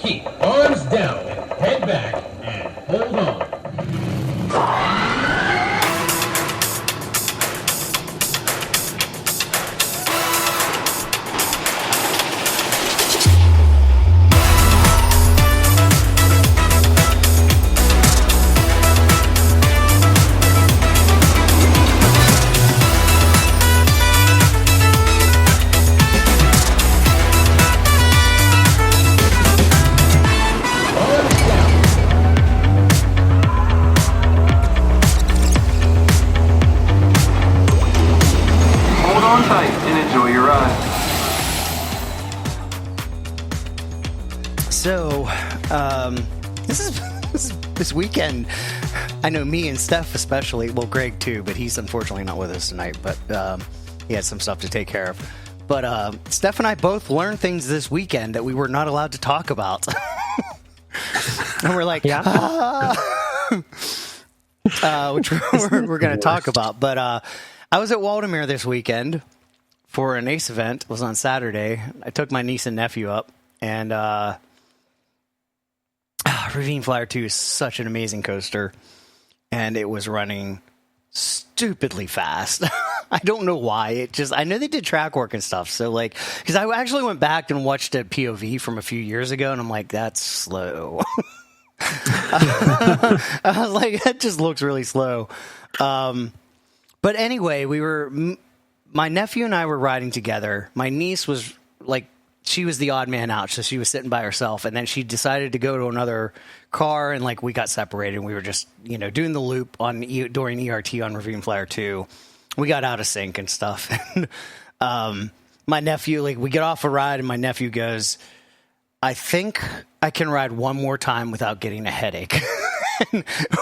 Keep arms down and head back and hold on. So, this weekend, I know me and Steph especially, well, Greg too, but he's unfortunately not with us tonight, but he had some stuff to take care of. But Steph and I both learned things this weekend that we were not allowed to talk about. And we're like, which we're going to talk about. But I was at Waldemere this weekend for an ACE event. It was on Saturday. I took my niece and nephew up, and Ravine Flyer 2 is such an amazing coaster, and it was running stupidly fast. I don't know why. I know they did track work and stuff, so like, because I actually went back and watched a POV from a few years ago, and I'm like, that's slow. I was like, that just looks really slow. But anyway, my nephew and I were riding together. My niece was like, she was the odd man out, so she was sitting by herself, and then she decided to go to another car, and like we got separated. We were just, doing the loop during ERT on Ravine Flyer 2. We got out of sync and stuff. And my nephew, like, we get off a ride, and my nephew goes, I think I can ride one more time without getting a headache.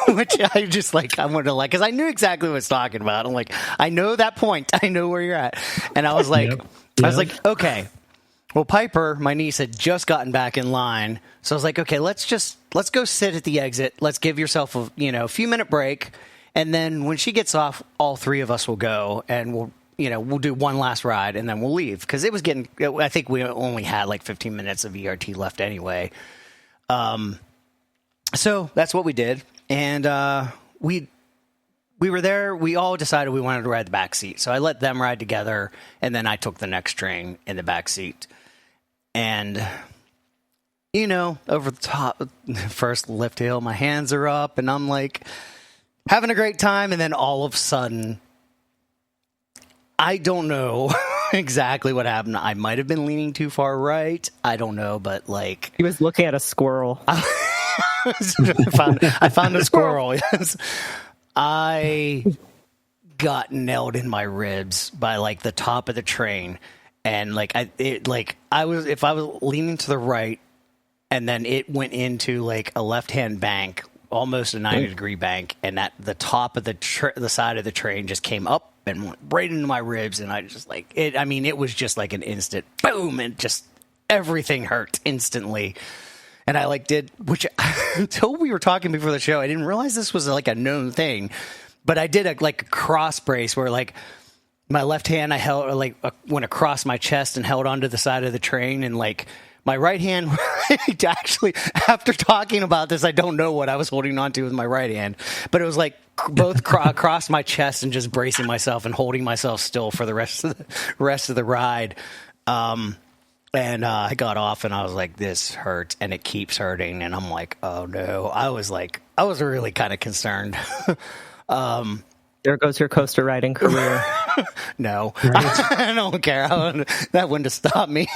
Which I just like, I wanted to like, because I knew exactly what I was talking about. I'm like, I know that point. I know where you're at. And I was like, okay. Well, Piper, my niece, had just gotten back in line. So I was like, okay, let's go sit at the exit. Let's give yourself a few minute break. And then when she gets off, all three of us will go and we'll do one last ride and then we'll leave. Cause it was I think we only had like 15 minutes of ERT left anyway. So that's what we did. And, we were there. We all decided we wanted to ride the back seat. So I let them ride together. And then I took the next train in the back seat. And, over the top, first lift hill, my hands are up and I'm like having a great time. And then all of a sudden, I don't know exactly what happened. I might have been leaning too far right. I don't know, but like he was looking at a squirrel. I found a squirrel. Yes. I got nailed in my ribs by like the top of the train, and like I was leaning to the right, and then it went into like a left-hand bank, almost a 90-degree bank, and at the top of the side of the train just came up and went right into my ribs, and I just like it. I mean, it was just like an instant boom, and just everything hurt instantly. And I which until we were talking before the show, I didn't realize this was like a known thing. But I did a cross brace where like my left hand I held went across my chest and held onto the side of the train, and like my right hand actually, after talking about this, I don't know what I was holding onto with my right hand, but it was like both across my chest and just bracing myself and holding myself still for the rest of the ride. And I got off and I was like, this hurts and it keeps hurting. And I'm like, oh no. I was really kind of concerned. There goes your coaster riding career. No, I don't care. That wouldn't have stopped me.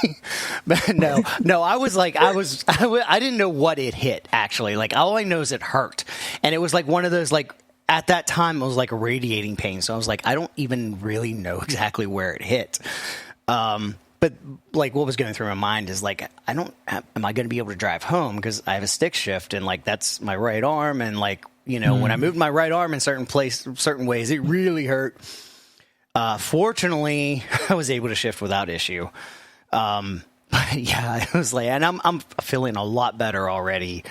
But no, I was like, I didn't know what it hit actually. Like all I know is it hurt. And it was like one of those, like at that time it was like a radiating pain. So I was like, I don't even really know exactly where it hit. But like what was going through my mind is like, am I going to be able to drive home? Because I have a stick shift and like, that's my right arm. And like, when I moved my right arm in certain ways, it really hurt. Fortunately I was able to shift without issue. But yeah, it was like, and I'm feeling a lot better already.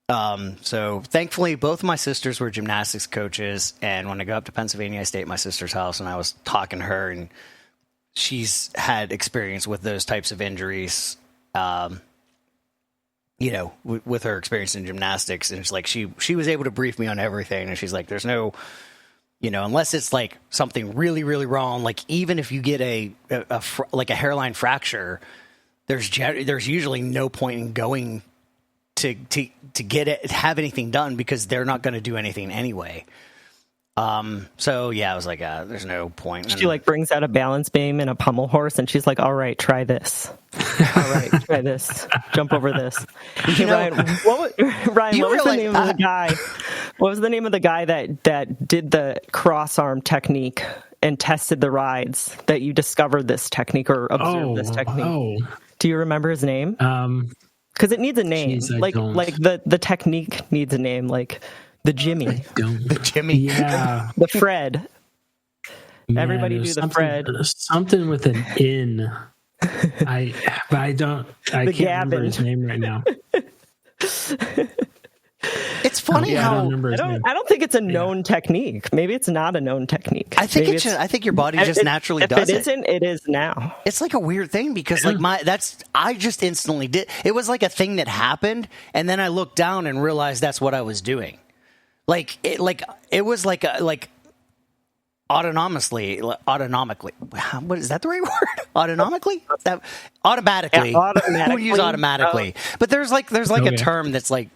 So thankfully both of my sisters were gymnastics coaches. And when I go up to Pennsylvania, I stay at my sister's house and I was talking to her, and she's had experience with those types of injuries. with her experience in gymnastics, and it's like she was able to brief me on everything, and she's like, there's no, unless it's like something really, really wrong, like even if you get a hairline fracture, there's usually no point in going to get it, have anything done, because they're not going to do anything anyway. So yeah, I was like, there's no point. She like brings out a balance beam and a pommel horse, and she's like, all right, try this. All right, try this. Jump over this. Ryan, what was the name of the guy? What was the name of the guy that did the cross arm technique and tested the rides, that you discovered this technique or observed this technique? Oh. Do you remember his name? Because it needs a name. Geez, like the technique needs a name, like the Jimmy. The Jimmy. Yeah. The Fred. Man, everybody do the Fred. Something with an N. I can't remember his name right now. It's funny how I don't think it's a known technique. Maybe it's not a known technique. I think your body just naturally does it. If it isn't, it is now. It's like a weird thing, because I just instantly did. It was like a thing that happened, and then I looked down and realized that's what I was doing. It was like autonomically. What is that, the right word? Autonomically? Automatically. Yeah, automatically. We use automatically. But there's a term that's like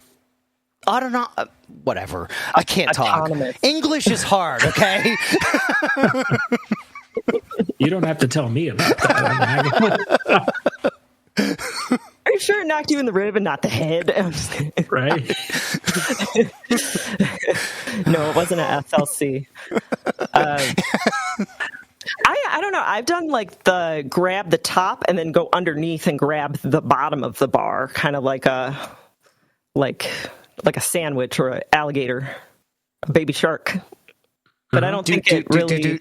whatever. I can't talk. English is hard, okay? You don't have to tell me about that. Are you sure it knocked you in the rib and not the head? Right? No, it wasn't an SLC. I don't know. I've done like the grab the top and then go underneath and grab the bottom of the bar, kind of like a sandwich or an alligator, a baby shark. But I don't think it really.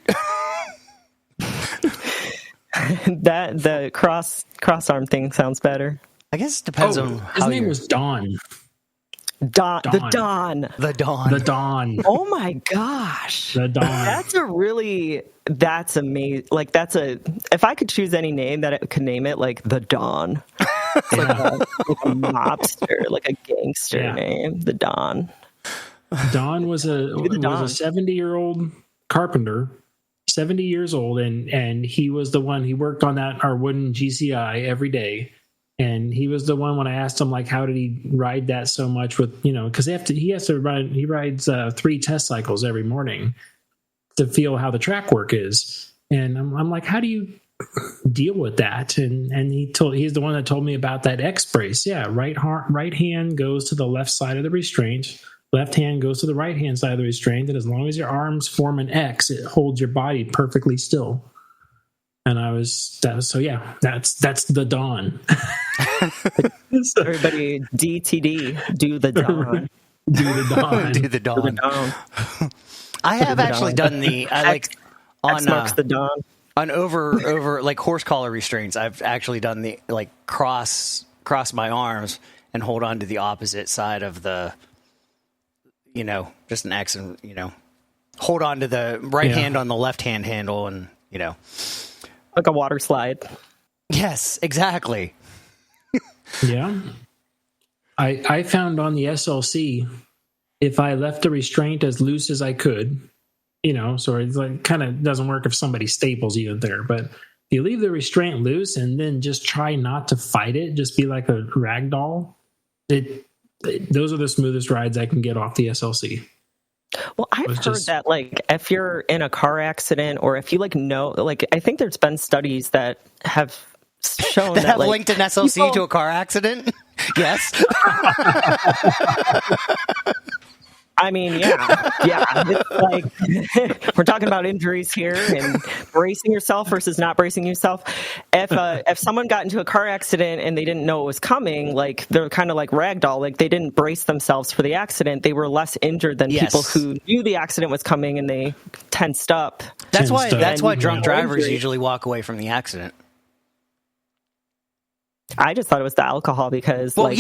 That the cross arm thing sounds better. I guess it depends on how his name was Don. The Don. Oh my gosh. The Don. That's amazing. Like if I could choose any name that it could name it, like the Don. Like a mobster, like a gangster name. The Don. Don was a 70-year-old carpenter. 70 years old, and he was the one. He worked on our wooden GCI every day, and he was the one when I asked him, like, how did he ride that so much with, because he rides 3 test cycles every morning to feel how the track work is, and I'm like, how do you deal with that? And he's the one that told me about that X brace. Yeah, right hand goes to the left side of the restraint. Left hand goes to the right hand side of the restraint, and as long as your arms form an X, it holds your body perfectly still. And that's the Dawn. Everybody, DTD, do the Dawn. Do the Dawn. Do the Dawn. Do the Dawn. I have actually done the X marks the dawn. On over like horse collar restraints. I've actually done the like cross my arms and hold on to the opposite side of the. Just an X, and hold on to the right hand on the left hand handle, and like a water slide. Yes, exactly. Yeah, I found on the SLC, if I left the restraint as loose as I could, so it's like kind of doesn't work if somebody staples you in there, but if you leave the restraint loose and then just try not to fight it, just be like a rag doll, those are the smoothest rides I can get off the SLC. Well, I've heard that, like, if you're in a car accident or if you, I think there's been studies that have shown that have linked an SLC to a car accident? Yes. I mean, yeah. It's like we're talking about injuries here and bracing yourself versus not bracing yourself. If someone got into a car accident and they didn't know it was coming, like they're kind of like ragdoll, like they didn't brace themselves for the accident. They were less injured than people who knew the accident was coming and they tensed up. That's why drunk drivers usually walk away from the accident. I just thought it was the alcohol because that's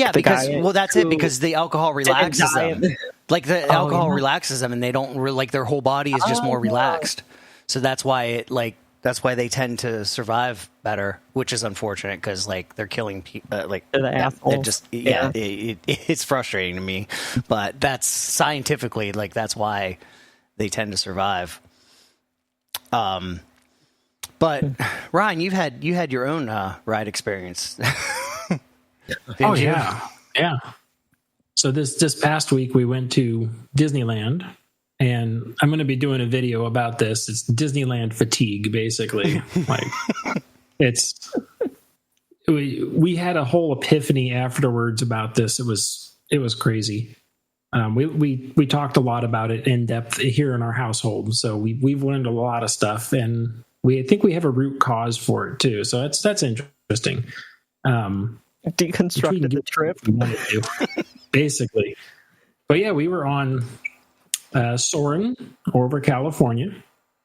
it, because the alcohol relaxes them. Like the alcohol relaxes them, and they don't like their whole body is just more relaxed. So that's why it like That's why they tend to survive better, which is unfortunate because like they're killing people. Like they're the assholes. It's frustrating to me, but that's scientifically like that's why they tend to survive. But Ryan, you had your own ride experience. Oh yeah. So this past week we went to Disneyland, and I'm going to be doing a video about this. It's Disneyland fatigue, basically. Like we had a whole epiphany afterwards about this. It was crazy. We talked a lot about it in depth here in our household. So we've learned a lot of stuff, and I think we have a root cause for it too. So that's interesting. Deconstructed the trip, basically. But yeah, we were on Soarin' over California,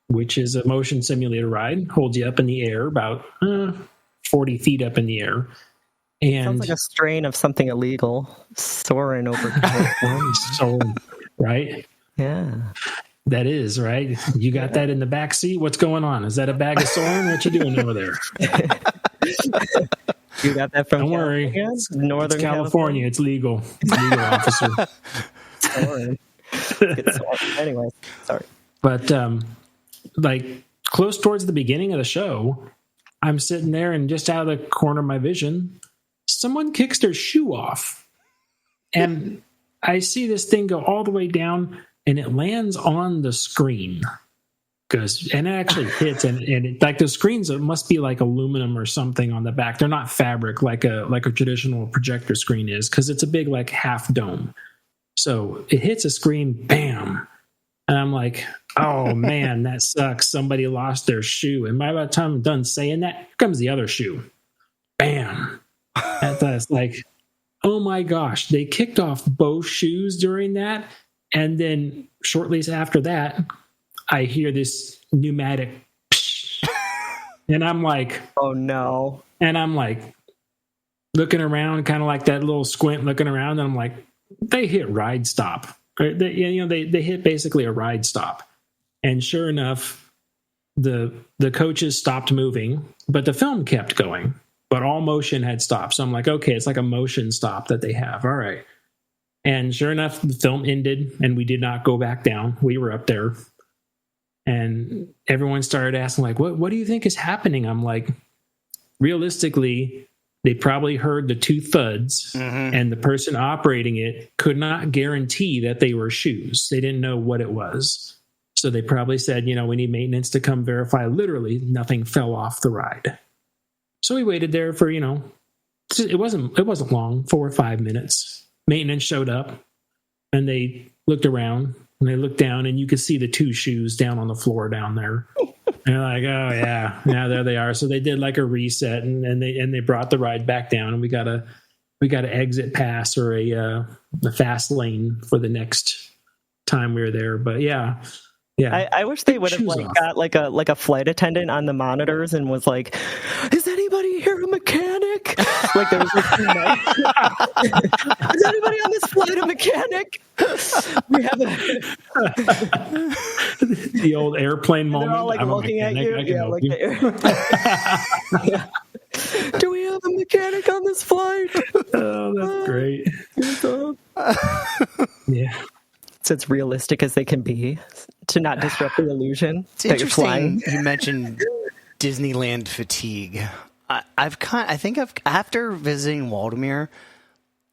which is a motion simulator ride. Holds you up in the air about 40 feet up in the air. And sounds like a strain of something illegal. Soaring over California. Soarin', right? Yeah. That is, right? You got that in the back seat? What's going on? Is that a bag of Soarin'? What you doing over there? You got that from Don't worry. Northern California. It's legal. It's legal, officer. Sorry. Anyway, sorry. But like close towards the beginning of the show, I'm sitting there and just out of the corner of my vision, someone kicks their shoe off. And I see this thing go all the way down and it lands on the screen. And it actually hits, and it, like the screens, it must be like aluminum or something on the back. They're not fabric like a traditional projector screen is, because it's a big like half dome. So it hits a screen, bam, and I'm like, oh man, that sucks. Somebody lost their shoe. And by the time I'm done saying that, here comes the other shoe, bam. That's like, oh my gosh, they kicked off both shoes during that, and then shortly after that, I hear this pneumatic psh, and I'm like, oh no. And I'm like looking around, kind of like that little squint looking around, and I'm like, they hit ride stop. They hit basically a ride stop. And sure enough, the coaches stopped moving, but the film kept going, but all motion had stopped. So I'm like, okay, it's like a motion stop that they have. All right. And sure enough, the film ended and we did not go back down. We were up there. And everyone started asking, like, what do you think is happening? I'm like, realistically, they probably heard the two thuds, and the person operating it could not guarantee that they were shoes. They didn't know what it was. So they probably said, we need maintenance to come verify. Literally, nothing fell off the ride. So we waited there for, it wasn't long, 4 or 5 minutes. Maintenance showed up, and they looked around. And they looked down, and you could see the two shoes down on the floor down there. And they're like, "Oh yeah, there they are." So they did like a reset, and they brought the ride back down, and we got a exit pass or a fast lane for the next time we were there. But yeah. I wish they would have got like a flight attendant on the monitors and was like, "Is anybody here a mechanic?" Like there was like, "Is anybody on this flight a mechanic?" We have the old airplane moment. They're all like looking at you. Yeah, like do we have a mechanic on this flight? Oh, that's great. Yeah. It's as realistic as they can be to not disrupt the illusion. It's interesting you mentioned Disneyland fatigue. After visiting Waldemere,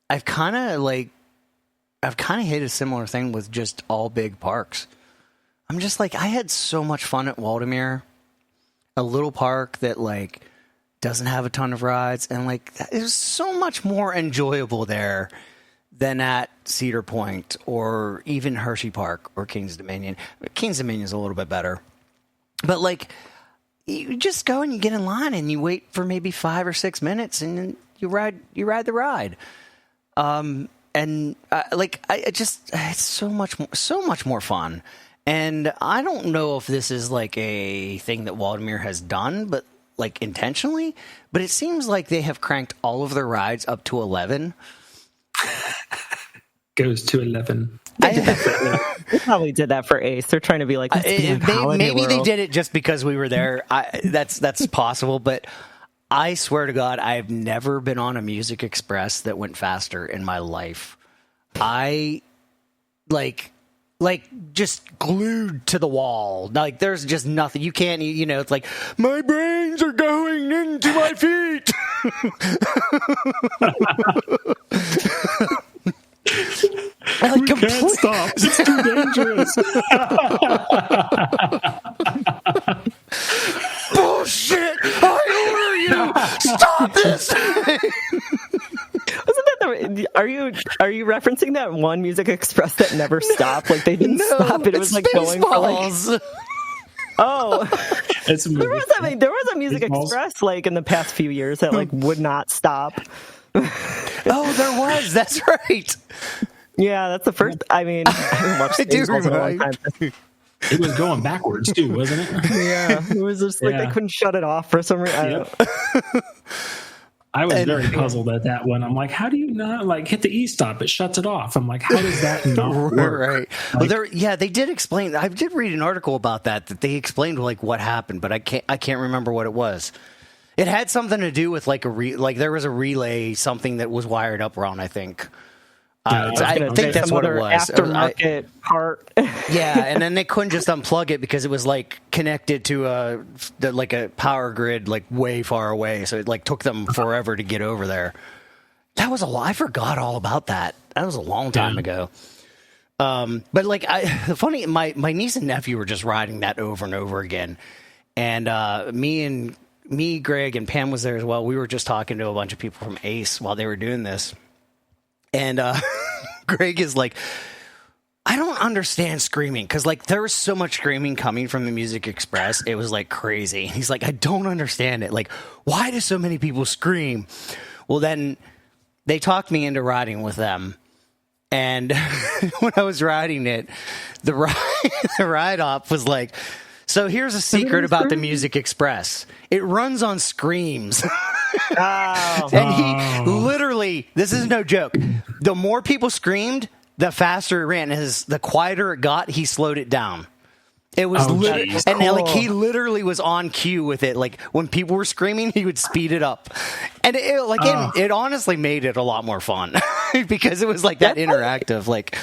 I've kind of hit a similar thing with just all big parks. I'm just like, I had so much fun at Waldemere, a little park that like doesn't have a ton of rides, and like it was so much more enjoyable there than at Cedar Point or even Hershey Park or King's Dominion. King's Dominion is a little bit better. But like, you just go and you get in line and you wait for maybe 5 or 6 minutes and then you ride the ride. It's so much more fun. And I don't know if this is like a thing that Waldemere has done, but like intentionally, but it seems like they have cranked all of their rides up to 11. goes to 11. They probably did that for Ace. They're trying to be like, maybe they did it just because we were there. That's possible, but I swear to God, I've never been on a Music Express that went faster in my life. I like just glued to the wall. Like there's just nothing. You can't, it's like my brains are going into my feet. We can't stop. It's too dangerous. Bullshit! I order you! Stop this! Wasn't that are you referencing that one Music Express that never stopped? Like they didn't stop. It was like going for like. Oh, there was a Music Express like in the past few years that like would not stop. Oh, there was. That's right. Yeah, that's the first. I mean, I haven't watched Spaceballs in a long time. It was going backwards too, wasn't it? Yeah, it was just like they couldn't shut it off for some reason. I was very puzzled at that one. I'm like, how do you not like hit the e-stop? It shuts it off. I'm like, how does that not work? Right. Like, well, they did explain. I did read an article about that they explained like what happened, but I can't remember what it was. It had something to do with like there was a relay, something that was wired up wrong, I think. I think that's what it was. Aftermarket part. Yeah, and then they couldn't just unplug it because it was like connected to a power grid like way far away. So it like took them forever to get over there. That was I forgot all about that. That was a long time ago. But like my niece and nephew were just riding that over and over again, and me, Greg, and Pam was there as well. We were just talking to a bunch of people from Ace while they were doing this. And Greg is like, I don't understand screaming because like there was so much screaming coming from the Music Express. It was like crazy. He's like, I don't understand it. Like, why do so many people scream? Well, then they talked me into riding with them. And when I was riding it, the ride off was like, so here's a secret about the Music Express. It runs on screams. And he literally, this is no joke, the more people screamed, the faster it ran. The quieter it got, he slowed it down. It was he literally was on cue with it. Like when people were screaming, he would speed it up, and it honestly made it a lot more fun because it was like that interactive. Like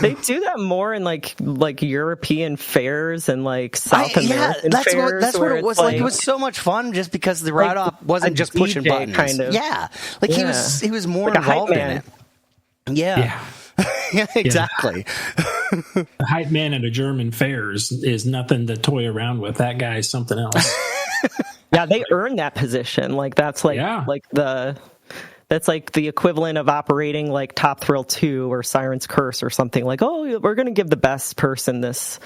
they do that more in like European fairs and like South American fairs. That's what it was. Like it was so much fun just because the ride off wasn't just pushing buttons. Kind of. Yeah, like he was more like involved in it. Yeah. Yeah, exactly. The hype man at a German fairs is nothing to toy around with. That guy's something else. Yeah, they earned that position. Like that's like that's like the equivalent of operating like Top Thrill 2 or Siren's Curse or something. Like, oh, we're going to give the best person this.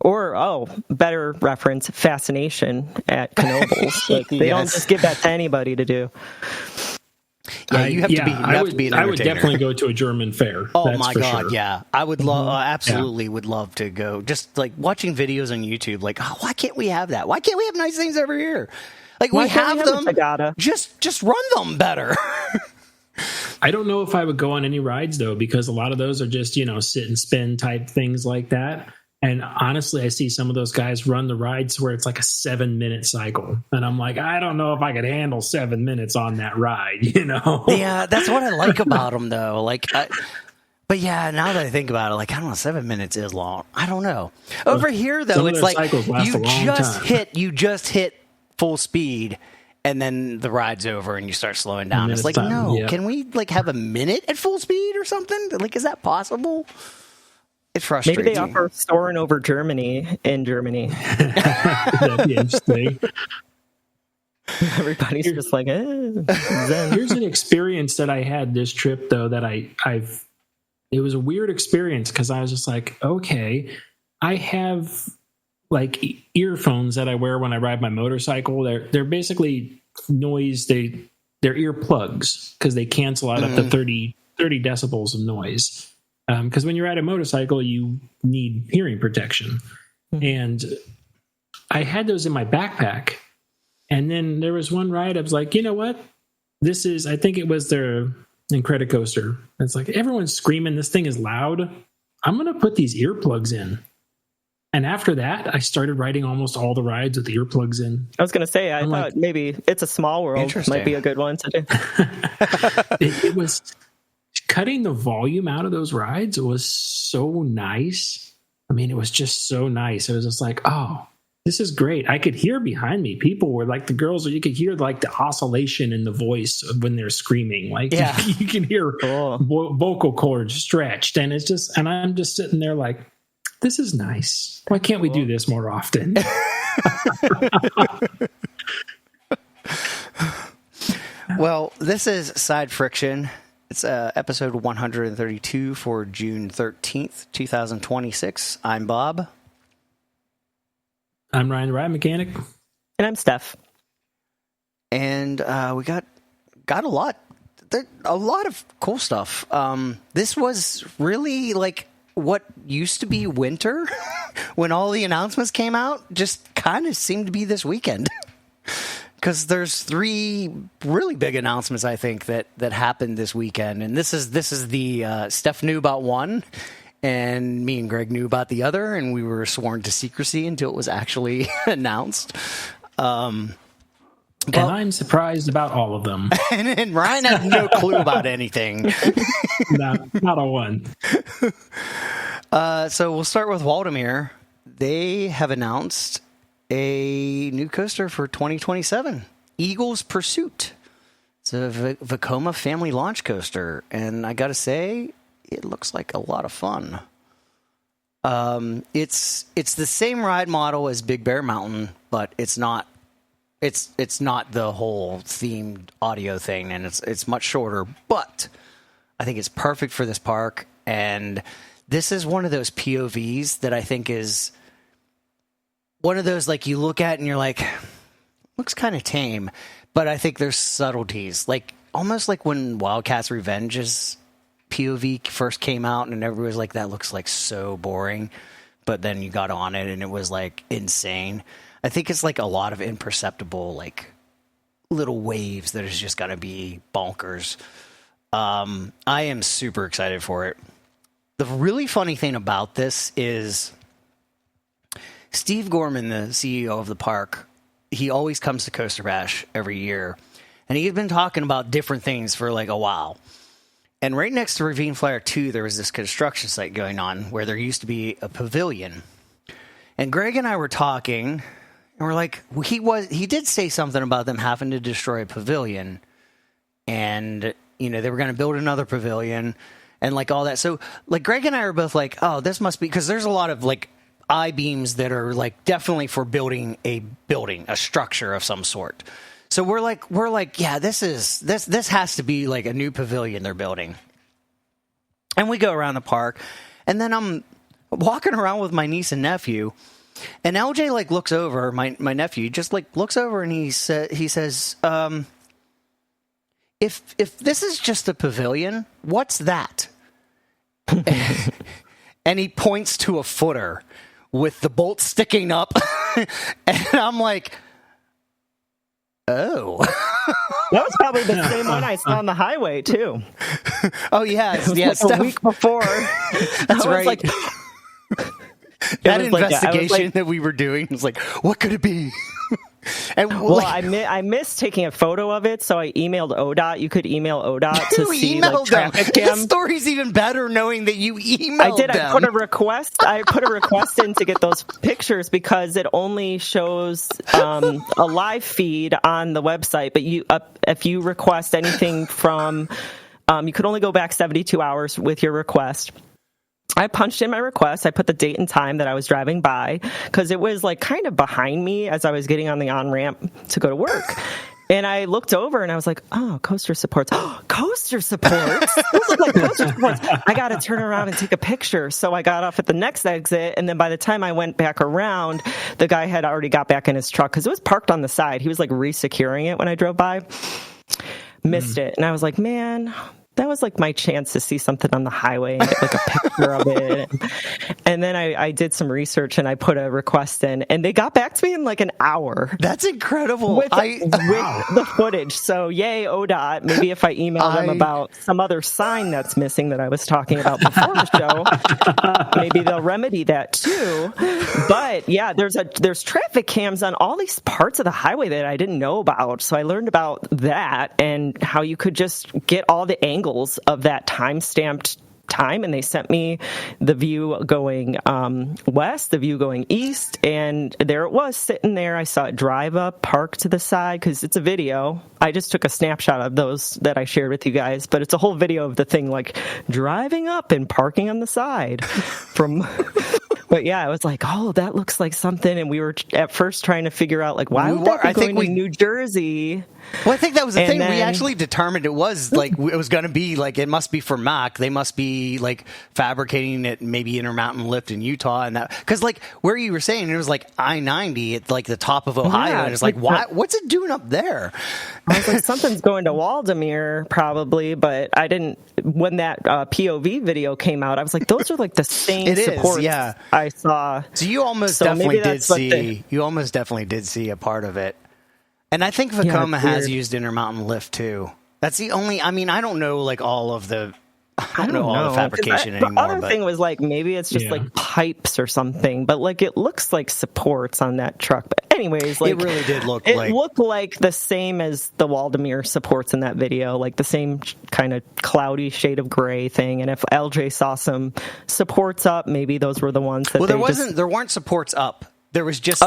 Or, better reference, Fascination at Knoebels. Like, they don't just give that to anybody to do. Yeah, you have to be an entertainer. I would definitely go to a German fair. Oh my God, sure. Yeah. I would absolutely would love to go. Just like watching videos on YouTube, like, why can't we have that? Why can't we have nice things over here? Like we have them. Just run them better. I don't know if I would go on any rides though, because a lot of those are just, sit and spin type things like that. And honestly, I see some of those guys run the rides where it's like a 7-minute cycle. And I'm like, I don't know if I could handle 7 minutes on that ride, Yeah, that's what I like about them, though. But yeah, now that I think about it, like, I don't know, 7 minutes is long. I don't know. Over here, though, it's like you just hit full speed, and then the ride's over and you start slowing down. It's like, can we like have a minute at full speed or something? Like, is that possible? It's frustrating. Maybe they offer Soarin' over Germany in Germany. That'd be interesting. Everybody's just like, zen. Here's an experience that I had this trip, though, that it was a weird experience because I was just like, okay, I have like earphones that I wear when I ride my motorcycle. They're basically noise. They're earplugs because they cancel out up to 30 decibels of noise. Because when you ride a motorcycle, you need hearing protection. Mm-hmm. And I had those in my backpack. And then there was one ride, I was like, you know what? I think it was their Incredicoaster. It's like everyone's screaming. This thing is loud. I'm going to put these earplugs in. And after that, I started riding almost all the rides with the earplugs in. I was going to say, I thought maybe It's a Small World might be a good one to do. It was cutting the volume out of those rides. It was so nice. I mean, it was just so nice. It was just like, oh, this is great. I could hear behind me. People were like the girls, you could hear like the oscillation in the voice when they're screaming. Like you can hear vocal cords stretched. And it's just, and I'm just sitting there like, this is nice. Why can't we do this more often? Well, this is Side Friction. It's episode 132 for June 13th, 2026. I'm Bob. I'm Ryan, the Ride Mechanic. And I'm Steph. And we got a lot of cool stuff. This was really like what used to be winter when all the announcements came out just kind of seemed to be this weekend. Because there's 3 really big announcements, I think, that happened this weekend. And this is the Steph knew about one, and me and Greg knew about the other, and we were sworn to secrecy until it was actually announced. And I'm surprised about all of them. And Ryan had no clue about anything. Not a one. So we'll start with Waldemir. They have announced a new coaster for 2027, Eagle's Pursuit. It's a Vekoma family launch coaster, and I gotta say, it looks like a lot of fun. It's the same ride model as Big Bear Mountain, but it's not the whole themed audio thing, and it's much shorter, but I think it's perfect for this park. And this is one of those POVs that I think is one of those, like, you look at and you're like, looks kind of tame, but I think there's subtleties, like almost like when Wildcats Revenge's POV first came out and everybody was like, that looks like so boring, but then you got on it and it was like insane. I think it's like a lot of imperceptible, like, little waves that is just going to be bonkers. I am super excited for it. The really funny thing about this is Steve Gorman, the CEO of the park, he always comes to Coaster Bash every year, and he's been talking about different things for like a while. And right next to Ravine Flyer 2, there was this construction site going on where there used to be a pavilion. And Greg and I were talking, and we're like, he did say something about them having to destroy a pavilion, and they were going to build another pavilion, and like all that. So like Greg and I are both like, oh, this must be, because there's a lot of like I-beams that are like definitely for building a structure of some sort. So we're like, yeah, this has to be like a new pavilion they're building. And we go around the park, and then I'm walking around with my niece and nephew. And LJ like looks over, my nephew just like looks over, and he says, if this is just a pavilion, what's that? And he points to a footer with the bolt sticking up, and I'm like, oh. That was probably the same one I saw on the highway too. Oh yeah, a week before. That's right. Like, that investigation that we were doing was like, what could it be? And I missed taking a photo of it, so I emailed ODOT. You could email ODOT to see like traffic jam. The story's even better knowing that you emailed I did. them. I put a request in to get those pictures because it only shows a live feed on the website. But if you request anything from, you could only go back 72 hours with your request. I punched in my request. I put the date and time that I was driving by because it was like kind of behind me as I was getting on the on-ramp to go to work. And I looked over and I was like, oh, coaster supports. Oh, coaster supports? Those look like coaster supports. I got to turn around and take a picture. So I got off at the next exit. And then by the time I went back around, the guy had already got back in his truck because it was parked on the side. He was like re-securing it when I drove by. Missed it. And I was like, man, that was like my chance to see something on the highway and get like a picture of it. And then I did some research and I put a request in, and they got back to me in like an hour. That's incredible. With the footage. So yay, ODOT. Maybe if I email them about some other sign that's missing that I was talking about before the show, maybe they'll remedy that too. But yeah, there's traffic cams on all these parts of the highway that I didn't know about. So I learned about that and how you could just get all the angles of that time-stamped time, and they sent me the view going west, the view going east, and there it was sitting there. I saw it drive up, park to the side, because it's a video. I just took a snapshot of those that I shared with you guys, but it's a whole video of the thing like driving up and parking on the side from but yeah, I was like, oh, that looks like something. And we were at first trying to figure out, like, why would that be going to New Jersey? Well, I think that was the thing. We actually determined it was like, it was going to be like, it must be for Mack. They must be like fabricating it, maybe Intermountain Lift in Utah. And that, because like where you were saying, it was like I-90 at like the top of Ohio. Yeah, and it's like, what's it doing up there? I was like, something's going to Waldameer probably, but I didn't, when that POV video came out, I was like, those are like the same supports I saw. So you almost definitely did see a part of it. And I think Vekoma has used Intermountain Lift too. That's the only, I mean, I don't know like all of the, I don't know all the fabrication anymore. The other thing was like, maybe it's just like pipes or something, but like it looks like supports on that truck. But anyways, like it really did look it looked like the same as the Waldameer supports in that video, like the same kind of cloudy shade of gray thing. And if LJ saw some supports up, maybe those were the ones that there weren't supports up. There was just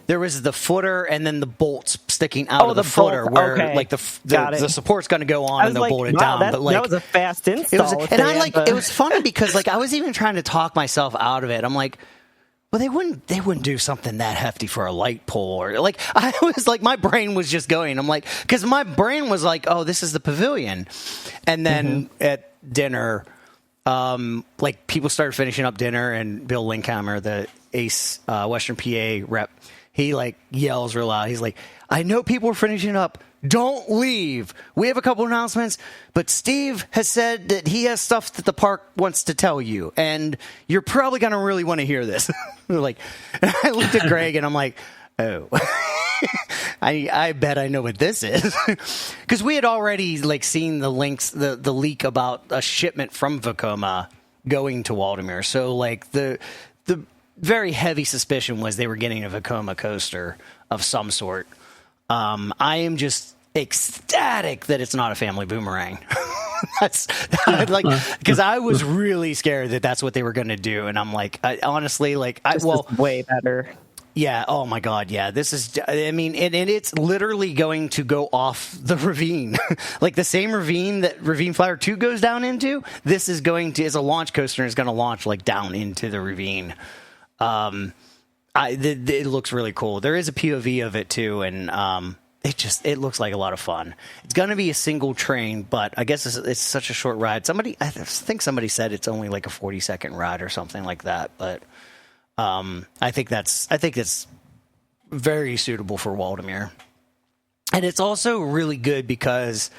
there was the footer and then the bolts sticking out of the footer where like the support's going to go on and they'll bolt it down. But like, that was a fast install. It was funny because like I was even trying to talk myself out of it. I'm like, well, they wouldn't do something that hefty for a light pole, or like I was like, my brain was just going. I'm like, because my brain was like, oh, this is the pavilion, and then at dinner, like people started finishing up dinner, and Bill Linkhammer, the Ace Western PA rep, he like yells real loud. He's like, I know people are finishing up. Don't leave. We have a couple announcements, but Steve has said that he has stuff that the park wants to tell you, and you're probably going to really want to hear this. Like, and I looked at Greg and I'm like, oh, I bet I know what this is. Because we had already like seen the links, the leak about a shipment from Vekoma going to Waldameer. So like the very heavy suspicion was they were getting a Vekoma coaster of some sort. I am just ecstatic that it's not a family boomerang. That's like, because I was really scared that that's what they were going to do, and I'm like, honestly, like, this is way better. Yeah. Oh my God. Yeah. This is. I mean, and it's literally going to go off the ravine, like the same ravine that Ravine Flyer 2 goes down into. This is going to, as a launch coaster, is going to launch like down into the ravine. It looks really cool. There is a POV of it too, and it looks like a lot of fun. It's going to be a single train, but I guess it's such a short ride. I think somebody said it's only like a 40-second ride or something like that, but I think it's very suitable for Waldameer. And it's also really good because,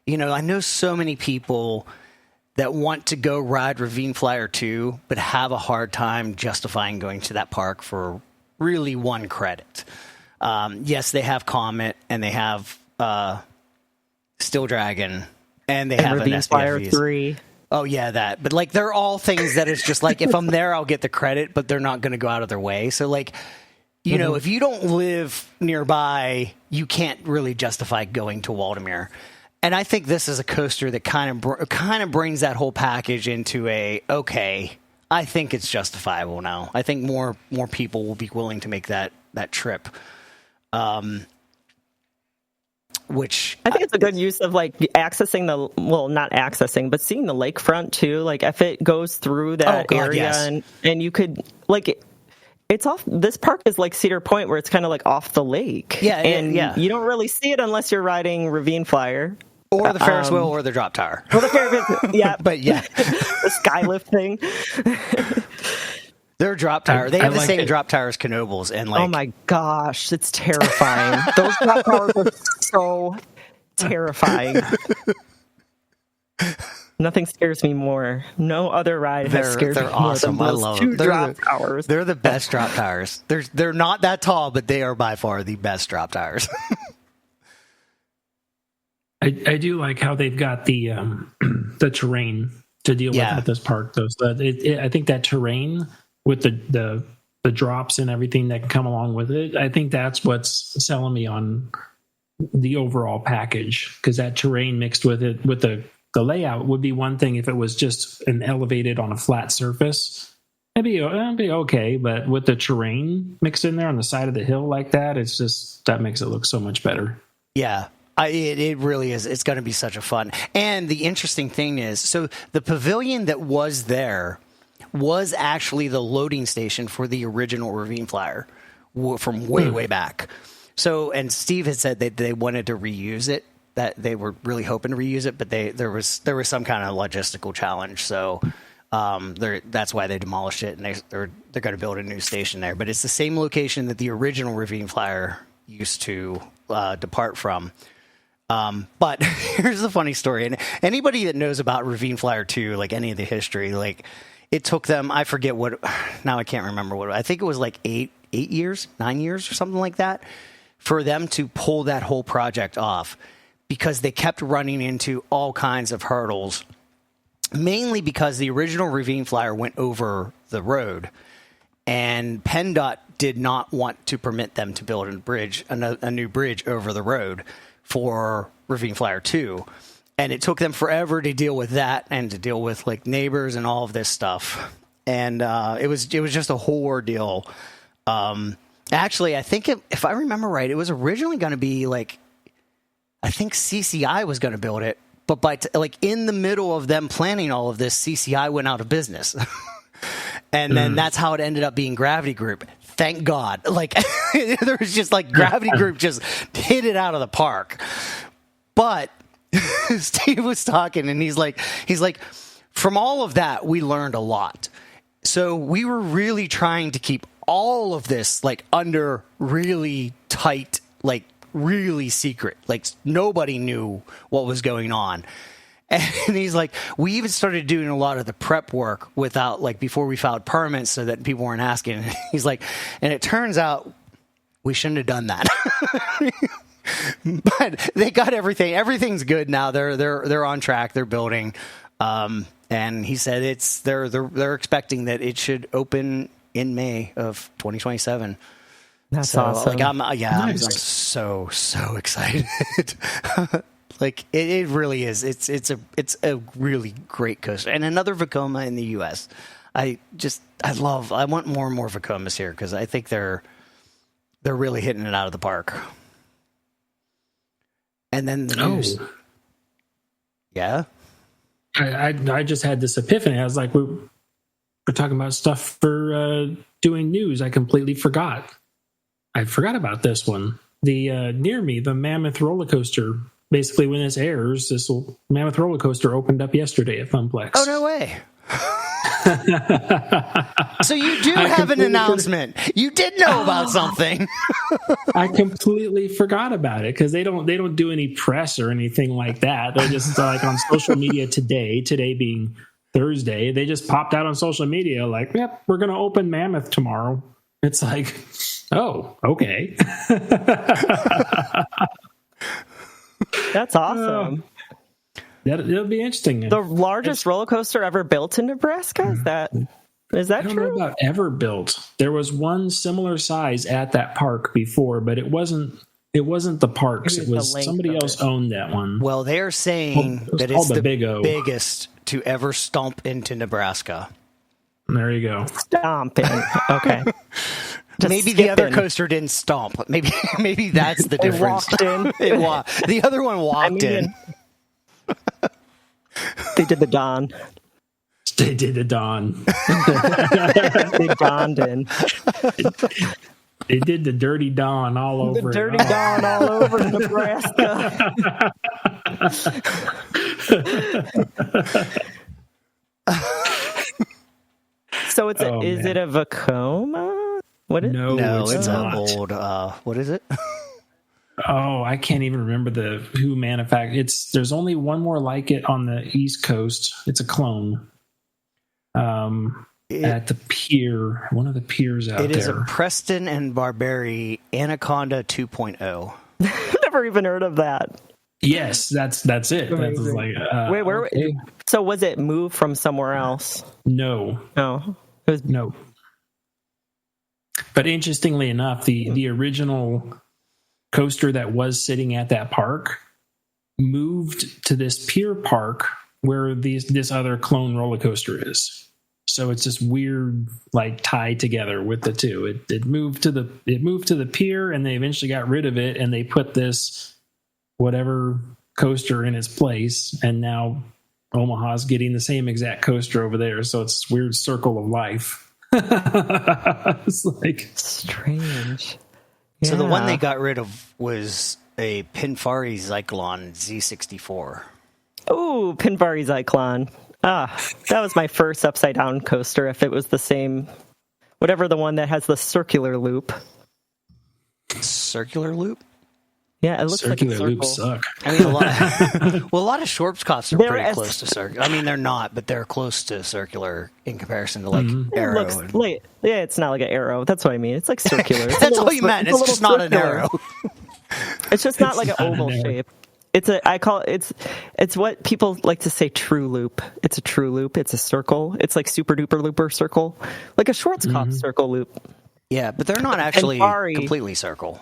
you know, I know so many people that want to go ride Ravine Flyer 2, but have a hard time justifying going to that park for really one credit. Yes, they have Comet, and they have Steel Dragon, and they have Ravine Flyer 3. Oh, yeah, that. But, like, they're all things that it's just like, if I'm there, I'll get the credit, but they're not going to go out of their way. So, like, you know, if you don't live nearby, you can't really justify going to Waldameer. And I think this is a coaster that kind of brings that whole package into okay, I think it's justifiable now. I think more people will be willing to make that trip. Which I think it's a good use of like accessing not accessing, but seeing the lakefront too. Like if it goes through that area, yes. and you could like it's off. This park is like Cedar Point, where it's kind of like off the lake. Yeah, and you don't really see it unless you're riding Ravine Flyer. Or the Ferris wheel, or the drop tower. Or the Ferris wheel, yeah. But yeah. The skylift thing. Their drop tower. They have the same drop tower as Knoebels. And like, oh my gosh, it's terrifying. Those drop towers are so terrifying. Nothing scares me more. No other ride has scared me more awesome. than those I love two them. drop towers. They're the best drop towers. They're not that tall, but they are by far the best drop towers. I do like how they've got the terrain to deal with at this park. Though, so I think that terrain with the drops and everything that can come along with it, I think that's what's selling me on the overall package, because that terrain mixed with it, with the layout would be one thing if it was just an elevated on a flat surface. It'd be okay, but with the terrain mixed in there on the side of the hill like that, it's just, that makes it look so much better. Yeah. It really is. It's going to be such a fun. And the interesting thing is, so the pavilion that was there was actually the loading station for the original Ravine Flyer from way back. So, and Steve had said that they wanted to reuse it, that they were really hoping to reuse it, but there was some kind of logistical challenge. So that's why they demolished it, and they're going to build a new station there. But it's the same location that the original Ravine Flyer used to depart from. But here's the funny story. And anybody that knows about Ravine Flyer 2, like any of the history, like it took them, I forget what, now I can't remember what, I think it was like 9 years or something like that, for them to pull that whole project off, because they kept running into all kinds of hurdles, mainly because the original Ravine Flyer went over the road, and PennDOT did not want to permit them to build a new bridge over the road for Ravine Flyer 2. And it took them forever to deal with that and to deal with like neighbors and all of this stuff. And it was just a whole ordeal. Actually, I think if I remember right, it was originally going to be like, I think CCI was going to build it, but in the middle of them planning all of this, CCI went out of business. And then that's how it ended up being Gravity Group. Thank God. Like there was just like Gravity Group just hit it out of the park. But Steve was talking and he's like, from all of that, we learned a lot. So we were really trying to keep all of this like under really tight, like really secret. Like nobody knew what was going on. And he's like, we even started doing a lot of the prep work without, like, before we filed permits so that people weren't asking. And he's like, and it turns out we shouldn't have done that. But they got everything. Everything's good now. They're on track. They're building. And he said they're expecting that it should open in May of 2027. That's awesome. Like, I'm so excited. Like it really is. It's a really great coaster, and another Vekoma in the U.S. I want more and more Vekomas here, because I think they're really hitting it out of the park. And then the news. Yeah. I just had this epiphany. I was like, we're talking about stuff for doing news. I completely forgot. I forgot about this one. The near me, the Mammoth roller coaster. Basically, when this airs, this Mammoth roller coaster opened up yesterday at Funplex. Oh, no way. So you do have an announcement. You did know about something. I completely forgot about it, because they don't do any press or anything like that. They're just like on social media today being Thursday. They just popped out on social media like, yep, we're going to open Mammoth tomorrow. It's like, oh, okay. That's awesome. It'll be interesting. The largest roller coaster ever built in Nebraska? Is that true? I don't know about ever built. There was one similar size at that park before, but it wasn't the parks. It was somebody else owned that one. Well, they're saying that it's the biggest to ever stomp into Nebraska. There you go. Stomping. Okay. Maybe the other coaster didn't stomp. Maybe that's the difference. It walked in. The other one walked in. They did the Don. They did the Don. They donned in. They did the dirty Don all over. The dirty Don all over Nebraska. So is it a Vekoma? What is No, it's an old. What is it? I can't even remember who manufactured. There's only one more like it on the East Coast. It's a clone. At the pier, one of the piers out there. It is a Preston and Barberi Anaconda 2.0. Never even heard of that. Yes, that's it. That's like wait, where? Okay. So was it moved from somewhere else? No, it was no. But interestingly enough, the original coaster that was sitting at that park moved to this pier park where this other clone roller coaster is. So it's this weird, like, tie together with the two. It moved to the pier, and they eventually got rid of it, and they put this whatever coaster in its place, and now Omaha's getting the same exact coaster over there. So it's this weird circle of life. It's like strange. So the one they got rid of was a Pinfari Zyklon Z64. Oh, Pinfari Zyklon. That was my first upside down coaster. If it was the same, whatever the one that has the circular loop. Circular loop? Yeah, it looks circular like a circle. loops suck. I mean, a lot of Schwartzkopfs are pretty close to circular. I mean, they're not, but they're close to circular in comparison to like arrow. It's not like an arrow. That's what I mean. It's like circular. That's all you meant. It's just not an arrow. It's just not like an oval shape. It's what people like to say true loop. It's a true loop. It's a circle. It's like super duper looper circle, like a Schwarzkopf circle loop. Yeah, but they're not actually completely circle.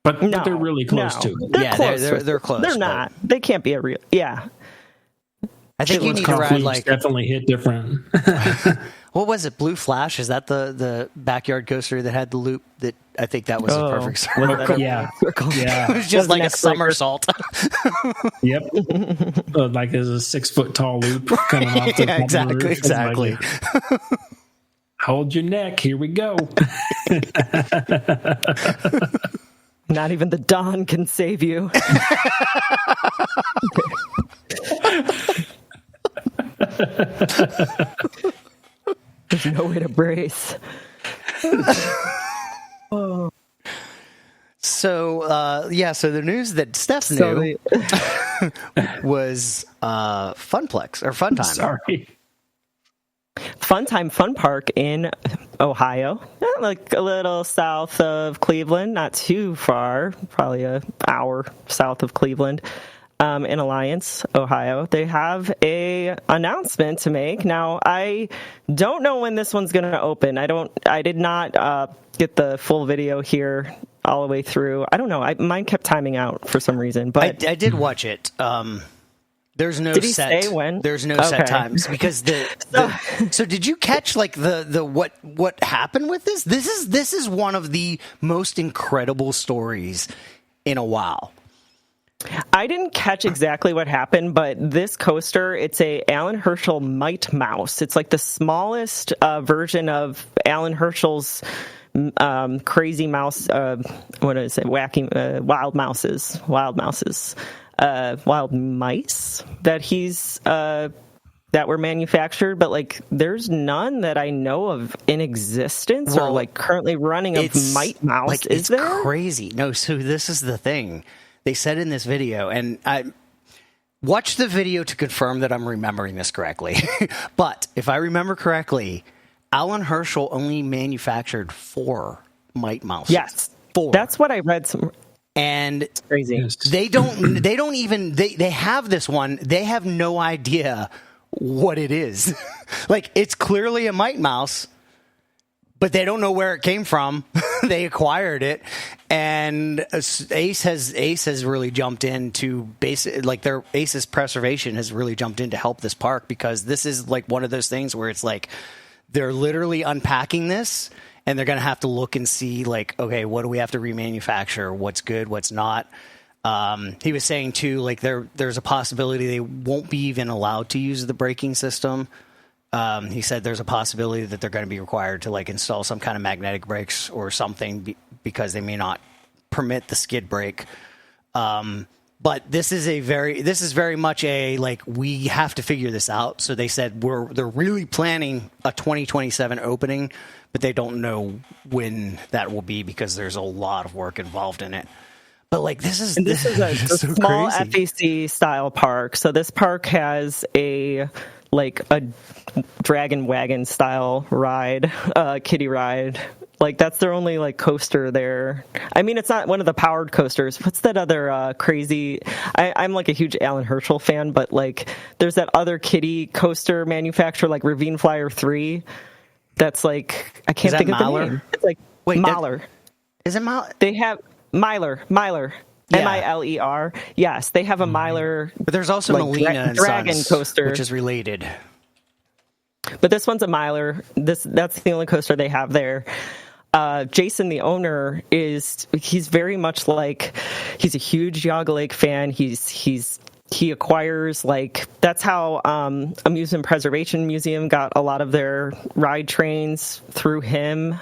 But they're really close to it. They're close. They're not. They can't be a real. Yeah. I think you need to ride like definitely hit different. What was it? Blue Flash? Is that the backyard coaster that had the loop? That I think that was a perfect circle. Yeah. It was just like a somersault. Yep. Like as a 6 foot tall loop coming off the exactly. Like, hold your neck. Here we go. Not even the dawn can save you. There's no way to brace. So the news that Steph knew was Funplex or Funtime. Sorry. Funtime Fun Park in Ohio, like a little south of Cleveland, not too far, probably an hour south of Cleveland, in Alliance, Ohio. They have a announcement to make. Now, I don't know when this one's going to open. I did not get the full video here all the way through. I don't know. Mine kept timing out for some reason, but I did watch it. There's no did he set. Say when? There's no set times because So did you catch like the what happened with this? This is one of the most incredible stories in a while. I didn't catch exactly what happened, but this coaster, it's a Alan Herschel Mite Mouse. It's like the smallest version of Alan Herschel's crazy mouse. What is it? Wacky wild mice that he's that were manufactured, but like there's none that I know of in existence or like currently running of Mite Mouse. Like, is there? Crazy. No, so this is the thing. They said in this video, and I watched the video to confirm that I'm remembering this correctly. But if I remember correctly, Alan Herschel only manufactured 4 Mite Mouses. Yes, 4. That's what I read. And it's crazy. They don't even have this one. They have no idea what it is. Like, it's clearly a Mite Mouse, but they don't know where it came from. They acquired it, and Ace has really jumped in to their Ace's preservation has really jumped in to help this park, because this is like one of those things where it's like they're literally unpacking this, and they're going to have to look and see, like, okay, what do we have to remanufacture? What's good? What's not? He was saying too, like there's a possibility they won't be even allowed to use the braking system. He said there's a possibility that they're going to be required to like install some kind of magnetic brakes or something because they may not permit the skid brake. But this is very much a like we have to figure this out. So they said they're really planning a 2027 opening, but they don't know when that will be because there's a lot of work involved in it. But like this is a so small crazy. FEC style park. So this park has a dragon wagon style ride, kiddie ride. Like that's their only like coaster there. I mean, it's not one of the powered coasters. What's that other crazy? I'm like a huge Alan Herschel fan, but like there's that other kiddie coaster manufacturer like Ravine Flyer 3. That's like I can't think of the name. It's like Mahler. Is it Mahler? They have Miler. Yeah. Miler. Yes, they have a Miler. But there's also like, Molina and Dragon Sons, coaster, which is related. But this one's a Miler. That's the only coaster they have there. Jason, the owner, he's very much like he's a huge Yaga Lake fan. He acquires like that's how Amusement Preservation Museum got a lot of their ride trains through him.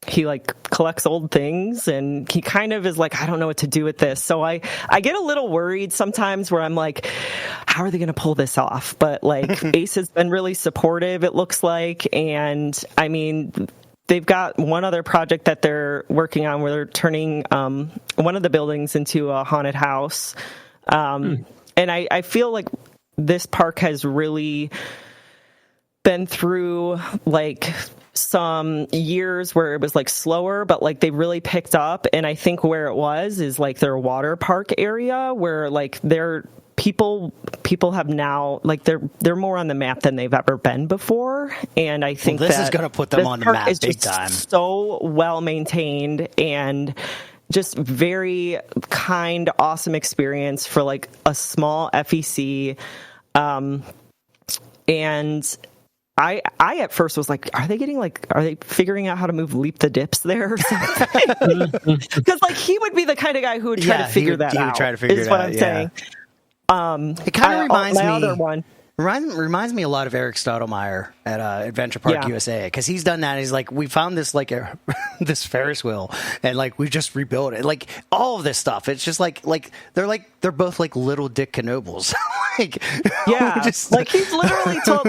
He like collects old things and he kind of is like, I don't know what to do with this. So I get a little worried sometimes where I'm like, how are they going to pull this off? But like Ace has been really supportive, it looks like. And I mean, they've got one other project that they're working on where they're turning one of the buildings into a haunted house. And I feel like this park has really been through like some years where it was like slower, but like they really picked up. And I think where it was is like their water park area where like their people have now like they're more on the map than they've ever been before. And I think this is going to put them on the map big time. So well maintained and just very kind, awesome experience for like a small FEC. And I at first was like, are they figuring out how to move leap the dips there or something? Because like he would be the kind of guy who would try to figure that out. He would try to figure it out. Is what I'm saying. It kind of reminds me. Other one. Reminds me a lot of Eric Stottlemyre at Adventure Park USA because he's done that. He's like, we found this like this Ferris wheel and like we just rebuilt it. Like all of this stuff. It's just like they're both like little Dick Knobles. like like he's literally told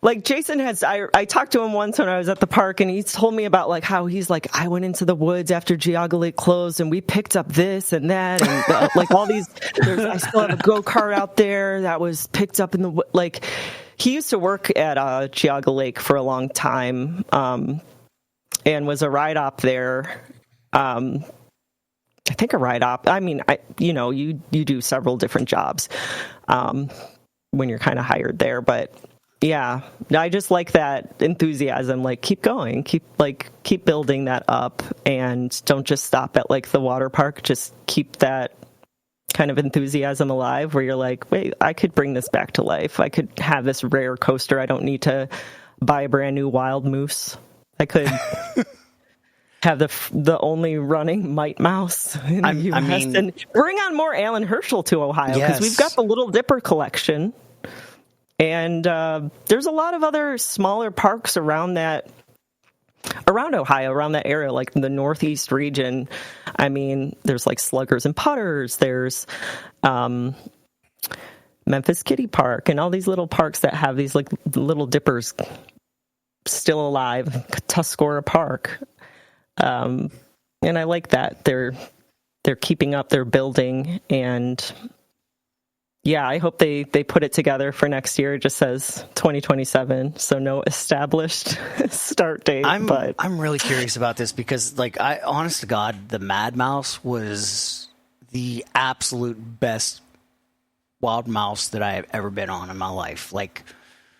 like Jason has. I talked to him once when I was at the park and he told me about like how he's like I went into the woods after Geauga Lake closed and we picked up this and that and like all these. I still have a go-kart out there that was picked up in the like. He used to work at Geauga Lake for a long time and was a ride op there. I think a ride op. I mean, you do several different jobs when you're kind of hired there, but yeah, I just like that enthusiasm. Like, keep going, keep building that up, and don't just stop at like the water park. Just keep that kind of enthusiasm alive where you're like, wait, I could bring this back to life. I could have this rare coaster. I don't need to buy a brand new wild moose. I could have the only running Might Mouse in the US and bring on more Alan Herschel to Ohio because we've got the Little Dipper collection. And there's a lot of other smaller parks around Ohio, around that area, like the Northeast region. I mean, there's like Sluggers and Putters. There's Memphis Kiddie Park and all these little parks that have these like Little Dippers still alive. Tuscarora Park. And I like that. They're keeping up, they're building, and yeah, I hope they put it together for next year. It just says 2027, so no established start date. I'm really curious about this because, like, honest to God, the Mad Mouse was the absolute best wild mouse that I have ever been on in my life. Like,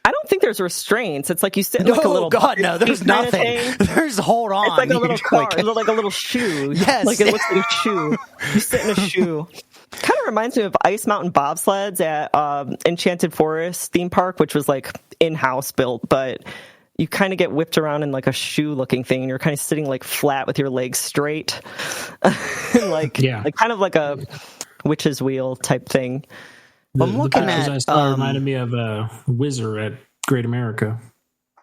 I don't think there's restraints. It's like you sit in like a little. God, no, there's nothing. There's hold on. It's like a little car, like a little shoe. Yes, like it looks like a shoe. You sit in a shoe. Kind of reminds me of Ice Mountain bobsleds at Enchanted Forest theme park, which was like in-house built, but you kind of get whipped around in like a shoe-looking thing, and you're kind of sitting like flat with your legs straight, like kind of like a witch's wheel type thing. I'm looking at. I saw reminded me of Whizzer at Great America.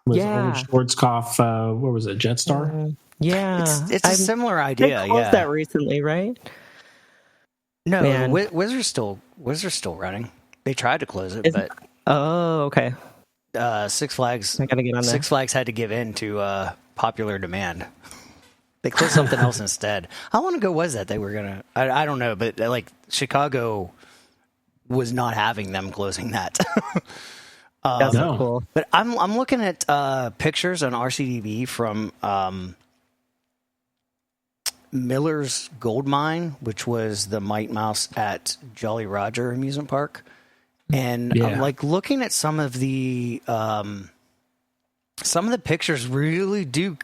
Old Schwarzkopf. What was it? Jetstar. Yeah, it's a similar idea. They closed that recently, right? No, Whizzer's still running. They tried to close it, but okay. Six Flags. I gotta get on there. Six Flags had to give in to popular demand. They closed something else instead. How long ago was that they were gonna? I don't know, but like Chicago was not having them closing that. That's so cool. But I'm looking at pictures on RCDB from Miller's Gold Mine, which was the Might Mouse at Jolly Roger amusement park, and I'm like looking at some of the pictures really do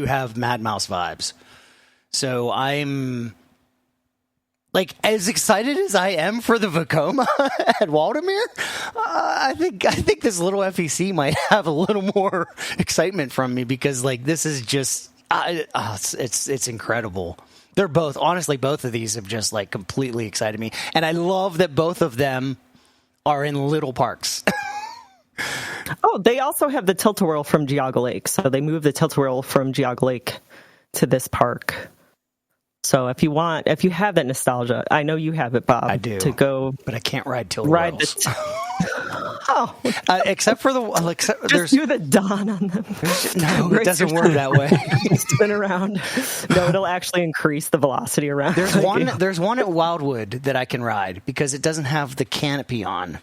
have Mad Mouse vibes. So I'm like as excited as I am for the Vekoma at Waldemere. I think this little FEC might have a little more excitement from me because like this is just. It's incredible. They're both, honestly, both of these have just like completely excited me. And I love that both of them are in little parks. Oh, they also have the Tilt-A-Whirl from Geauga Lake. So they moved the Tilt-A-Whirl from Geauga Lake to this park. So if you have that nostalgia, I know you have it, Bob. I do. To go, but I can't ride Tilt-A-Whirls. Oh, except for just do the Dawn on them. No, it doesn't work that way. Spin around. No, it'll actually increase the velocity around. There's one at Wildwood that I can ride because it doesn't have the canopy on,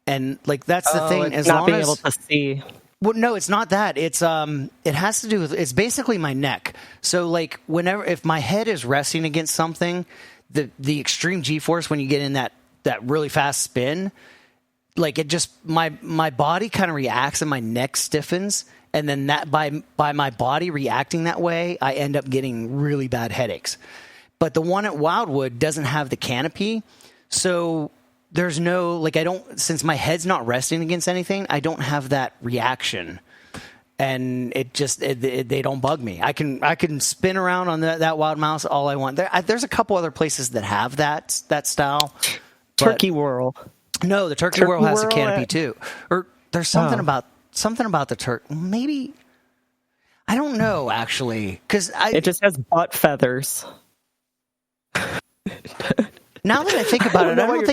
and like that's the thing. It's not being able to see. Well, no, it's not that. It's it has to do with it's basically my neck. So like if my head is resting against something, the extreme G-force when you get in that really fast spin. Like it just my body kind of reacts and my neck stiffens, and then that by my body reacting that way, I end up getting really bad headaches. But the one at Wildwood doesn't have the canopy, so there's no like since my head's not resting against anything, I don't have that reaction, and they don't bug me. I can spin around on that Wild Mouse all I want. There's a couple other places that have that style. Turkey Whirl. No, the Turkey Whirl has a canopy too. Or there's something about the Turk. Maybe I don't know actually because it just has butt feathers. Now that I think about it, I don't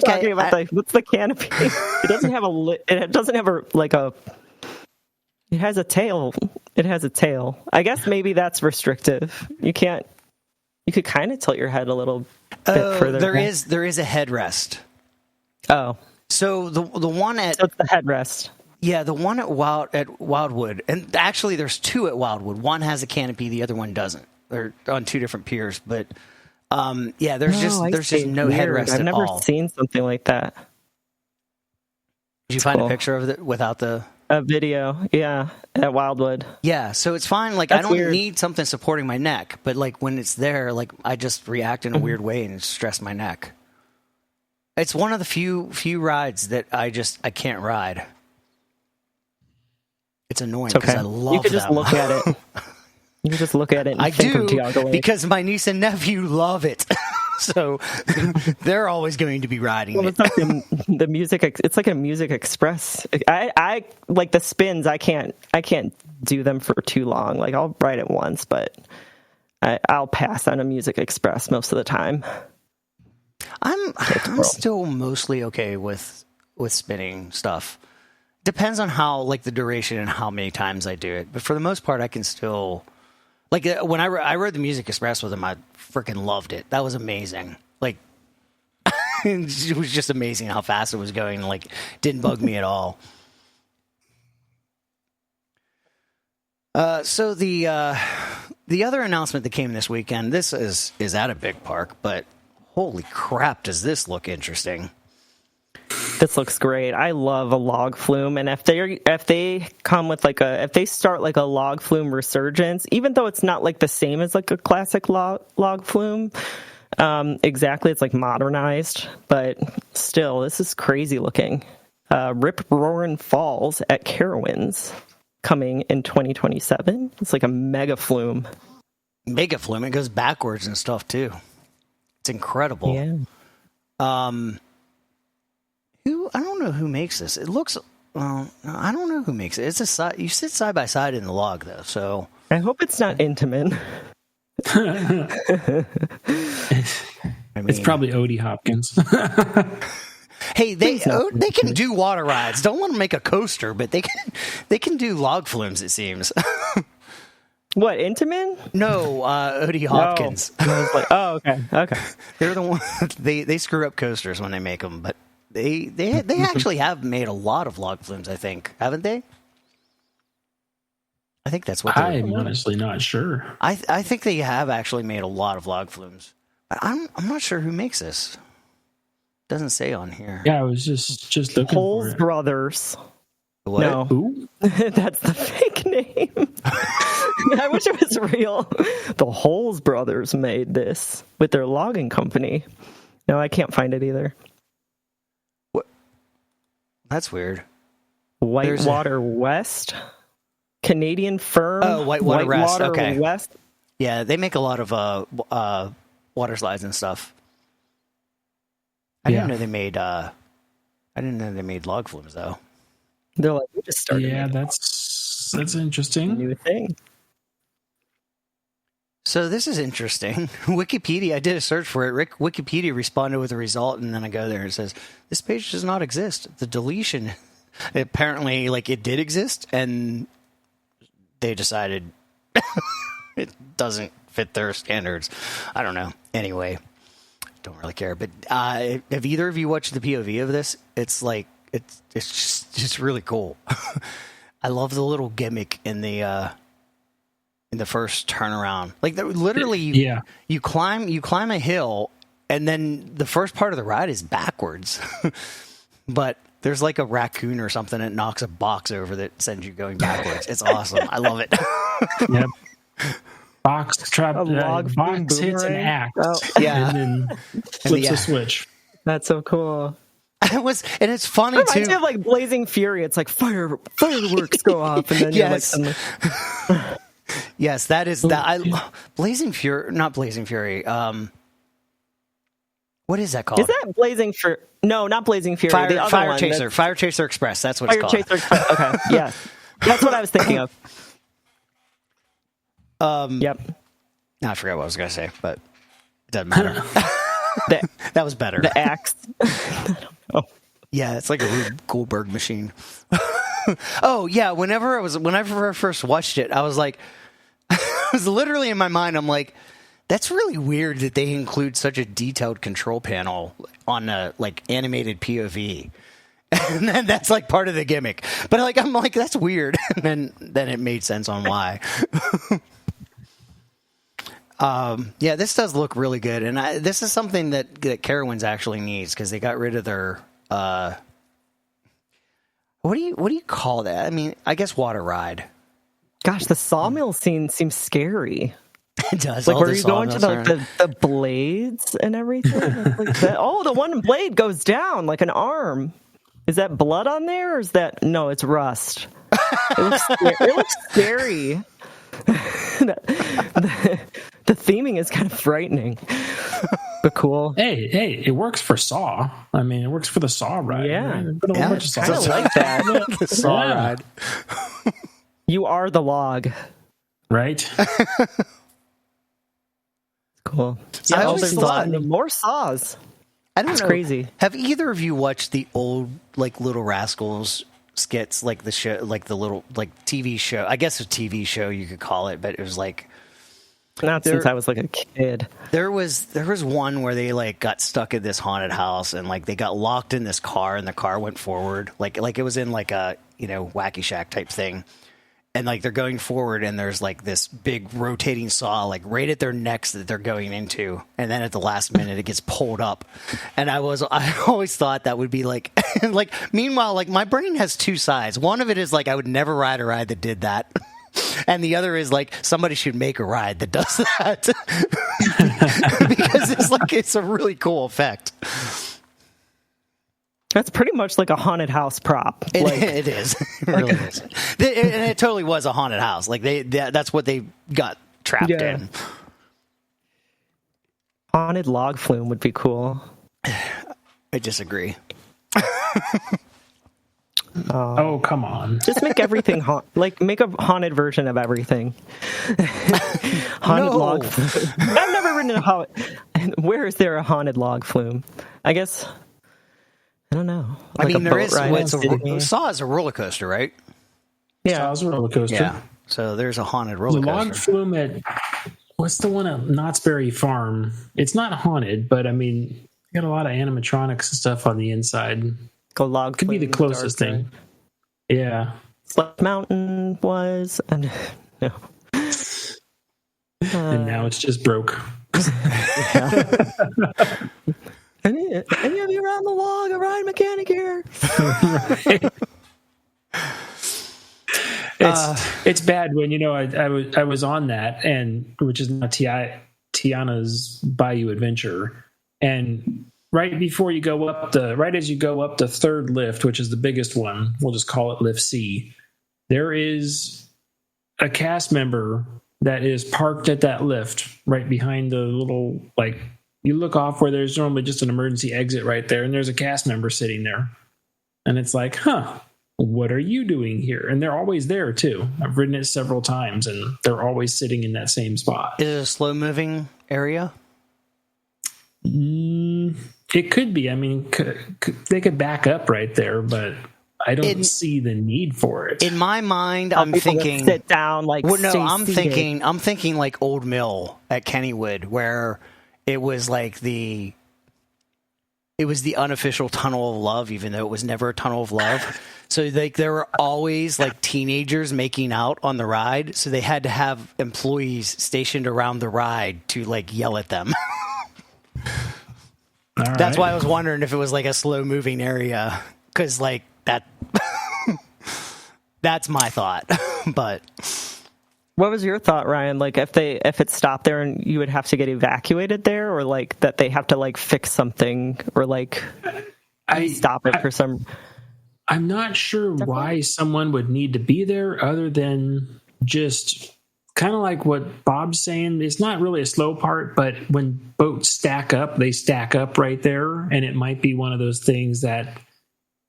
think what's the canopy? It doesn't have it doesn't have It has a tail. It has a tail. I guess maybe that's restrictive. You could kind of tilt your head a little bit further. There is a headrest. Oh. So the one at... So it's the headrest. Yeah, the one at Wildwood, and actually there's two at Wildwood. One has a canopy, the other one doesn't. They're on two different piers, but there's just no headrest at all. I've never seen something like that. Did you find a picture of it without the... A video, yeah, at Wildwood. Yeah, so it's fine. Like I don't need something supporting my neck, but like when it's there, like I just react in a weird way and stress my neck. It's one of the few rides that I can't ride. It's annoying because I love them. You could just look at it. You can just look at it and think of Geauga Lake. Because my niece and nephew love it. So they're always going to be riding it. It's like the music. It's like a Music Express. I like the spins. I can't do them for too long. Like I'll ride it once, but I'll pass on a Music Express most of the time. I'm still mostly okay with spinning stuff. Depends on how like the duration and how many times I do it. But for the most part, I can still like when I rode the Music Express with him, I freaking loved it. That was amazing. Like it was just amazing how fast it was going. Like didn't bug me at all. So the other announcement that came this weekend. This is at a big park, but holy crap, does this look interesting? This looks great. I love a log flume, and if they come with if they start like a log flume resurgence, even though it's not like the same as like a classic log flume, exactly, it's like modernized, but still, this is crazy looking. Rip Roarin' Falls at Carowinds coming in 2027. It's like a mega flume. Mega flume. It goes backwards and stuff too. It's incredible. Yeah. I don't know who makes this. It looks. Well, I don't know who makes it. It's you sit side by side in the log though, so I hope it's not Intamin. It's probably Odie Hopkins. Hey, they can do water rides. Don't let them make a coaster, but they can do log flumes. It seems. What, Intamin? No, Odie Hopkins. No. I was like, oh, okay. They're the ones they screw up coasters when they make them, but they actually have made a lot of log flumes. I think, haven't they? I think that's what I'm honestly not sure. I think they have actually made a lot of log flumes. But I'm not sure who makes this. Doesn't say on here. Yeah, I was just looking Holes for it. Brothers. What? No. Who? That's the fake name. I wish it was real. The Holes Brothers made this with their logging company. No, I can't find it either. What? That's weird. Whitewater West? Canadian firm? Oh, Whitewater West. Okay. West? Yeah, they make a lot of water slides and stuff. I didn't know they made log flumes though. They're like, we just started. Yeah, that's interesting. New thing. So this is interesting. Wikipedia, I did a search for it. Wikipedia responded with a result, and then I go there and it says, this page does not exist. The deletion, apparently, like, it did exist, and they decided it doesn't fit their standards. I don't know. Anyway, don't really care. But have either of you watched the POV of this? It's like, it's just really cool. I love the little gimmick in the first turnaround. Like, literally, you climb a hill, and then the first part of the ride is backwards. But there's like a raccoon or something that knocks a box over that sends you going backwards. It's awesome. I love it. Yep. Box trap. Box hits an axe. Oh. Yeah. And then flips a switch. That's so cool. And it's funny It too. reminds me of like Blazing Fury. It's like fireworks go off, and then Yes. you're like suddenly... Yes, that is that. Blazing Fury, not Blazing Fury. What is that called? Is that Blazing Fury? No, not Blazing Fury. The other Fire one, Chaser. Fire Chaser Express. That's what it's called. Fire Chaser Express. Okay, yeah, that's what I was thinking of. Yep. No, I forgot what I was going to say, but it doesn't matter. That was better. The axe. Yeah, it's like a Rube Goldberg machine. Oh yeah, whenever I first watched it, I was like, I was literally in my mind, I'm like, that's really weird that they include such a detailed control panel on a like animated POV. And then that's like part of the gimmick. But like I'm like, that's weird. And then it made sense on why. Yeah, this does look really good, and this is something that Carowinds actually needs because they got rid of their what do you call that? I mean, I guess water ride. Gosh, the sawmill scene seems scary. It does. Like, where you go into the blades and everything. Like that. Oh, the one blade goes down like an arm. Is that blood on there, or is that no? It's rust. It looks scary. The theming is kind of frightening, but cool. Hey, it works for Saw. I mean, it works for the Saw ride. Yeah, right? I kind of like that. The Saw ride. You are the log, right? Cool. I Yeah, always thought more saws. I don't That's know. crazy. Have either of you watched the old like Little Rascals skits, like the show, like the little like TV show? I guess a TV show you could call it, but it was like Not since I was like a kid. there was one where they like got stuck in this haunted house and like they got locked in this car and the car went forward like it was in like a Wacky Shack type thing. And like they're going forward and there's like this big rotating saw like right at their necks that they're going into, and then at the last minute it gets pulled up. And I always thought that would be like like meanwhile like my brain has two sides. One of it is like I would never ride a ride that did that. And the other is like somebody should make a ride that does that. Because it's a really cool effect. That's pretty much like a haunted house prop. It is. It really is. And it totally was a haunted house. Like that's what they got trapped in. Haunted log flume would be cool. I disagree. Oh, come on. Just make everything make a haunted version of everything. Haunted log flume. I've never ridden a where is there a haunted log flume? I guess I don't know. Like there is. Saw Saw is a roller coaster, right? Yeah, Saw's a roller coaster. Yeah. So there's a haunted roller The coaster. log flume at what's the one at Knott's Berry Farm? It's not haunted, but I mean, got a lot of animatronics and stuff on the inside. Log could be the closest thing. Yeah. Splash Mountain was, and no. And now it's just broke. Any of you around the log? A ride mechanic here. It's bad when I was on that, and which is not Tiana's Bayou Adventure, and right as you go up the third lift, which is the biggest one, we'll just call it lift C, there is a cast member that is parked at that lift right behind the little, like, you look off where there's normally just an emergency exit right there, and there's a cast member sitting there, and it's like, what are you doing here? And they're always there too. I've ridden it several times, and they're always sitting in that same spot. Is it a slow moving area? It could be. I mean, they could back up right there, but I don't see the need for it. In my mind, I'm thinking sit down, like, I'm thinking like Old Mill at Kennywood, where it was like the unofficial tunnel of love, even though it was never a tunnel of love. So like there were always like teenagers making out on the ride, so they had to have employees stationed around the ride to like yell at them. That's why I was wondering if it was like a slow moving area, because like that. That's my thought. But what was your thought, Ryan? Like if it stopped there and you would have to get evacuated there, or like that they have to like fix something, or like stop it for some. I'm not sure why someone would need to be there other than just kind of like what Bob's saying. It's not really a slow part, but when boats stack up, they stack up right there. And it might be one of those things that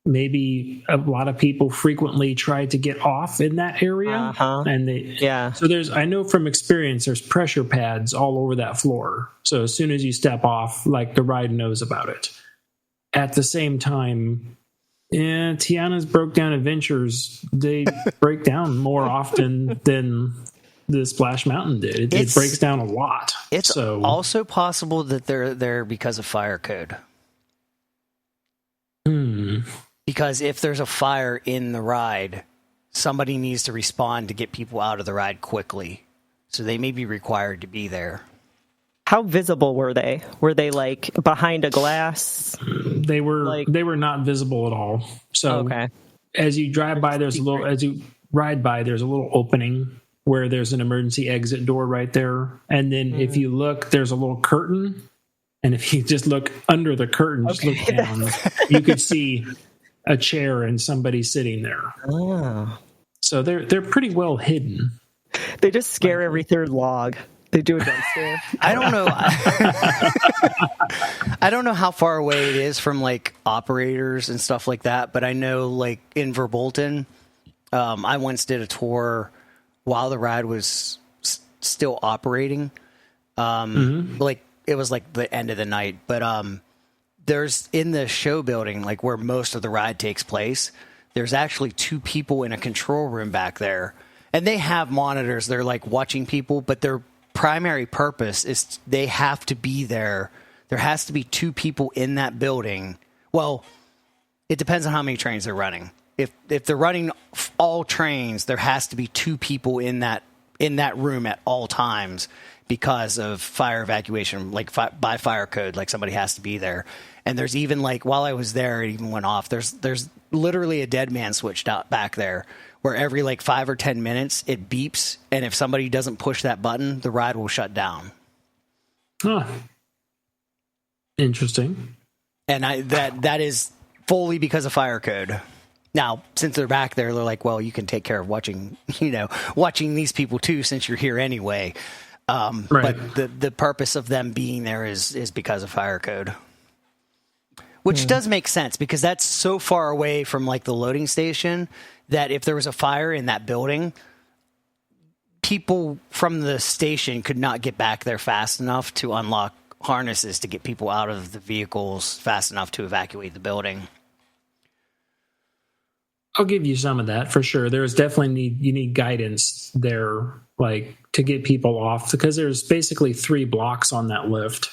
maybe a lot of people frequently try to get off in that area. And so I know from experience, there's pressure pads all over that floor. So as soon as you step off, like, the ride knows about it. At the same time, Tiana's Broke Down Adventures, they break down more often than the Splash Mountain did. It breaks down a lot. It's also possible that they're there because of fire code. Because if there's a fire in the ride, somebody needs to respond to get people out of the ride quickly. So they may be required to be there. How visible were they? Were they like behind a glass? They were not visible at all. So as you drive by, as you ride by, there's a little opening where there's an emergency exit door right there. And then if you look, there's a little curtain. And if you just look under the curtain, just look down, you could see a chair and somebody sitting there. Oh. So they're pretty well hidden. They just scare every third log. They do a dump scare. I don't know. I don't know how far away it is from like operators and stuff like that, but I know like in Verbolten, I once did a tour while the ride was still operating. Like it was like the end of the night, but there's in the show building, like where most of the ride takes place, there's actually two people in a control room back there, and they have monitors. They're like watching people, but their primary purpose is they have to be there. There has to be two people in that building. Well, it depends on how many trains they're running. If they're running all trains, there has to be two people in that room at all times because of fire evacuation, like by fire code, like somebody has to be there. And there's even like, while I was there, it even went off. There's literally a dead man switched out back there where every like 5 or 10 minutes it beeps. And if somebody doesn't push that button, the ride will shut down. Huh. Interesting. And that is fully because of fire code. Now, since they're back there, they're like, well, you can take care of watching these people too, since you're here anyway. Right. But the purpose of them being there is because of fire code, which does make sense because that's so far away from like the loading station that if there was a fire in that building, people from the station could not get back there fast enough to unlock harnesses to get people out of the vehicles fast enough to evacuate the building. I'll give you some of that for sure. There's definitely you need guidance there, like to get people off, because there's basically 3 blocks on that lift.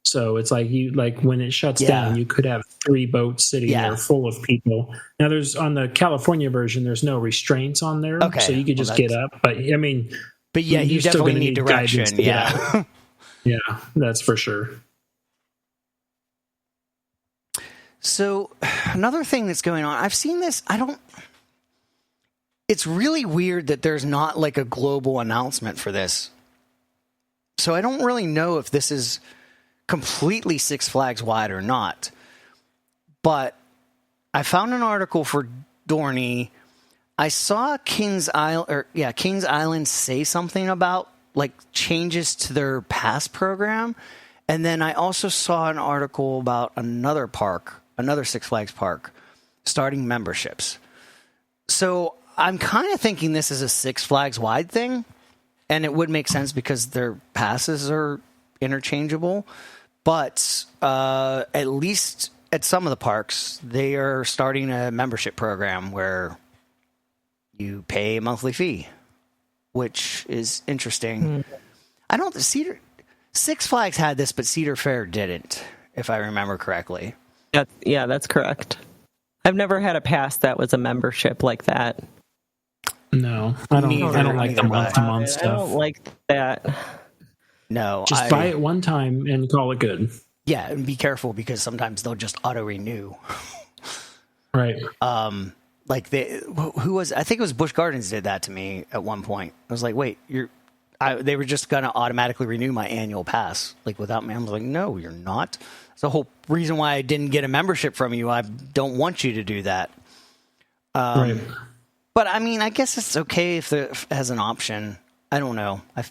So it's like when it shuts down, you could have 3 boats sitting there full of people. Now there's on the California version, there's no restraints on there, so you could just get up. But I mean, you definitely need direction. Yeah, yeah, that's for sure. So another thing that's going on, I've seen this. It's really weird that there's not like a global announcement for this. So I don't really know if this is completely Six Flags wide or not. But I found an article for Dorney. I saw Kings Island say something about like changes to their pass program. And then I also saw an article about another Six Flags park, starting memberships. So I'm kind of thinking this is a Six Flags wide thing, and it would make sense because their passes are interchangeable. But at least at some of the parks, they are starting a membership program where you pay a monthly fee, which is interesting. Six Flags had this, but Cedar Fair didn't, if I remember correctly. Yeah, that's correct. I've never had a pass that was a membership like that. No, I don't like the month-to-month stuff. I don't like that. No, just buy it one time and call it good. Yeah, and be careful because sometimes they'll just auto-renew. Right. I think it was Busch Gardens did that to me at one point. I was like, wait, they were just going to automatically renew my annual pass, like without me. I was like, no, you're not. That's the whole reason why I didn't get a membership from you. I don't want you to do that. Right. But I mean, I guess it's okay if it has an option. I don't know. I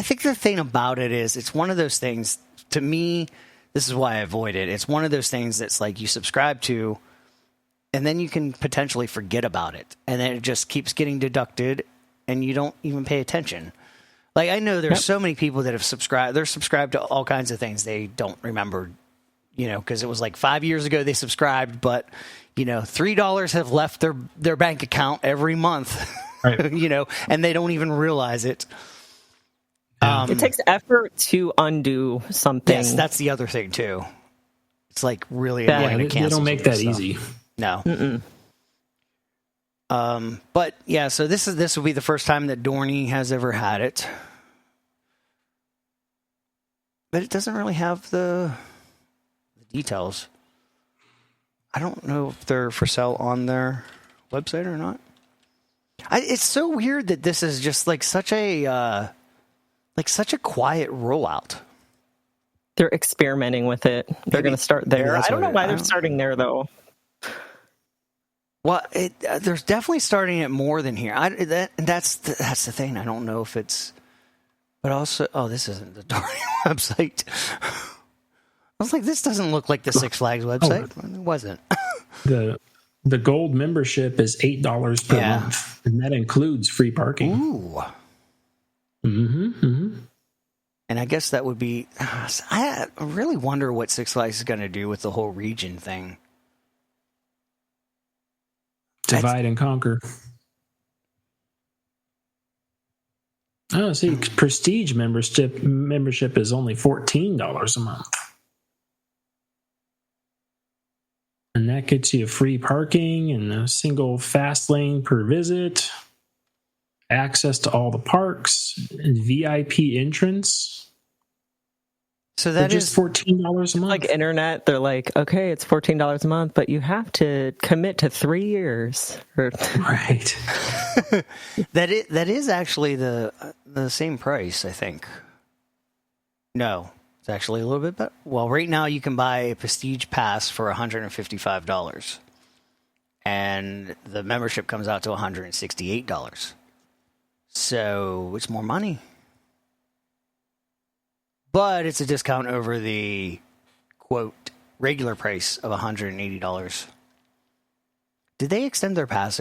think the thing about it is it's one of those things, to me, this is why I avoid it. It's one of those things that's like you subscribe to, and then you can potentially forget about it. And then it just keeps getting deducted, and you don't even pay attention. Like, I know there's so many people that have subscribed. They're subscribed to all kinds of things they don't remember, because it was like 5 years ago they subscribed, but, $3 have left their bank account every month, right. And they don't even realize it. It takes effort to undo something. Yes, that's the other thing, too. It's like really annoying to cancel. They don't make that easy. No. But yeah, so this will be the first time that Dorney has ever had it. But it doesn't really have the details. I don't know if they're for sale on their website or not. It's so weird that this is just like such a quiet rollout. They're experimenting with it. They're going to start there. I don't know why they're starting there though. Well, there's definitely starting it more than here. That's the thing. I don't know if it's, but also, this isn't the Dorney website. I was like, this doesn't look like the Six Flags website. It wasn't. The gold membership is $8 per month, and that includes free parking. Ooh. Mm-hmm. And I guess that would be. I really wonder what Six Flags is going to do with the whole region thing. Divide and conquer. Oh, see, Prestige membership is only $14 a month. And that gets you free parking and a single fast lane per visit, access to all the parks, and VIP entrance. So that is $14 a month. Like internet, they're like, okay, it's $14 a month, but you have to commit to 3 years. Right. That is actually the same price, I think. No, it's actually a little bit better. Well, right now you can buy a Prestige Pass for $155, and the membership comes out to $168. So it's more money. But it's a discount over the, quote, regular price of $180. Did they extend their pass?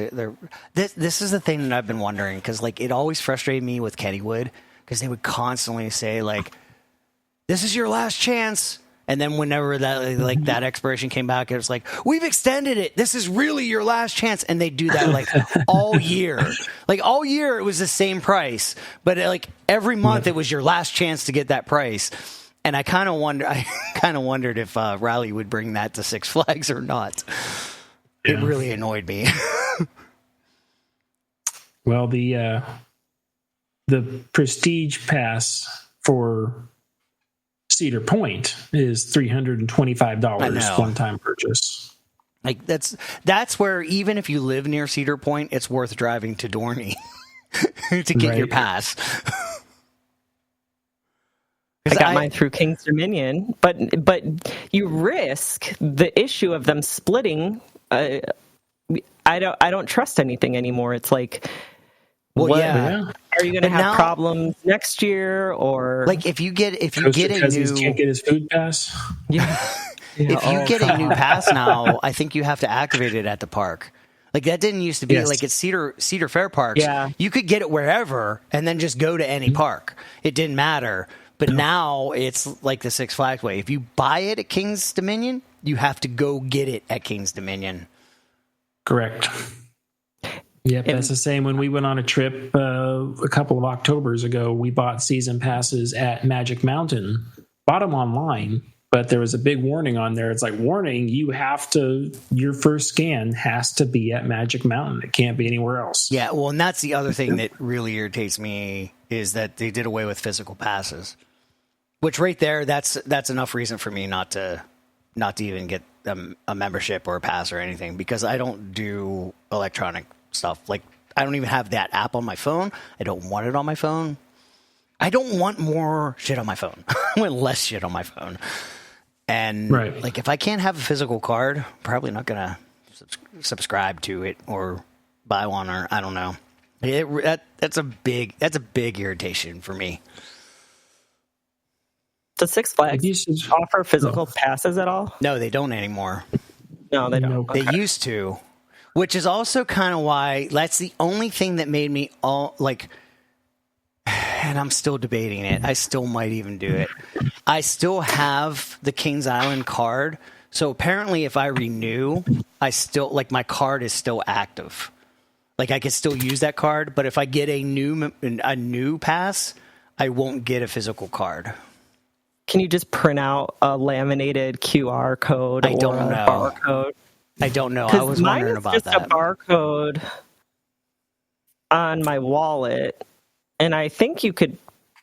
This is the thing that I've been wondering, because like it always frustrated me with Kennywood, because they would constantly say like, "This is your last chance," And then whenever that expiration came back, it was like, we've extended it. This is really your last chance. And they do that like all year. Like all year it was the same price, but like every month it was your last chance to get that price. And I kind of wondered if Riley would bring that to Six Flags or not. Yeah. It really annoyed me. Well, the Prestige Pass for Cedar Point is $325 one-time purchase. Like that's where even if you live near Cedar Point, it's worth driving to Dorney to get your pass. I got mine through King's Dominion, but you risk the issue of them splitting. I don't trust anything anymore. It's like, are you going to have problems next year, or like if you get a new, can't get his food pass? Yeah. If you get a new pass now, I think you have to activate it at the park. Like that didn't used to be like at Cedar Fair parks. Yeah. You could get it wherever and then just go to any park. It didn't matter. But now it's like the Six Flags way. If you buy it at King's Dominion, you have to go get it at King's Dominion. Correct. Yep, that's the same. When we went on a trip a couple of Octobers ago, we bought season passes at Magic Mountain. Bought them online, but there was a big warning on there. It's like, warning, your first scan has to be at Magic Mountain. It can't be anywhere else. Yeah, well, and that's the other thing that really irritates me is that they did away with physical passes. Which right there, that's enough reason for me not to even get a membership or a pass or anything, because I don't do electronic stuff. Like, I don't even have that app on my phone. I don't want it on my phone. I don't want more shit on my phone. I want less shit on my phone. And like, if I can't have a physical card, I'm probably not gonna subscribe to it or buy one, or I don't know. That's a big irritation for me. Does Six Flags offer physical passes at all? No, they don't anymore. No, they don't. They used to, which is also kind of why that's the only thing that made me and I'm still debating it. I still might even do it. I still have the Kings Island card. So apparently if I renew, I still, like, my card is still active. Like, I can still use that card, but if I get a new pass, I won't get a physical card. Can you just print out a laminated QR code or a barcode? I don't know. I was wondering about that. Mine is just a barcode on my wallet, and I think you could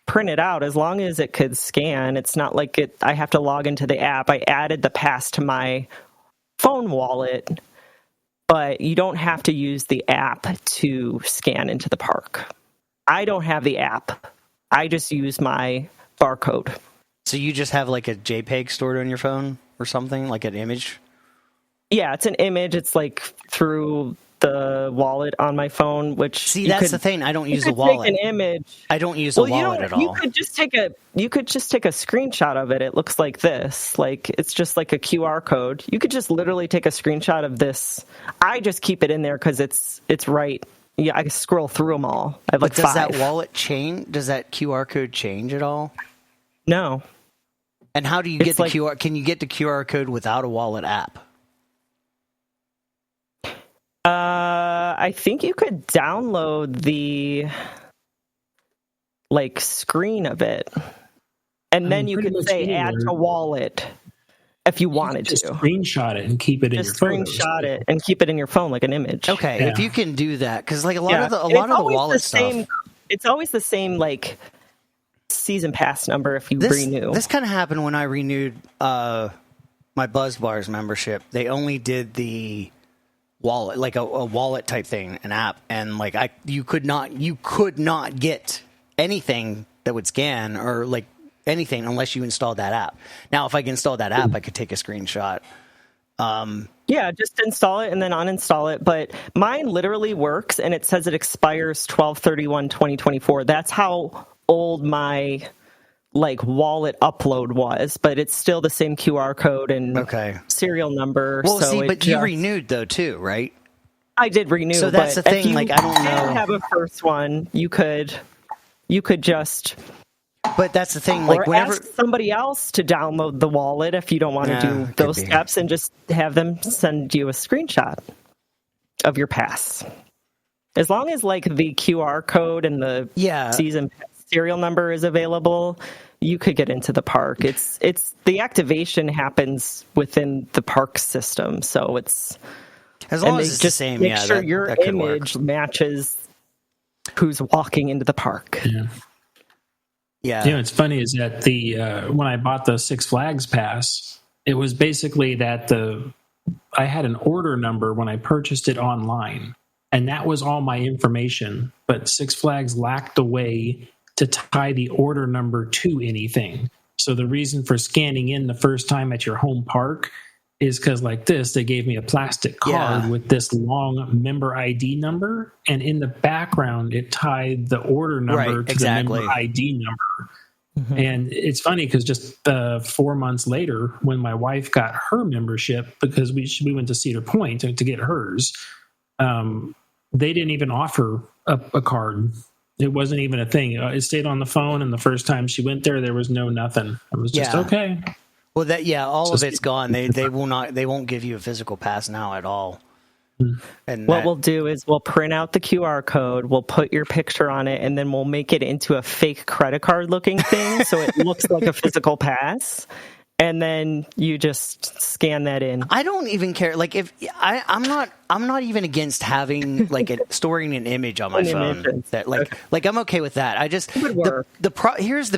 print it out as long as it could scan. It's not like I have to log into the app. I added the pass to my phone wallet, but you don't have to use the app to scan into the park. I don't have the app. I just use my barcode. So you just have like a JPEG stored on your phone or something, like an image? Yeah, it's an image. It's like through the wallet on my phone, which that's the thing. I don't use the wallet. Take an image. I don't use the wallet at all. You could just take a screenshot of it. It looks like this. Like, it's just like a QR code. You could just literally take a screenshot of this. I just keep it in there because it's right. Yeah, I can scroll through them all. I have like 5. Does that wallet change? Does that QR code change at all? No. And how do you get the QR? Can you get the QR code without a wallet app? I think you could download the screen of it, and then you could say add to wallet if you wanted to. Screenshot it and keep it in your phone. Screenshot it and keep it in your phone like an image. Okay, if you can do that, because like a lot of the wallet stuff, it's always the same season pass number if you renew. This kind of happened when I renewed my Buzz Bars membership. They only did the wallet, like a wallet type thing, an app, and like you could not get anything that would scan or like anything unless you installed that app. Now, if I can install that app, I could take a screenshot. Yeah, just install it and then uninstall it. But mine literally works, and it says it expires 12/31/2024. That's how old my wallet upload was, but it's still the same QR code and serial number. Well, you renewed though too, right? I did renew. So that's the thing. Like, I don't know. If you have a first one, you could just But that's the thing. Or ask somebody else to download the wallet if you don't want to do those steps, and just have them send you a screenshot of your pass. As long as like the QR code and the season serial number is available, you could get into the park. It's the activation happens within the park system, so it's as long as it's just the same. Make sure your image matches who's walking into the park. Yeah. You know, it's funny is that when I bought the Six Flags pass, it was basically that I had an order number when I purchased it online, and that was all my information. But Six Flags lacked a way to tie the order number to anything. So the reason for scanning in the first time at your home park is because like this, they gave me a plastic card with this long member ID number, and in the background, it tied the order number to the member ID number. Mm-hmm. And it's funny because just 4 months later, when my wife got her membership, because we went to Cedar Point to get hers, they didn't even offer a card. It wasn't even a thing. It stayed on the phone, and the first time she went there was nothing. It was just okay. Well, all of it's gone. They won't give you a physical pass now at all. And what we'll do is we'll print out the QR code, we'll put your picture on it, and then we'll make it into a fake credit card looking thing so it looks like a physical pass. And then you just scan that in. I don't even care. Like I'm not even against having like storing an image on my phone. That I'm okay with that. I just here's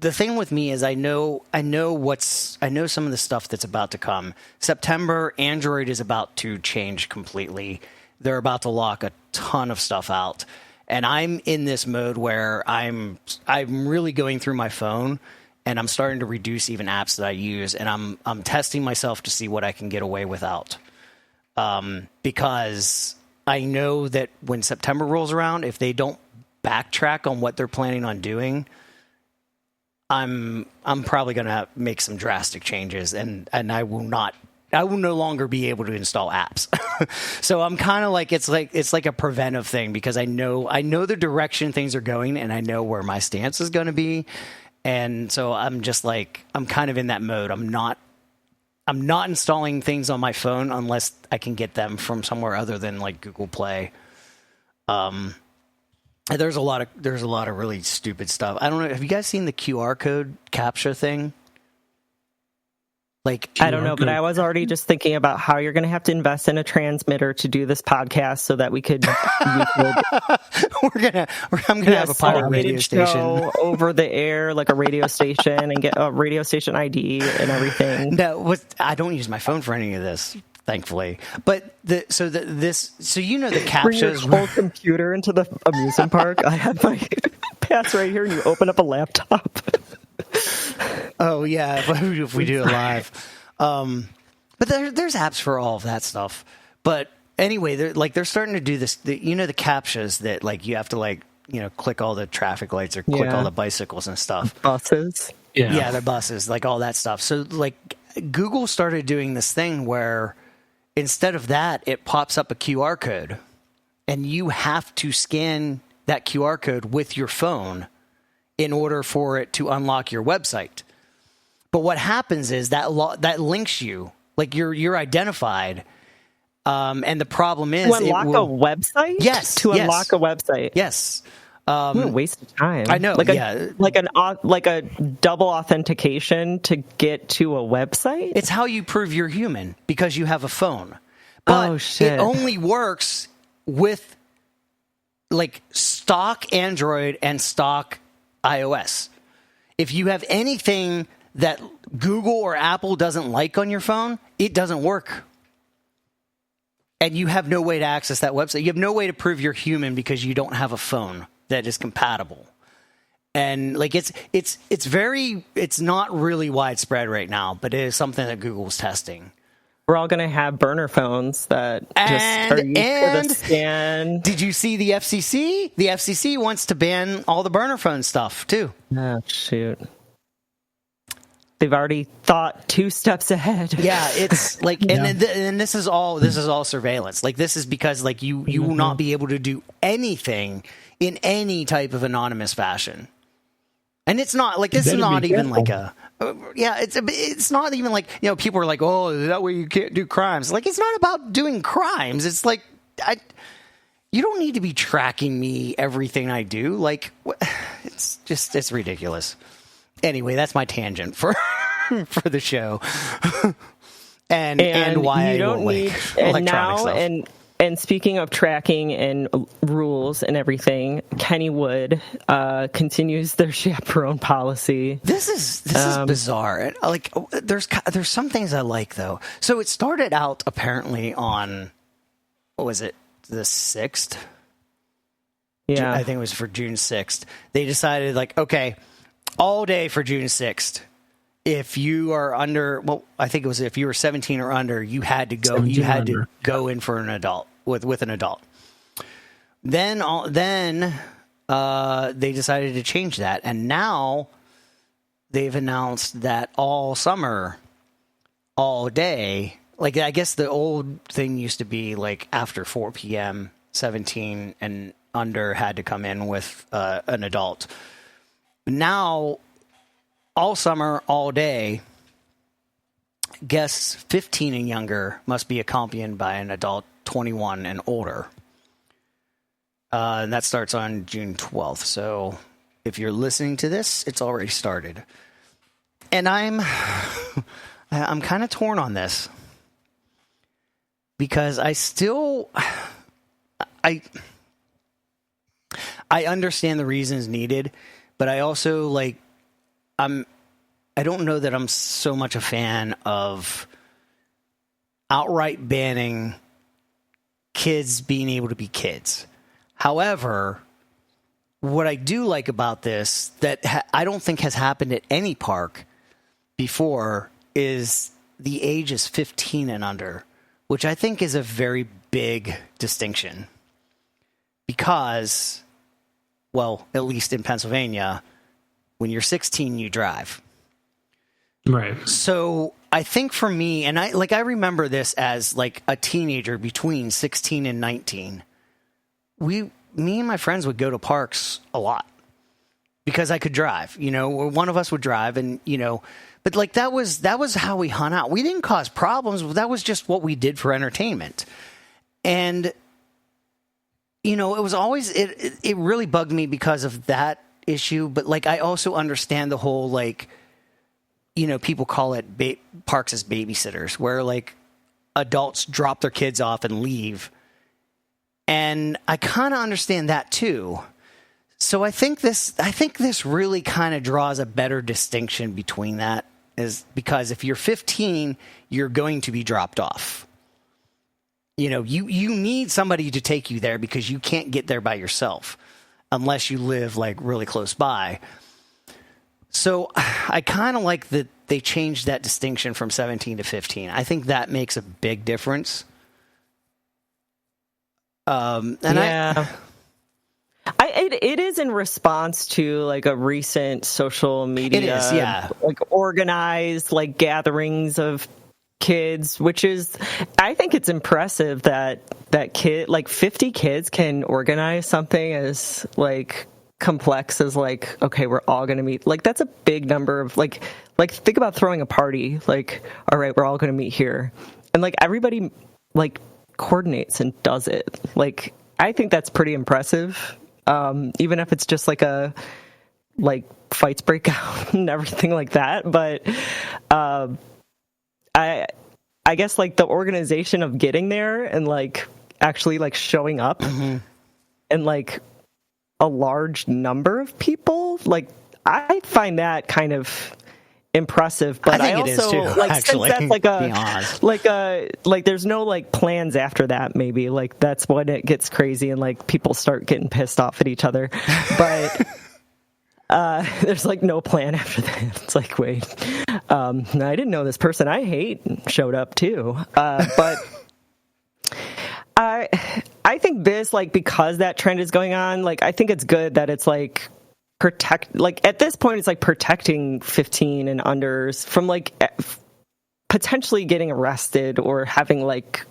the thing with me is I know some of the stuff that's about to come. September, Android is about to change completely. They're about to lock a ton of stuff out, and I'm in this mode where I'm really going through my phone. And I'm starting to reduce even apps that I use, and I'm testing myself to see what I can get away without. Because I know that when September rolls around, if they don't backtrack on what they're planning on doing, I'm probably going to make some drastic changes, and I will no longer be able to install apps. So I'm kind of like it's like a preventive thing because I know the direction things are going, and I know where my stance is going to be. And so I'm just like, I'm kind of in that mode. I'm not installing things on my phone unless I can get them from somewhere other than like Google Play. There's a lot of really stupid stuff. I don't know. Have you guys seen the QR code CAPTCHA thing? Like, I don't know, but I was already just thinking about how you're going to have to invest in a transmitter to do this podcast so that we could. I'm gonna have a pirate radio station over the air, like a radio station, and get a radio station ID and everything. No, I don't use my phone for any of this, thankfully. But the CAPTCHAs. Bring your whole computer into the amusement park. I have my pass right here, and you open up a laptop. Oh yeah, if we do it live. But there's apps for all of that stuff. But anyway, they're starting to do this. The CAPTCHAs that like you have to click all the traffic lights or click all the bicycles and stuff. Buses. Yeah, the buses, like all that stuff. So like Google started doing this thing where instead of that, it pops up a QR code, and you have to scan that QR code with your phone in order for it to unlock your website. But what happens is that links you, like you're identified, and the problem is to unlock a website. Yes, to unlock a website. Yes, what a waste of time. I know. Like a double authentication to get to a website. It's how you prove you're human because you have a phone. But it only works with like stock Android and stock iOS. If you have anything that Google or Apple doesn't like on your phone, it doesn't work. And you have no way to access that website. You have no way to prove you're human because you don't have a phone that is compatible. And like it's not really widespread right now, but it is something that Google's testing. We're all going to have burner phones that just are used for the scan. Did you see the FCC? The FCC wants to ban all the burner phone stuff too. Oh, shoot. They've already thought 2 steps ahead. Yeah, it's like, and this is all surveillance. Like this is because like you will not be able to do anything in any type of anonymous fashion. And it's not like, this is not even like a, it's not even like, people are like, oh, that way you can't do crimes. Like, it's not about doing crimes. It's like, you don't need to be tracking me, everything I do. Like, it's ridiculous. Anyway, that's my tangent for the show. and why you don't need electronic stuff. And speaking of tracking and rules and everything, Kennywood continues their chaperone policy. This is bizarre. Like, there's some things I like, though. So it started out apparently on, what was it, the 6th? Yeah, I think it was for June 6th. They decided, like, okay, all day for June 6th. If you are under, well, I think it was if you were 17 or under, you had to go. You had to go in for an adult with an adult. Then they decided to change that, and now they've announced that all summer, all day. Like, I guess the old thing used to be like after 4 p.m., 17 and under had to come in with an adult. Now, all summer, all day, guests 15 and younger must be accompanied by an adult 21 and older. And that starts on June 12th. So if you're listening to this, it's already started. And I'm kind of torn on this because I understand the reasons needed, but I also I don't know that I'm so much a fan of outright banning kids being able to be kids. However, what I do like about this that I don't think has happened at any park before is the age is 15 and under, which I think is a very big distinction because, well, at least in Pennsylvania, when you're 16, you drive. Right. So I think for me, and I remember this as like a teenager between 16 and 19, me and my friends would go to parks a lot because I could drive, or one of us would drive and, but like that was how we hung out. We didn't cause problems. That was just what we did for entertainment. And, it was always, it really bugged me because of that issue. But like, I also understand the whole, like, people call it parks as babysitters, where like adults drop their kids off and leave. And I kind of understand that too. So I think this really kind of draws a better distinction between that, is because if you're 15, you're going to be dropped off. You need somebody to take you there because you can't get there by yourself unless you live like really close by. So I kind of like that they changed that distinction from 17 to 15. I think that makes a big difference. It is in response to like a recent social media, it is, yeah, like organized like gatherings of kids, which is, I think it's impressive that kid, like 50 kids can organize something as like complex as like, okay, we're all going to meet. Like, that's a big number of like think about throwing a party, like, all right, we're all going to meet here. And like everybody like coordinates and does it. Like, I think that's pretty impressive. Even if it's just like fights break out and everything like that. But, I guess like the organization of getting there and like actually like showing up and like a large number of people, like I find that kind of impressive. But I also, it is too, like, actually, since that's like there's no like plans after that, maybe like that's when it gets crazy and like people start getting pissed off at each other. But there's like no plan after that. It's like, wait, I didn't know this person I hate showed up too. But I think this, like, because that trend is going on, like, I think it's good that it's like at this point, it's like protecting 15 and unders from like potentially getting arrested or having like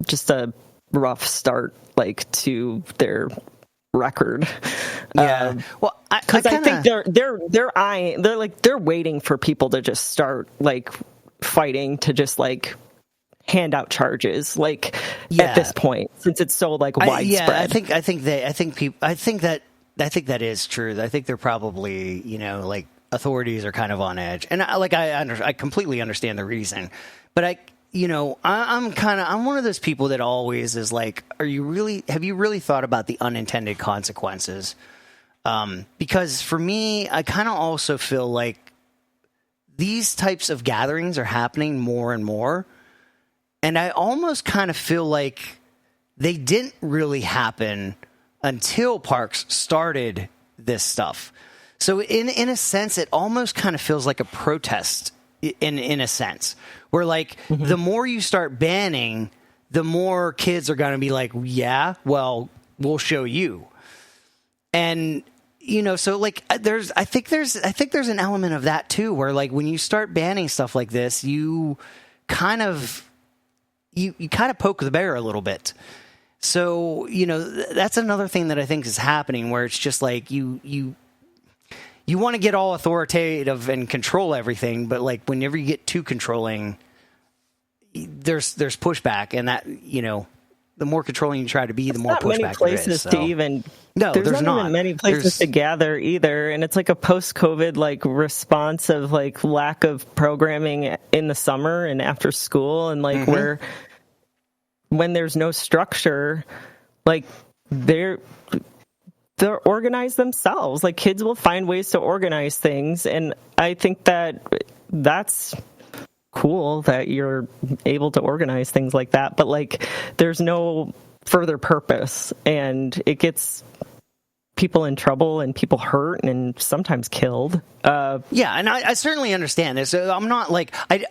just a rough start, like, to their record. Yeah. Well, because I think they're waiting for people to just start like fighting to just like hand out charges at this point, since it's so like widespread. I think that is true. I think they're probably, like authorities are kind of on edge, and I completely understand the reason, but I'm one of those people that always is like, have you really thought about the unintended consequences? Because for me, I kind of also feel like these types of gatherings are happening more and more. And I almost kind of feel like they didn't really happen until parks started this stuff. So in a sense, it almost kind of feels like a protest in a sense, where like the more you start banning, the more kids are going to be like, yeah, well, we'll show you. And so like I think there's an element of that too, where like when you start banning stuff like this, you kind of poke the bear a little bit. So, that's another thing that I think is happening, where it's just like you want to get all authoritative and control everything, but like whenever you get too controlling, there's pushback, and that, the more controlling you try to be, the more pushback there is. There's not even many places to gather either, and it's like a post-COVID like response of like lack of programming in the summer and after school, and like when there's no structure, like they're organized themselves. Like kids will find ways to organize things, and I think that's cool that you're able to organize things like that, but like there's no further purpose, and it gets people in trouble and people hurt and sometimes killed. And I certainly understand this. I'm not like, I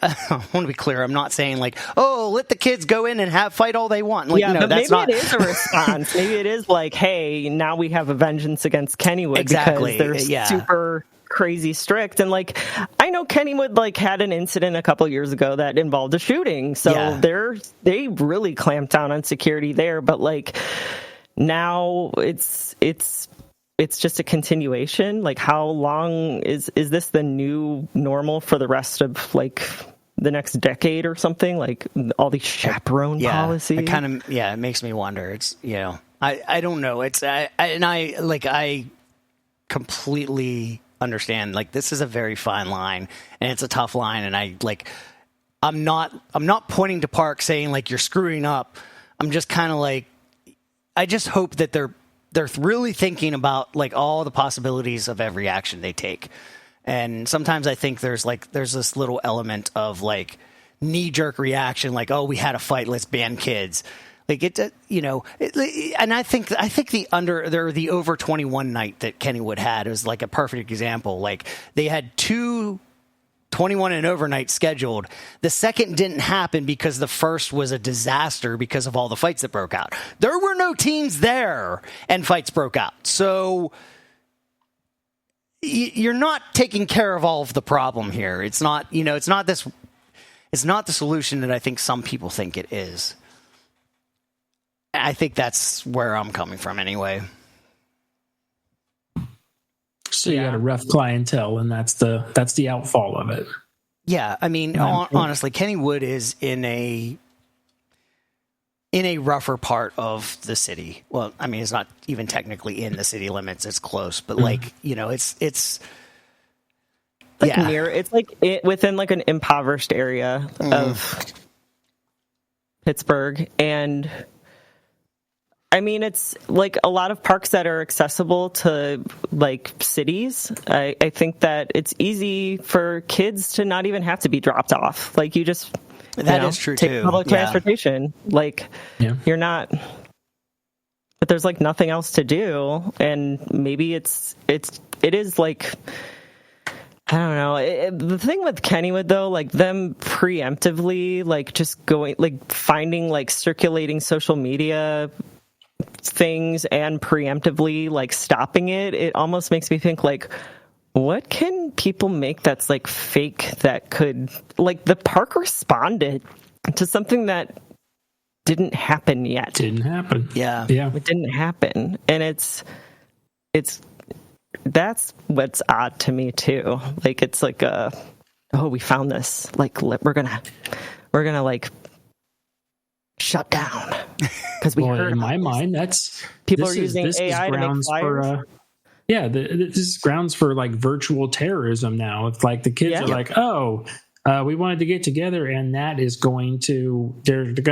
want to be clear, I'm not saying like, oh, let the kids go in and fight all they want. Like, but that's maybe it is a response. Maybe it is like, hey, now we have a vengeance against Kennywood because they're super crazy strict. And like, I know Kennywood like had an incident a couple years ago that involved a shooting, so they really clamped down on security there. But like now it's just a continuation. Like, how long is this the new normal for the rest of like the next decade or something? Like all these chaperone policies. It makes me wonder. It's I don't know. It's I completely understand. Like, this is a very fine line, and it's a tough line. And I'm not pointing to Park saying like you're screwing up. I'm just kind of like, I just hope that they're really thinking about like all the possibilities of every action they take. And sometimes I think there's this little element of like knee-jerk reaction, like, oh, we had a fight, let's ban kids. Like and I think the over 21 night that Kennywood had was like a perfect example. Like, they had 2 21 and over nights scheduled. The second didn't happen because the first was a disaster because of all the fights that broke out. There were no teens there, and fights broke out. So you're not taking care of all of the problem here. It's not, it's not the solution that I think some people think it is. I think that's where I'm coming from anyway. So you got a rough clientele, and that's the outfall of it. Yeah, I mean, honestly, Kennywood is in a rougher part of the city. Well, I mean, it's not even technically in the city limits; it's close, but like it's like near. It's like within like an impoverished area of Pittsburgh, and I mean, it's like a lot of parks that are accessible to like cities. I think that it's easy for kids to not even have to be dropped off. Like, you just is true take too. Public transportation. Like, you're not. But there's like nothing else to do, and maybe it is like, I don't know. The thing with Kennywood, though, like them preemptively, like just going, like finding like circulating social media things and preemptively like stopping it almost makes me think like, what can people make that's like fake that could, like, the park responded to something that didn't happen yet. Didn't happen. Yeah. It didn't happen. And it's that's what's odd to me too. Like, it's like we found this. Like, we're gonna like shut down because we heard. In my mind, that's people are using AI to make flyers. This is grounds for like virtual terrorism now. It's like the kids are like, we wanted to get together, and that is they're going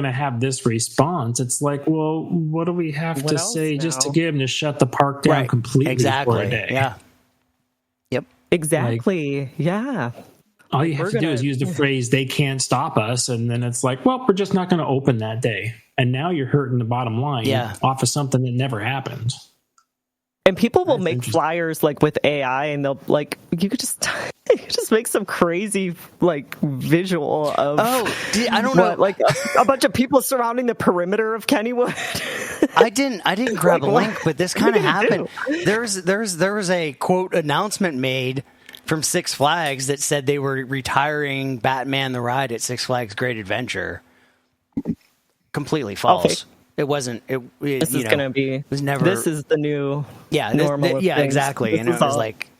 to have this response. It's like, well, what do we have to say just to get them to shut the park down completely for a day? Yeah. Yep. Exactly. Yeah. All you have to do is use the phrase, they can't stop us. And then it's like, well, we're just not going to open that day. And now you're hurting the bottom line off of something that never happened. And people will make flyers like with AI, and they'll like, you could just make some crazy like visual of I don't know, like a bunch of people surrounding the perimeter of Kennywood. I didn't grab a link, but this kind of happened. There was a quote announcement made from Six Flags that said they were retiring Batman the Ride at Six Flags Great Adventure. Completely false. Okay. It wasn't. This is going to be. It was never. This is the new. Normal. Exactly. And it was like,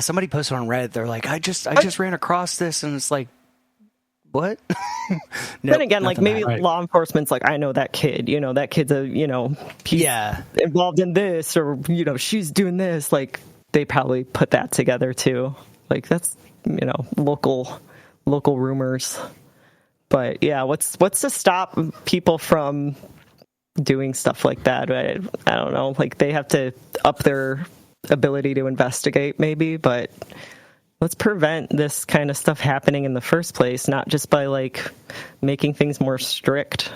somebody posted on Reddit. They're like, I just ran across this, and it's like, what? Then again, like maybe law enforcement's like, I know that kid. That kid's he's involved in this, or she's doing this. Like, they probably put that together too. Like, that's local rumors. But yeah, what's to stop people from doing stuff like that? I don't know. Like, they have to up their ability to investigate, maybe. But let's prevent this kind of stuff happening in the first place, not just by like making things more strict.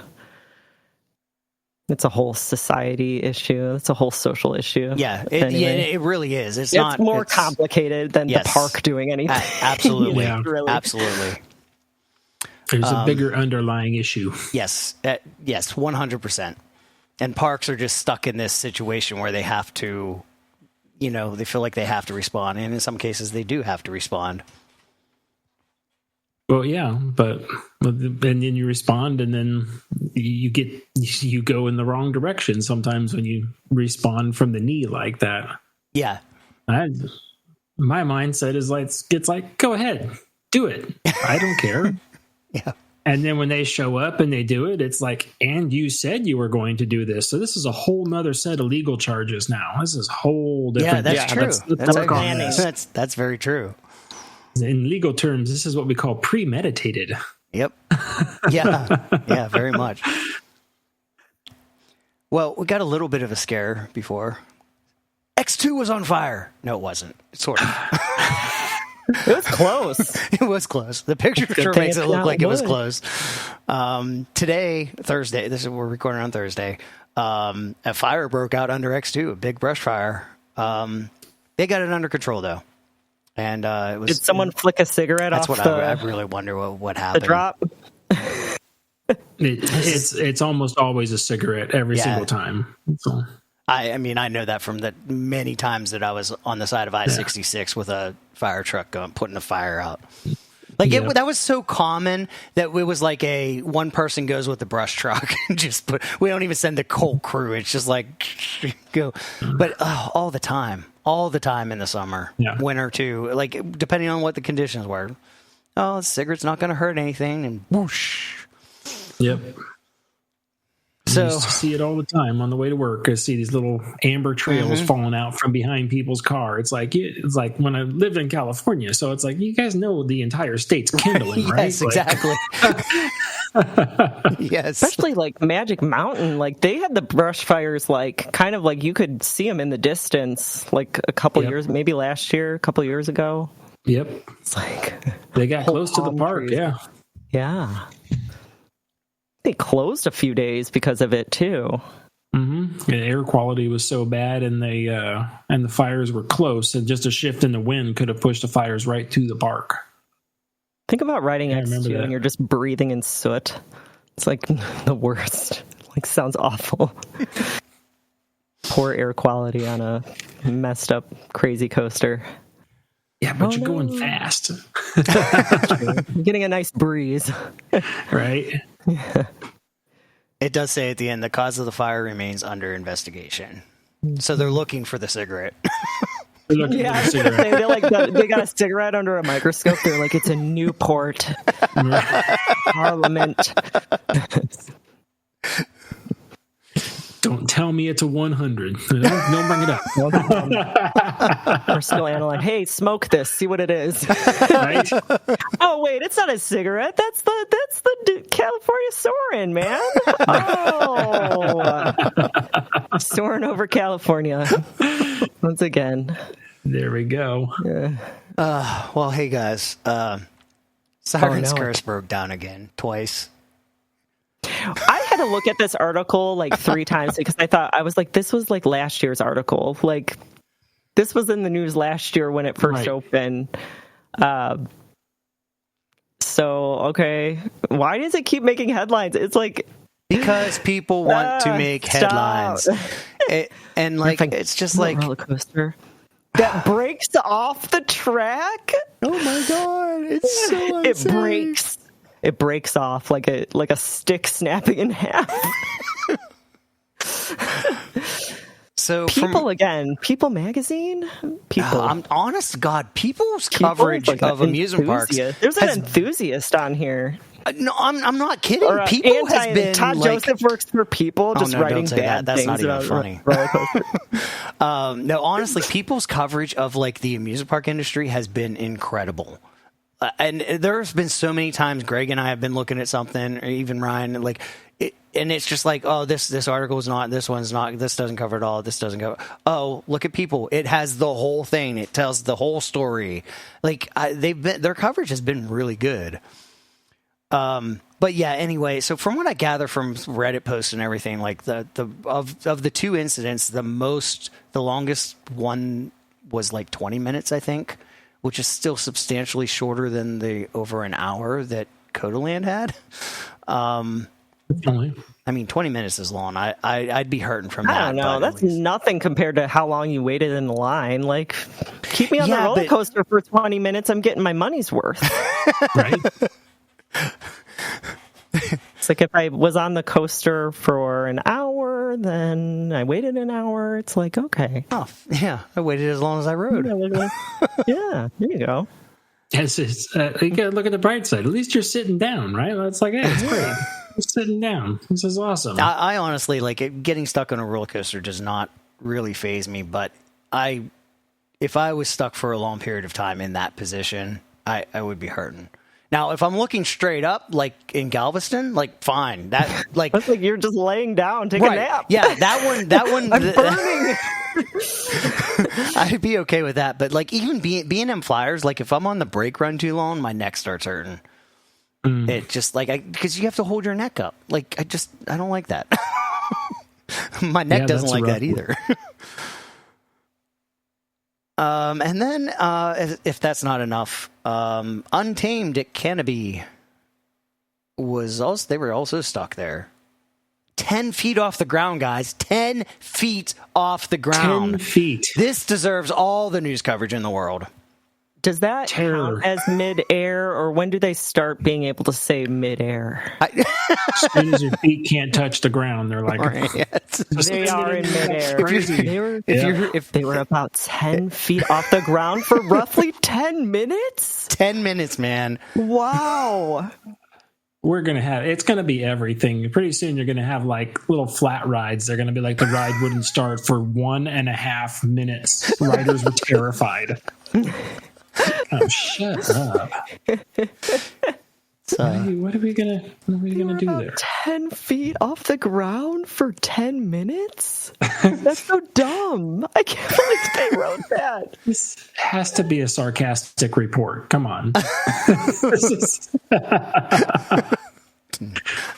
It's a whole society issue. It's a whole social issue. Yeah, it really is. It's more complicated than the park doing anything. Absolutely, really. Absolutely. There's a bigger underlying issue. Yes, 100%. And parks are just stuck in this situation where they have to, they feel like they have to respond, and in some cases they do have to respond. Well, yeah, but and then you respond, and then you go in the wrong direction sometimes when you respond from the knee like that. Yeah, my mindset is like, it's like, go ahead, do it. I don't care. Yeah. And then when they show up and they do it, it's like, and you said you were going to do this. So this is a whole nother set of legal charges now. This is a whole different. Yeah, that's true. That's very true. In legal terms, this is what we call premeditated. Yep. Yeah, very much. Well, we got a little bit of a scare before. X2 was on fire. No, it wasn't. Sort of. It was close. It was close. The picture sure makes it look like it was close. Today, Thursday, we're recording on Thursday, a fire broke out under X2, a big brush fire. They got it under control, though. And it was. Did someone flick a cigarette off? That's what I really wonder what happened. The drop? It's almost always a cigarette every single time. So. I mean, I know that from the many times that I was on the side of I-66 with a fire truck putting a fire out. Like, that was so common that it was like one person goes with the brush truck and we don't even send the whole crew. It's just like, go. But all the time in the summer, winter too, like depending on what the conditions were. Oh, the cigarette's not going to hurt anything, and whoosh. Yep. So, I used to see it all the time on the way to work. I see these little amber trails falling out from behind people's car. It's like when I lived in California. So it's like, you guys know the entire state's kindling, right? Yes, exactly. Yes. Especially like Magic Mountain, like they had the brush fires, like kind of like you could see them in the distance, like a couple years, maybe last year, a couple years ago. Yep. It's like they got close to the park. Trees. Yeah. They closed a few days because of it too. Mm-hmm. The air quality was so bad, and the fires were close, and just a shift in the wind could have pushed the fires right to the park. Think about riding X2 and you're just breathing in soot. It's like the worst. Like, sounds awful. Poor air quality on a messed up, crazy coaster. Yeah, but you're going fast. You're getting a nice breeze. Right? Yeah. It does say at the end, the cause of the fire remains under investigation. So they're looking for the cigarette. Yeah, they got a cigarette under a microscope. They're like, it's a Newport Parliament. Don't tell me it's a 100. Don't bring it up. We're still analyzing. Hey, smoke this. See what it is. Right? Oh wait, it's not a cigarette. That's the California Soarin', man. Oh, soaring over California once again. There we go. Yeah. Well, hey guys, Siren's curse broke down again twice. I had to look at this article like 3 times because I was like, this was like last year's article. Like, this was in the news last year when it first opened. So, okay. Why does it keep making headlines? It's like... Because people want to make headlines. It's just like... roller coaster that breaks off the track. Oh my God. It's so insane. It breaks off like a stick snapping in half. So People Magazine? I'm honest to God, people's coverage of amusement parks. There's an enthusiast on here. No, I'm not kidding. People has been Todd Joseph works for People, just writing bad That's things not even funny. No, honestly, people's coverage of like the amusement park industry has been incredible. And there's been so many times Greg and I have been looking at something, or even Ryan, and it's just like, oh, this article is not, this one's not, this doesn't cover it all, this doesn't cover. Oh, look at People, it has the whole thing, it tells the whole story. Like their coverage has been really good. But yeah, anyway, so from what I gather from Reddit posts and everything, like of the 2 incidents, the longest one was like 20 minutes, I think, which is still substantially shorter than the over an hour that Codaland had. I mean, 20 minutes is long. I'd be hurting from that. I don't know. That's nothing compared to how long you waited in the line. Like, keep me on the roller coaster for 20 minutes. I'm getting my money's worth. Right? It's like if I was on the coaster for an hour, then I waited an hour. It's like, okay. Oh, yeah. I waited as long as I rode. Yeah, there you go. Yes, you gotta look at the bright side. At least you're sitting down, right? It's like, hey, it's great. I'm sitting down. This is awesome. I honestly, like, getting stuck on a roller coaster does not really faze me, but if I was stuck for a long period of time in that position, I would be hurting. Now, if I'm looking straight up, like in Galveston, like fine. That's like you're just laying down, take a nap. Yeah, that one. I'm burning. I'd be okay with that, but like even being in flyers, like if I'm on the brake run too long, my neck starts hurting. It just like because you have to hold your neck up. Like I don't like that. My neck doesn't like that either. And then, if that's not enough, Untamed at Canopy they were also stuck there. 10 feet off the ground, guys. 10 feet off the ground. 10 feet. This deserves all the news coverage in the world. Does that count as mid-air, or when do they start being able to say mid-air? As soon as your feet can't touch the ground, they're like... They are in mid-air. If they were about 10 feet off the ground for roughly 10 minutes? 10 minutes, man. Wow. It's going to be everything. Pretty soon you're going to have like little flat rides. They're going to be like the ride wouldn't start for 1.5 minutes. Riders were terrified. Oh, shut up. What are we gonna do there? 10 feet off the ground for 10 minutes? That's so dumb. I can't believe they wrote that. This has to be a sarcastic report. Come on. I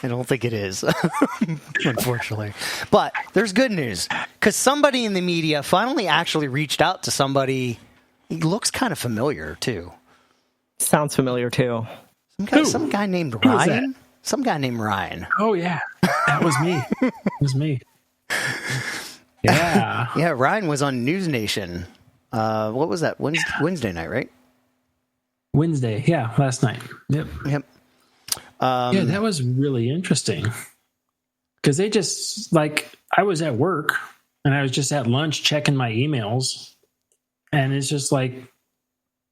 don't think it is, unfortunately. But there's good news, because somebody in the media finally actually reached out to somebody. He looks kind of familiar, too. Sounds familiar, too. Some guy named Ryan. Some guy named Ryan. Oh, yeah. That was me. It was me. Yeah. Yeah, Ryan was on News Nation. What was that? Wednesday night, right? Wednesday. Yeah, last night. Yep. Yeah, that was really interesting. because they just like, I was at work and I was just at lunch checking my emails, and it's just like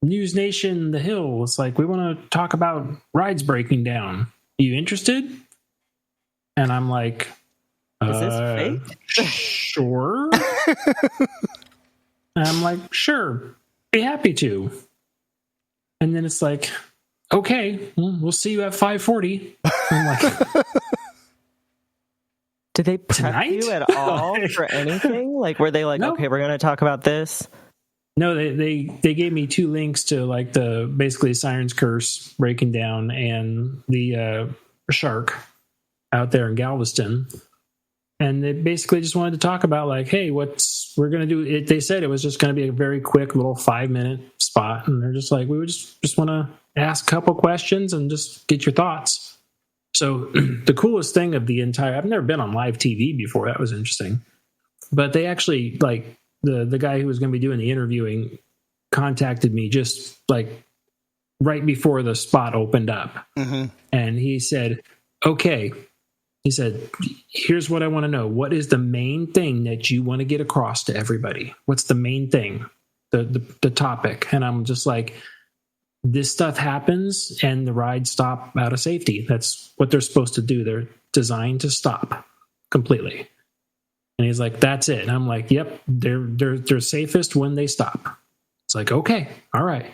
News Nation, The Hill. It's like, we want to talk about rides breaking down. Are you interested? And I'm like, is this fake? Sure. And I'm like, sure, be happy to. And then it's like, okay, we'll see you at 5:40. I'm like, did they prep tonight? you at all for anything? Like, were they like, no. Okay, we're going to talk about this? No, they gave me 2 links to like the basically Siren's Curse breaking down and the shark out there in Galveston. And they basically just wanted to talk about like, hey, we're going to do it. They said it was just going to be a very quick little 5-minute spot. And they're just like, we would just want to ask a couple questions and just get your thoughts. So the coolest thing of the entire, I've never been on live TV before. That was interesting. But they actually, like, the guy who was going to be doing the interviewing contacted me just like right before the spot opened up. Mm-hmm. And he said, okay, he said, here's what I want to know. What is the main thing that you want to get across to everybody? What's the main thing, the topic? And I'm just like, this stuff happens and the rides stop out of safety. That's what they're supposed to do. They're designed to stop completely. And he's like, that's it. And I'm like, yep, they're safest when they stop. It's like, okay, all right.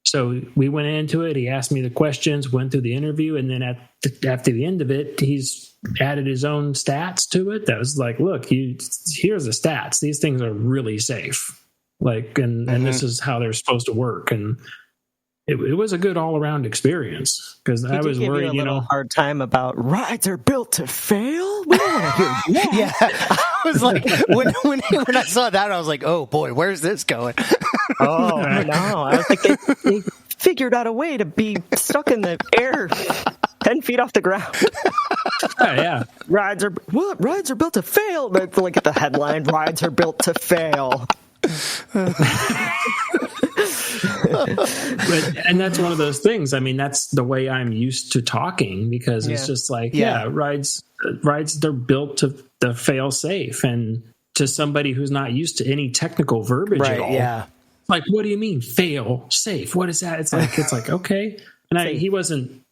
So we went into it. He asked me the questions, went through the interview, and then after the end of it, he's added his own stats to it. That was like, look, here's the stats. These things are really safe. Like, and this is how they're supposed to work. And it was a good all around experience because I was worried, hard time about rides are built to fail. We don't want to hear that. Yeah, I was like, when I saw that, I was like, oh boy, where's this going? Oh no! I was like, they figured out a way to be stuck in the air 10 feet off the ground. Oh, yeah. Rides are built to fail. But look at the headline: rides are built to fail. And that's one of those things. I mean, that's the way I'm used to talking because it's just like, rides, they're built to fail safe. And to somebody who's not used to any technical verbiage at all, like, what do you mean fail safe? What is that? It's like, okay. And he wasn't,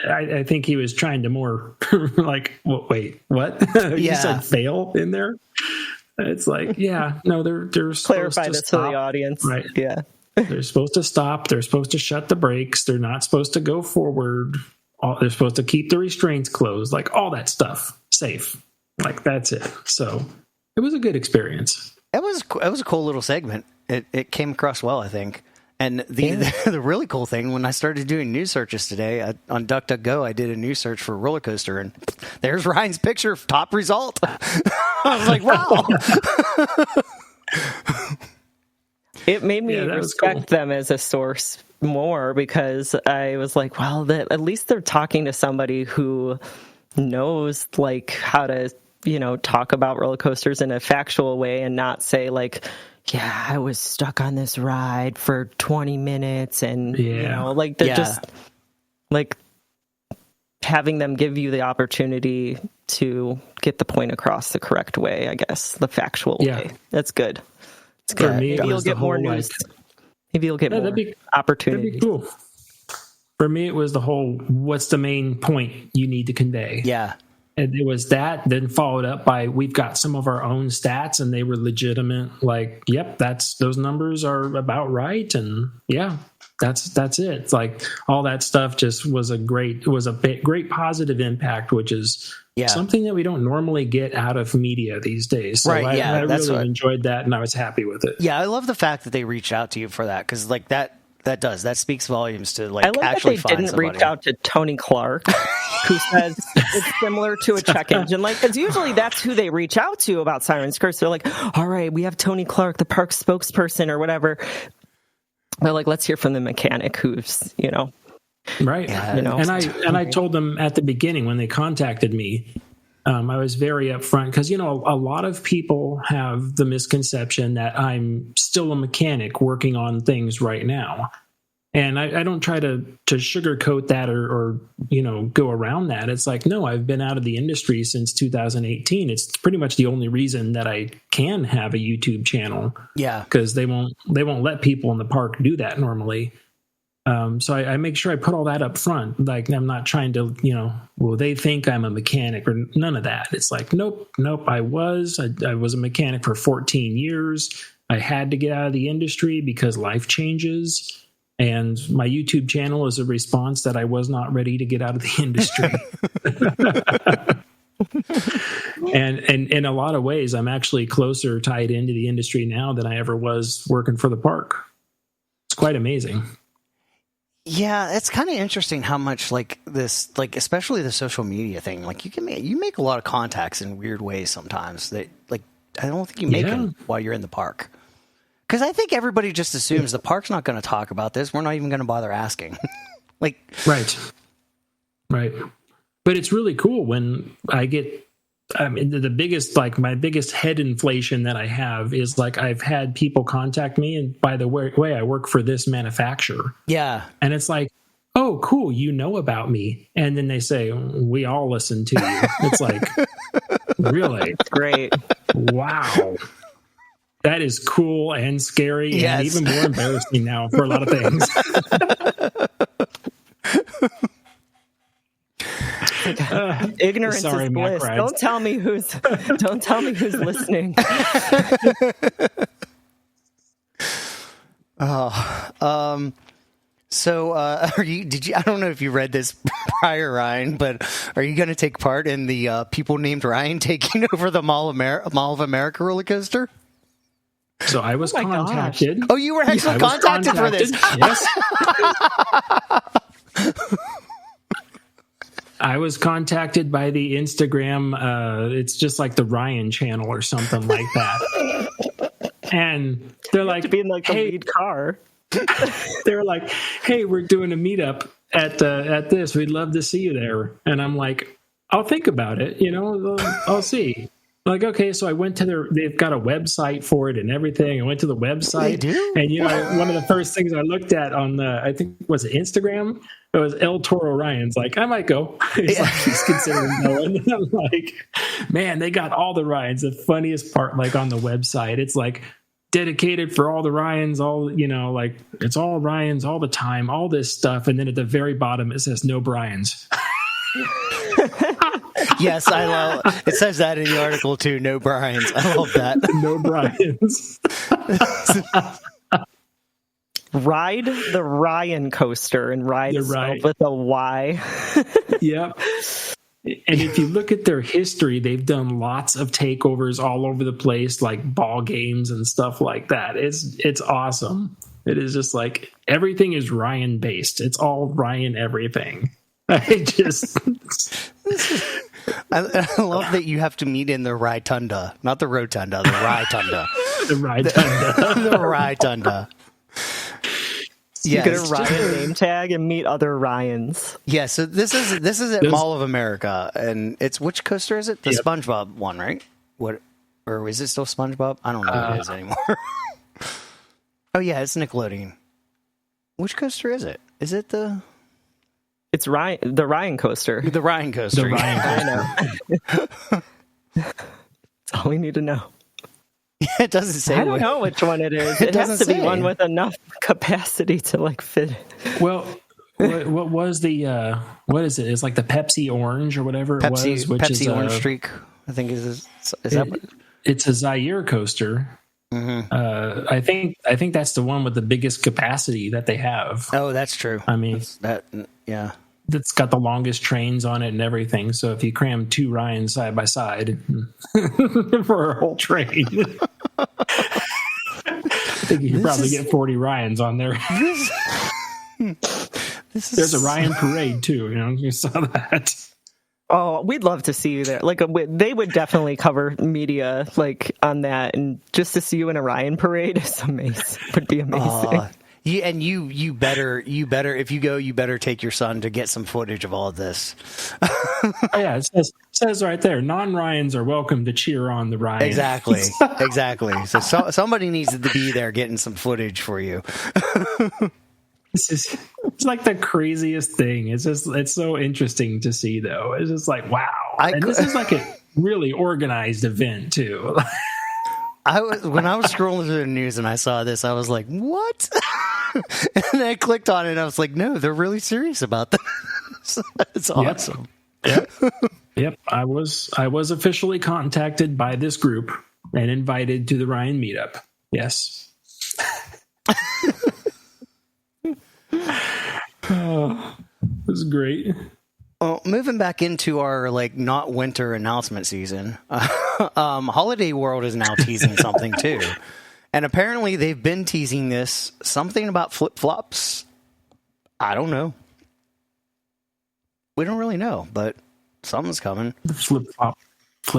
I think he was trying to more like, well, wait, what? You said fail in there? It's like, no, they're clarify this to the audience. Right. Yeah. They're supposed to stop. They're supposed to shut the brakes. They're not supposed to go forward. They're supposed to keep the restraints closed, like all that stuff safe. Like, that's it. So it was a good experience. It was a cool little segment. It came across well, I think. And the really cool thing, when I started doing news searches today on DuckDuckGo, I did a news search for roller coaster, and there's Ryan's picture, top result. I was like, wow. It made me respect them as a source more because I was like, well, at least they're talking to somebody who knows like how to, talk about roller coasters in a factual way and not say like, yeah, I was stuck on this ride for 20 minutes and, like they're just like having them give you the opportunity to get the point across the correct way, I guess, the factual way. That's good. It's good. For me, maybe you'll get more news. Maybe you'll get more opportunities. That'd be cool. For me, it was the whole, what's the main point you need to convey? Yeah. And it was that, then followed up by, we've got some of our own stats, and they were legitimate. Like, yep, those numbers are about right. And that's it. It's like all that stuff just was a great positive impact, which is something that we don't normally get out of media these days. So I really enjoyed that, and I was happy with it. Yeah, I love the fact that they reached out to you for that, because like that speaks volumes to like I love actually that they didn't reach out to Tony Clark, who says it's similar to a check engine light, because usually that's who they reach out to about Siren's Curse. They're like, all right, we have Tony Clark, the park spokesperson or whatever. They're like, let's hear from the mechanic who's, right. And I told them at the beginning when they contacted me, I was very upfront because, a lot of people have the misconception that I'm still a mechanic working on things right now. And I don't try to sugarcoat that or go around that. It's like, no, I've been out of the industry since 2018. It's pretty much the only reason that I can have a YouTube channel. Yeah, because they won't let people in the park do that normally. So I make sure I put all that up front. Like, I'm not trying to, they think I'm a mechanic or none of that. It's like, nope. I was a mechanic for 14 years. I had to get out of the industry because life changes. And my YouTube channel is a response that I was not ready to get out of the industry. And in a lot of ways, I'm actually closer tied into the industry now than I ever was working for the park. It's quite amazing. Yeah, it's kind of interesting how much like this, like especially the social media thing, like you make a lot of contacts in weird ways sometimes that like I don't think you make them while you're in the park. Because I think everybody just assumes the park's not going to talk about this. We're not even going to bother asking. Like, right. But it's really cool when I get. I mean, the biggest, like my biggest head inflation that I have is like I've had people contact me, and by the way, I work for this manufacturer. Yeah, and it's like, oh, cool, you know about me, and then they say we all listen to you. It's like, really great, wow. That is cool and scary and even more embarrassing now for a lot of things. Ignorance is bliss. Don't tell me who's listening. So are you? I don't know if you read this prior, Ryan, but are you going to take part in the people named Ryan taking over the Mall of America roller coaster? So I was contacted. Oh, you were actually contacted for this? Yes. I was contacted by the Instagram. It's just like the Ryan channel or something like that. And they're like, to be in like the lead car. They were like, "Hey, we're doing a meetup at this. We'd love to see you there." And I'm like, "I'll think about it. I'll see." Like, okay, so I went to they've got a website for it and everything. I went to the website. They do? And, one of the first things I looked at on I think, was it Instagram? It was El Toro Ryan's like, I might go. He's considering going. And I'm like, man, they got all the Ryans. The funniest part, like on the website, it's like dedicated for all the Ryans, like it's all Ryans all the time, all this stuff. And then at the very bottom, it says no Bryans. Yes, I love it. Says that in the article too. No Bryans. I love that. No Bryans. Ride the Ryan coaster, and ride is spelled with a Y. Yep. And if you look at their history, they've done lots of takeovers all over the place, like ball games and stuff like that. It's awesome. It is just like everything is Ryan based. It's all Ryan everything. I love that you have to meet in the Rotunda, not the Rotunda, the Rotunda. The Rotunda. The Rotunda. You get a Ryan name tag and meet other Ryans. Yeah, so this is at Mall of America, and it's which coaster is it? The SpongeBob one, right? What, or is it still SpongeBob? I don't know what it is anymore. Oh yeah, it's Nickelodeon. Which coaster is it? Is it the? It's Ryan, the Ryan coaster. The Ryan coaster. The Ryan coaster. That's all we need to know. Yeah, it doesn't say. I don't know which one it is. It has to be one with enough capacity to like fit. Well, what was the what is it? It's like the Pepsi Orange or whatever it was, which Pepsi is Orange Streak. I think is that what? It's a Zaire coaster. Mm-hmm. I think that's the one with the biggest capacity that they have. Oh, that's true. I mean, yeah. That's got the longest trains on it and everything. So if you cram two Ryans side by side for a whole train, I think you could probably get 40 Ryans on there. There's a Ryan parade too. You saw that. Oh, we'd love to see you there. Like they would definitely cover media like on that, and just to see you in a Ryan parade is amazing. Would be amazing. You better if you go, you better take your son to get some footage of all of this. Oh, yeah, it says right there, non-Ryans are welcome to cheer on the Ryans. Exactly. So somebody needs to be there getting some footage for you. It's like the craziest thing. It's so interesting to see, though. It's just like, wow. And this is like a really organized event too. When I was scrolling through the news and I saw this, I was like, what? And then I clicked on it and I was like, no, they're really serious about this. It's awesome. Yep. I was officially contacted by this group and invited to the Ryan meetup. Yes. Oh, this is great. Well, moving back into our not winter announcement season, Holiday World is now teasing something too, and apparently they've been teasing this something about flip flops. I don't know. We don't really know, but something's coming. The flip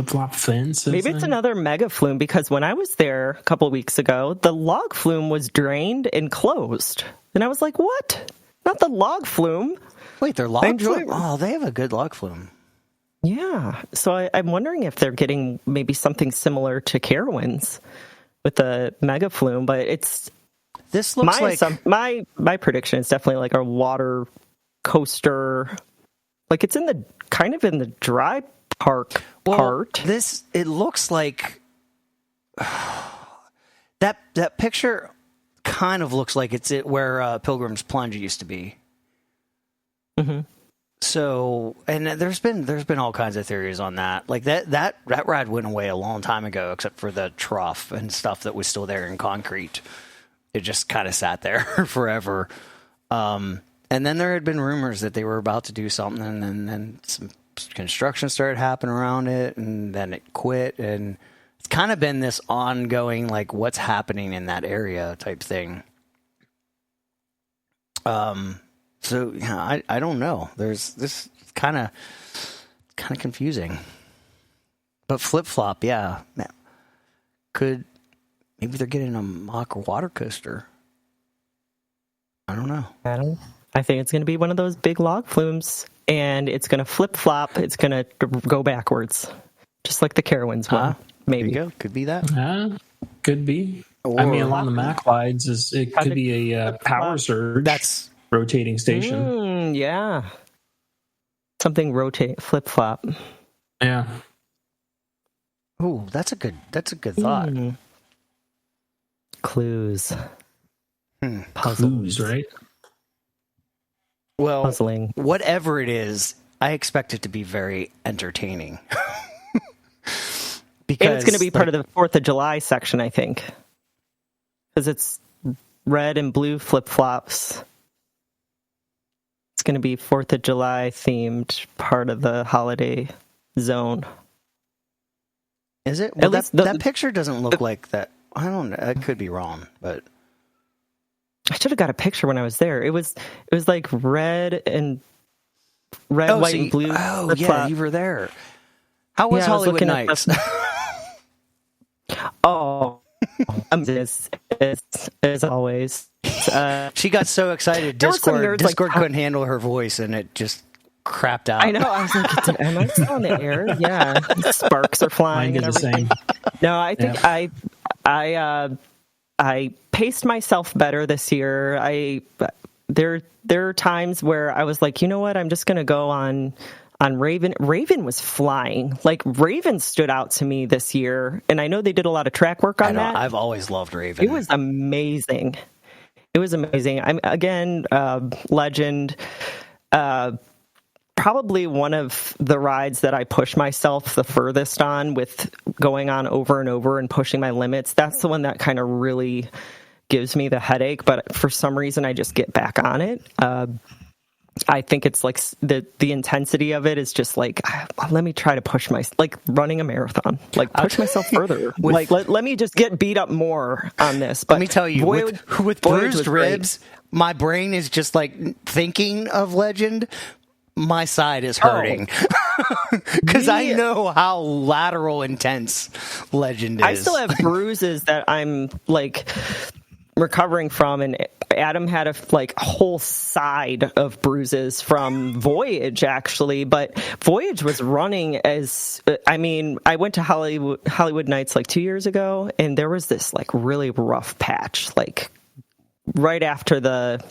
flop fence. Maybe it's another mega flume, because when I was there a couple of weeks ago, the log flume was drained and closed, and I was like, what? Not the log flume. Wait, their log flume? Oh, they have a good log flume. Yeah. So I'm wondering if they're getting maybe something similar to Carowinds with the mega flume, but this looks my prediction is definitely like a water coaster. Like it's in the dry park part. It looks like that picture kind of looks like it's where Pilgrim's Plunge used to be. Mm-hmm. So, and there's been all kinds of theories on that. Like that ride went away a long time ago, except for the trough and stuff that was still there in concrete. It just kind of sat there forever. And then there had been rumors that they were about to do something, and then some construction started happening around it, and then it quit, and it's kind of been this ongoing, like, what's happening in that area type thing. So yeah, I don't know. There's this kind of confusing. But flip flop, yeah, maybe they're getting a mock water coaster. I don't know. I think it's going to be one of those big log flumes, and it's going to flip flop. It's going to go backwards, just like the Carowinds one. Maybe could be that. Could be. I mean, along the Mac slides, it could be a power surge. That's rotating station. Yeah, something flip flop. Yeah. Oh, that's a good thought. Clues. Puzzles, right? Well, puzzling. Whatever it is, I expect it to be very entertaining. Because and it's going to be part of the 4th of July section, I think. Because it's red and blue flip-flops. It's going to be 4th of July themed part of the holiday zone. Is it? Well, that picture doesn't look like that. I don't know. I could be wrong, but I should have got a picture when I was there. It was like red, white, and blue. Oh, yeah, you were there. How was Hollywood Nights? As always. She got so excited. Discord couldn't handle her voice, and it just crapped out. I know. I was like, am I still on the air? Yeah. Sparks are flying. Mine did the same. No, I think I paced myself better this year. There are times where I was like, you know what? I'm just going to go on Raven. Raven was flying. Like, Raven stood out to me this year, and I know they did a lot of track work on that. I've always loved Raven. It was amazing. I'm again, Legend. Probably one of the rides that I push myself the furthest on, with going on over and over and pushing my limits. That's the one that kind of really gives me the headache, but for some reason I just get back on it. I think it's like the intensity of it is just like, let me try to push like running a marathon, like push myself further. Let me just get beat up more on this. But let me tell you, with bruised ribs, my brain is just like thinking of Legend. My side is hurting because I know how lateral intense Legend is. I still have bruises that I'm like recovering from, and Adam had a whole side of bruises from Voyage, actually. But Voyage was running I went to Hollywood Nights 2 years ago, and there was this really rough patch, right after the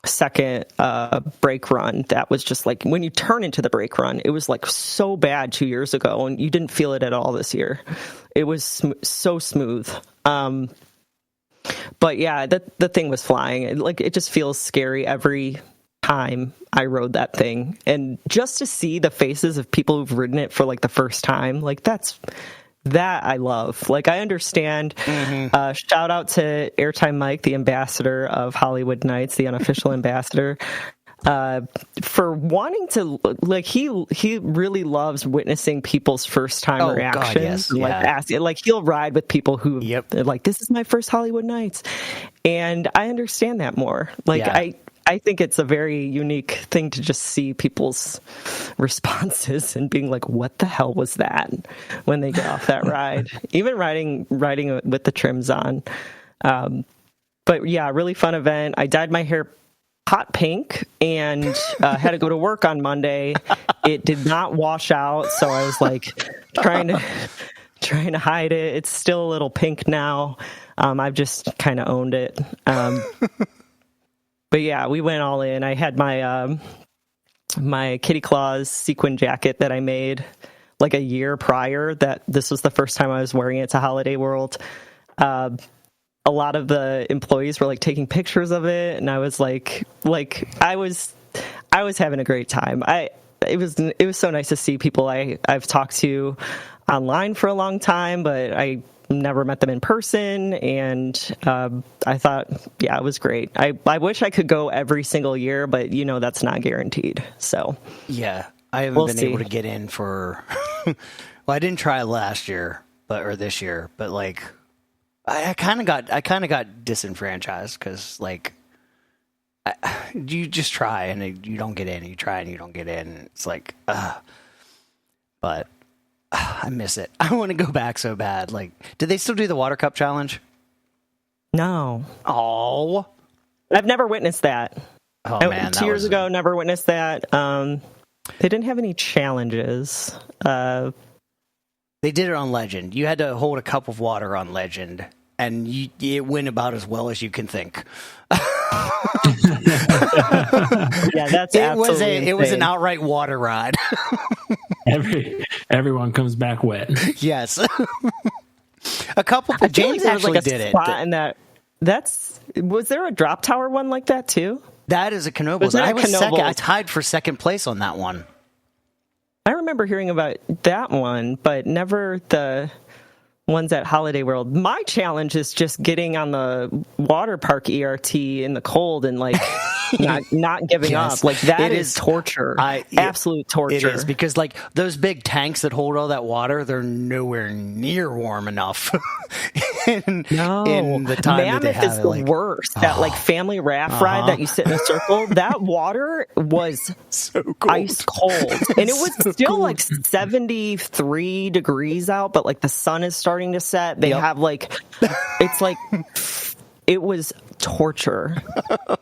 second brake run that was just like, when you turn into the brake run, it was like so bad 2 years ago, and you didn't feel it at all this year. It was so smooth. But yeah, the thing was flying. It just feels scary every time I rode that thing. And just to see the faces of people who've ridden it for like the first time, like that I love. Like, I understand. Shout out to Airtime Mike, the ambassador of Hollywood Nights, the unofficial ambassador, for wanting to, like, he really loves witnessing people's first time reactions. God, yes. Like, like, he'll ride with people who like, this is my first Hollywood Nights. And I understand that more. Like, I think it's a very unique thing to just see people's responses and being like, what the hell was that, when they get off that ride, even riding with the trims on. But yeah, really fun event. I dyed my hair hot pink and had to go to work on Monday. It did not wash out, so I was like trying to hide it. It's still a little pink now. I've just kind of owned it. But yeah, we went all in. I had my my Kitty Claus sequin jacket that I made like a year prior. That this was the first time I was wearing it to Holiday World. A lot of the employees were like taking pictures of it, and I was like I was having a great time. It was so nice to see people I've talked to online for a long time, but I never met them in person, and I thought, yeah, it was great. I wish I could go every single year, but that's not guaranteed. So yeah, I haven't been able to get in for. Well, I didn't try last year, or this year, but like I kind of got disenfranchised because like you just try and you don't get in, you try and you don't get in. It's like, but. I miss it. I want to go back so bad. Like, did they still do the water cup challenge? No. Oh, I've never witnessed that. Oh man, 2 years ago, never witnessed that. They didn't have any challenges. They did it on Legend. You had to hold a cup of water on Legend, and it went about as well as you can think. Yeah, that's it was an outright water ride. Everyone comes back wet. Yes. A couple. James actually did it. Was there a drop tower one like that too? That is a Knoebels. I was second. I tied for second place on that one. I remember hearing about that one, but never the ones at Holiday World. My challenge is just getting on the water park ERT in the cold and like not giving up. Like that is torture. Absolute torture. It is, because like those big tanks that hold all that water, they're nowhere near warm enough. in the time Mammoth that they have is the worst. That like family raft ride that you sit in a circle. That water was so cold. Ice cold, and it was still like 73 degrees out, but like the sun is starting to set. They have like, it's like, it was torture.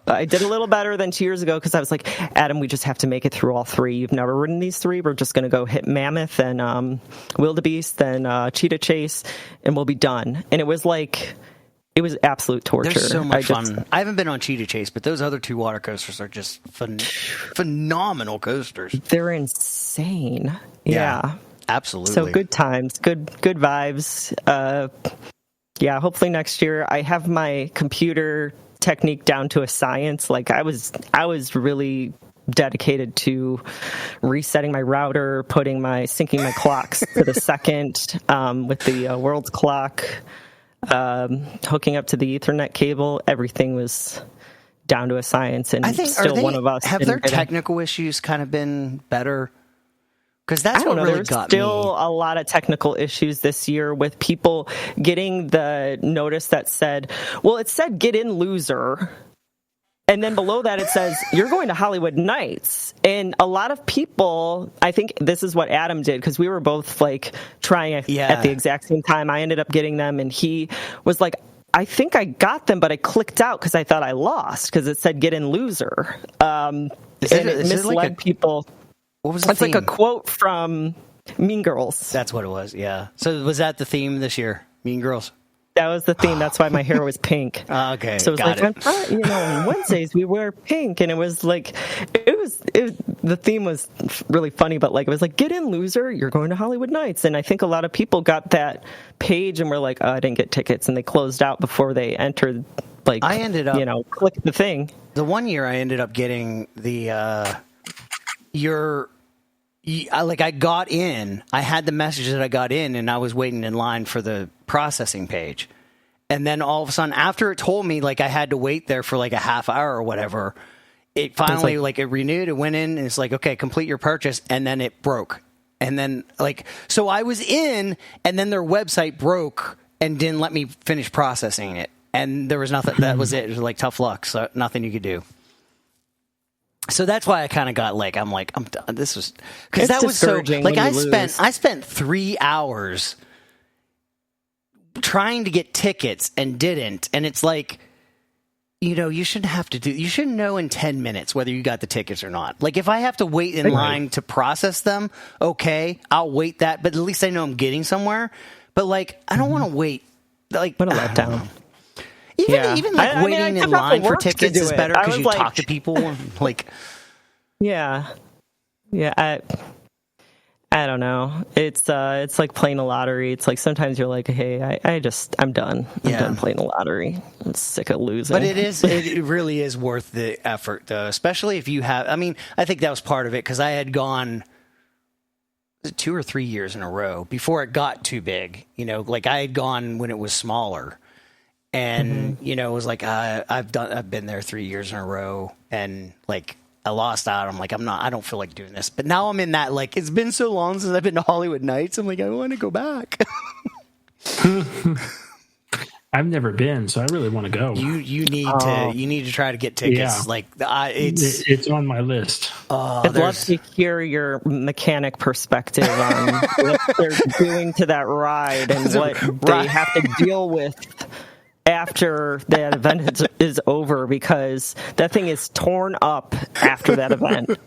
I did a little better than 2 years ago because I was like, Adam, we just have to make it through all three. You've never ridden these three. We're just going to go hit Mammoth and Wildebeest, then Cheetah Chase, and we'll be done. And it was like, it was absolute torture. They're so much fun. I haven't been on Cheetah Chase, but those other two water coasters are just phenomenal coasters. They're insane. Yeah. Absolutely. So good times, good vibes. Yeah, hopefully next year. I have my computer technique down to a science. Like I was really dedicated to resetting my router, syncing my clocks to the second with the world's clock, hooking up to the Ethernet cable. Everything was down to a science, and I think still one of us. Have their technical issues kind of been better? Because that's what really got me. There's still a lot of technical issues this year with people getting the notice that said, well, it said get in loser. And then below that, it says, you're going to Hollywood Nights. And a lot of people, I think this is what Adam did, because we were both like trying at the exact same time. I ended up getting them, and he was like, I think I got them, but I clicked out because I thought I lost because it said get in loser. And it misled people. What was the theme? Like a quote from Mean Girls. That's what it was, yeah. So was that the theme this year? Mean Girls? That was the theme. That's why my hair was pink. Okay, so it was got like, it. on Wednesdays we wear pink, and it was like, the theme was really funny, but like it was like, get in, loser, you're going to Hollywood Nights. And I think a lot of people got that page and were like, oh, I didn't get tickets, and they closed out before they entered. Like, I ended up, click the thing. The one year I ended up getting the I got in, I had the message that I got in, and I was waiting in line for the processing page. And then all of a sudden, after it told me like I had to wait there for like a half hour or whatever, it finally it renewed, it went in, and it's like, okay, complete your purchase, and then it broke. And then so I was in, and then their website broke and didn't let me finish processing it. And there was nothing, that was it. It was like tough luck, so nothing you could do. So that's why I kind of got I'm done. This was because that was so I spent 3 hours trying to get tickets and didn't, and it's like, you should know in 10 minutes whether you got the tickets or not. Like if I have to wait in line to process them, okay, I'll wait that, but at least I know I'm getting somewhere. But I don't want to wait. What a letdown. Even waiting in line for tickets is better because you talk to people. Yeah. I don't know. It's like playing a lottery. It's like sometimes you're like, hey, I'm done. I'm done playing the lottery. I'm sick of losing. But it really is worth the effort, though, especially if you have. I mean, I think that was part of it because I had gone 2 or 3 years in a row before it got too big. I had gone when it was smaller. And, it was like, I've been there 3 years in a row, and I lost out. I'm like, I don't feel like doing this. But now I'm in that, it's been so long since I've been to Hollywood Nights. I'm like, I want to go back. I've never been, so I really want to go. You need to try to get tickets. Yeah. It's on my list. I'd love to hear your mechanic perspective on what they're doing to that ride and what they have to deal with after that event is over, because that thing is torn up after that event.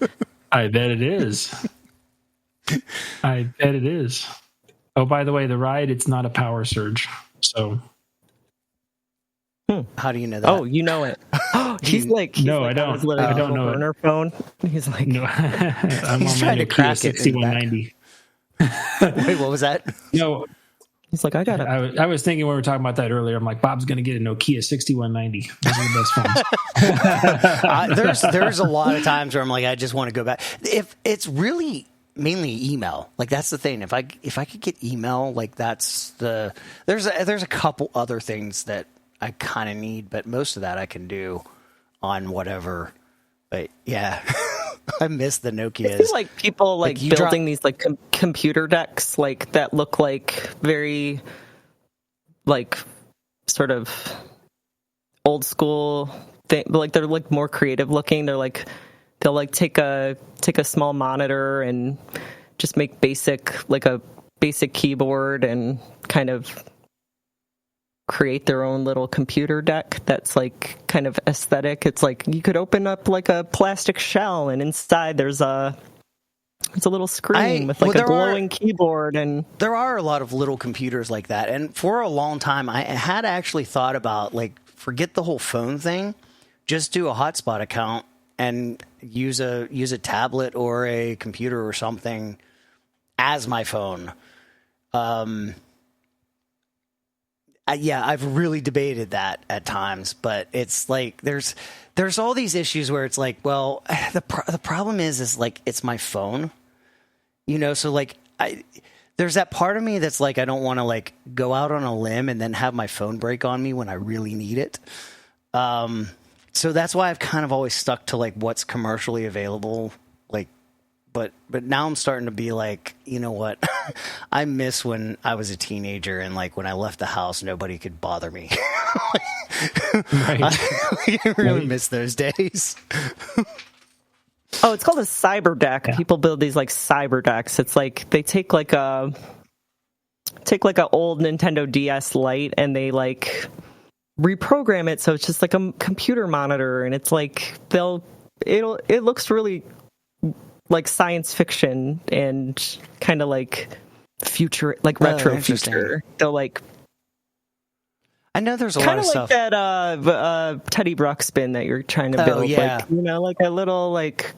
I bet it is. Oh, by the way, the ride, it's not a power surge. So. How do you know that? Oh, you know it. He's no, I don't. I don't know burner phone. He's like, no, I'm on my Nokia 6190. Wait, what was that? No. He's like, I got it. I was thinking when we were talking about that earlier, I'm like, Bob's going to get a Nokia 6190. Those are the best phones. There's a lot of times where I'm like, I just want to go back. If it's really mainly email, that's the thing. If I could get email, there's a couple other things that I kind of need, but most of that I can do on whatever. But yeah. I miss the Nokias. I feel like people building these computer decks that look very sort of old school thing. They're more creative looking. They'll take a small monitor and just make a basic keyboard and kind of create their own little computer deck that's kind of aesthetic. It's you could open up a plastic shell, and inside there's a little screen with a glowing keyboard. And there are a lot of little computers like that. And for a long time, I had actually thought about forget the whole phone thing, just do a hotspot account and use a tablet or a computer or something as my phone. I've really debated that at times, but it's there's all these issues where it's the problem is it's my phone, so there's that part of me that's I don't want to go out on a limb and then have my phone break on me when I really need it. So that's why I've kind of always stuck to what's commercially available. But now I'm starting to be you know what? I miss when I was a teenager and when I left the house, nobody could bother me. Right. I really miss those days. Oh, it's called a cyber deck. Yeah. People build these cyber decks. It's they take a old Nintendo DS Lite and they reprogram it so it's just a computer monitor, and it's it looks really science fiction and kind of future, retro future. They'll I know there's a lot of stuff. Kind of like that Teddy Ruxpin that you're trying to build. Yeah. Like, like a little like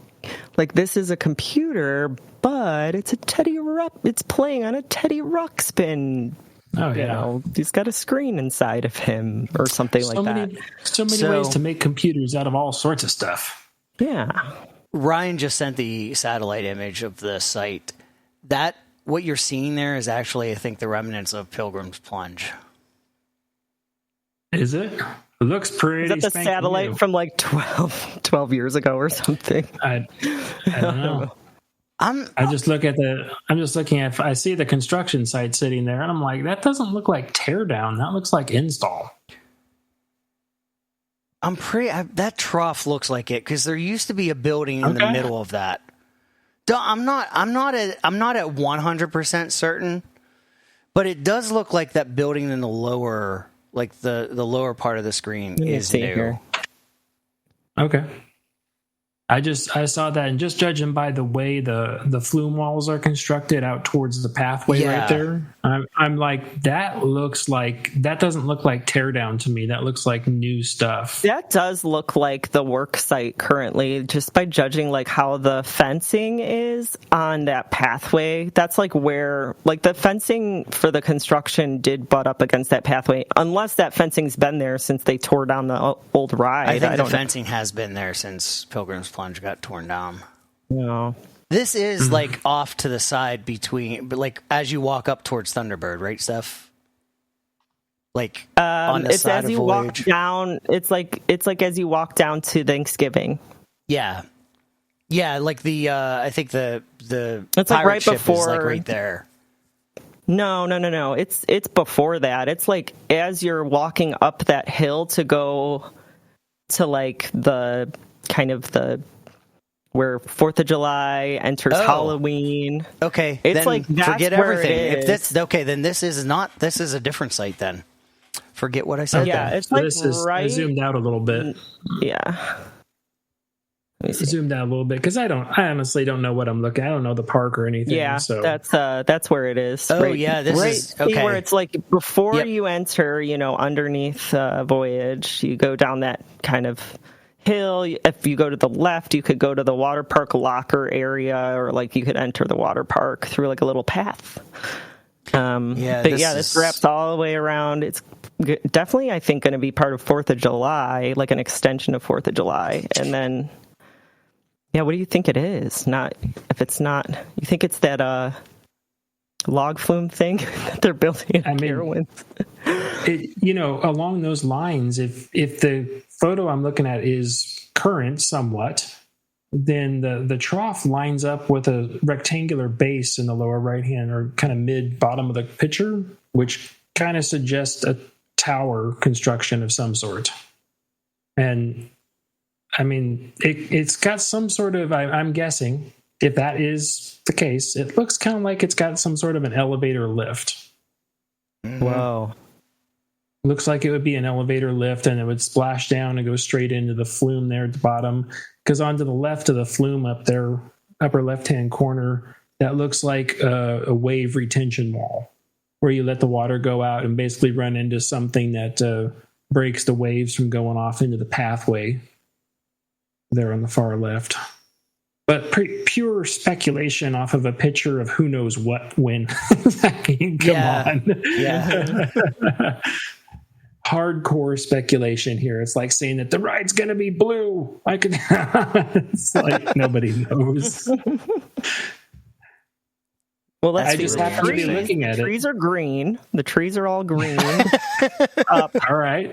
this is a computer, but it's it's playing on a Teddy Ruxpin. Oh yeah. He's got a screen inside of him or something like that. So many ways to make computers out of all sorts of stuff. Yeah. Ryan just sent the satellite image of the site. That what you're seeing there is actually, I think, the remnants of Pilgrim's Plunge. Is it? It looks pretty. Is that the satellite from like 12 years ago or something? I don't know. I'm just looking at. I see the construction site sitting there, and I'm like, that doesn't look like teardown. That looks like install. That trough looks like it because there used to be a building in the middle of that. I'm not at 100% certain, but it does look like that building in the lower, like the lower part of the screen is new. Here. Okay. I saw that, and just judging by the way the flume walls are constructed out towards the pathway right there, I'm like, that doesn't look like teardown to me. That looks like new stuff. That does look like the work site currently, just by judging like how the fencing is on that pathway. That's like where like the fencing for the construction did butt up against that pathway, unless that fencing's been there since they tore down the old ride. I think the fencing has been there since Pilgrim's Plunge got torn down. No. This is like off to the side but like as you walk up towards Thunderbird, right, Steph? Like on the side of Voyage. Walk down. It's like as you walk down to Thanksgiving. Yeah, like the I think the it's like right before, is like right there. No. It's before that. It's like as you're walking up that hill to go to like the kind of the where 4th of July enters Halloween. Okay, it's then like forget where everything. It is. If that's okay, then this is a different site. Then forget what I said. Yeah, then. it's like I zoomed out a little bit. Yeah, zoomed out a little bit because I honestly don't know what I'm looking. I don't know the park or anything. Yeah, so that's where it is. Oh yeah, this is okay. See where it's like before you enter, underneath Voyage, you go down that kind of hill. If you go to the left, you could go to the water park locker area, or like you could enter the water park through like a little path. This wraps all the way around. It's definitely, I think, going to be part of 4th of July, like an extension of 4th of July. And then, what do you think it is? If it's not, you think it's that log flume thing that they're building in Carowinds? Along those lines, if the photo I'm looking at is current somewhat, then the trough lines up with a rectangular base in the lower right hand or kind of mid bottom of the picture, which kind of suggests a tower construction of some sort. And I mean, it's got some sort of, I'm guessing, if that is the case, it looks kind of like it's got some sort of an elevator lift. Wow. Looks like it would be an elevator lift, and it would splash down and go straight into the flume there at the bottom. Because onto the left of the flume up there, upper left-hand corner, that looks like a wave retention wall, where you let the water go out and basically run into something that breaks the waves from going off into the pathway there on the far left. But pure speculation off of a picture of who knows what when. Come on. Yeah. Hardcore speculation here. It's like saying that the ride's going to be blue. It's like nobody knows. Well, I just happen to be looking at it. The trees are green. The trees are all green. All right.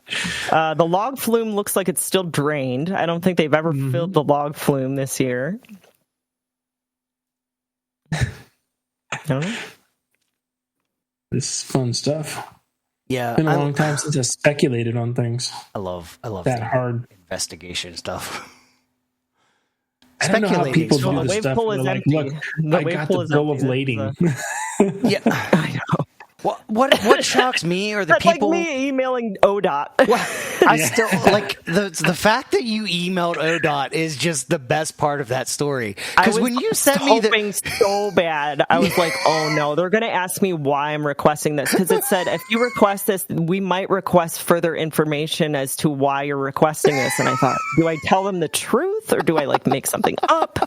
The log flume looks like it's still drained. I don't think they've ever filled the log flume this year. I don't know. This is fun stuff. Yeah, it's been a long time since I speculated on things. I love that hard investigation stuff. I don't know how people do this stuff. Look, I got the bill of lading. Yeah, I know. Well, what shocks me are the That's people. like me emailing ODOT. I still like the fact that you emailed ODOT is just the best part of that story. Because when you sent me hoping so bad, I was like, oh no, they're going to ask me why I'm requesting this. Because it said, if you request this, we might request further information as to why you're requesting this. And I thought, do I tell them the truth or do I like make something up?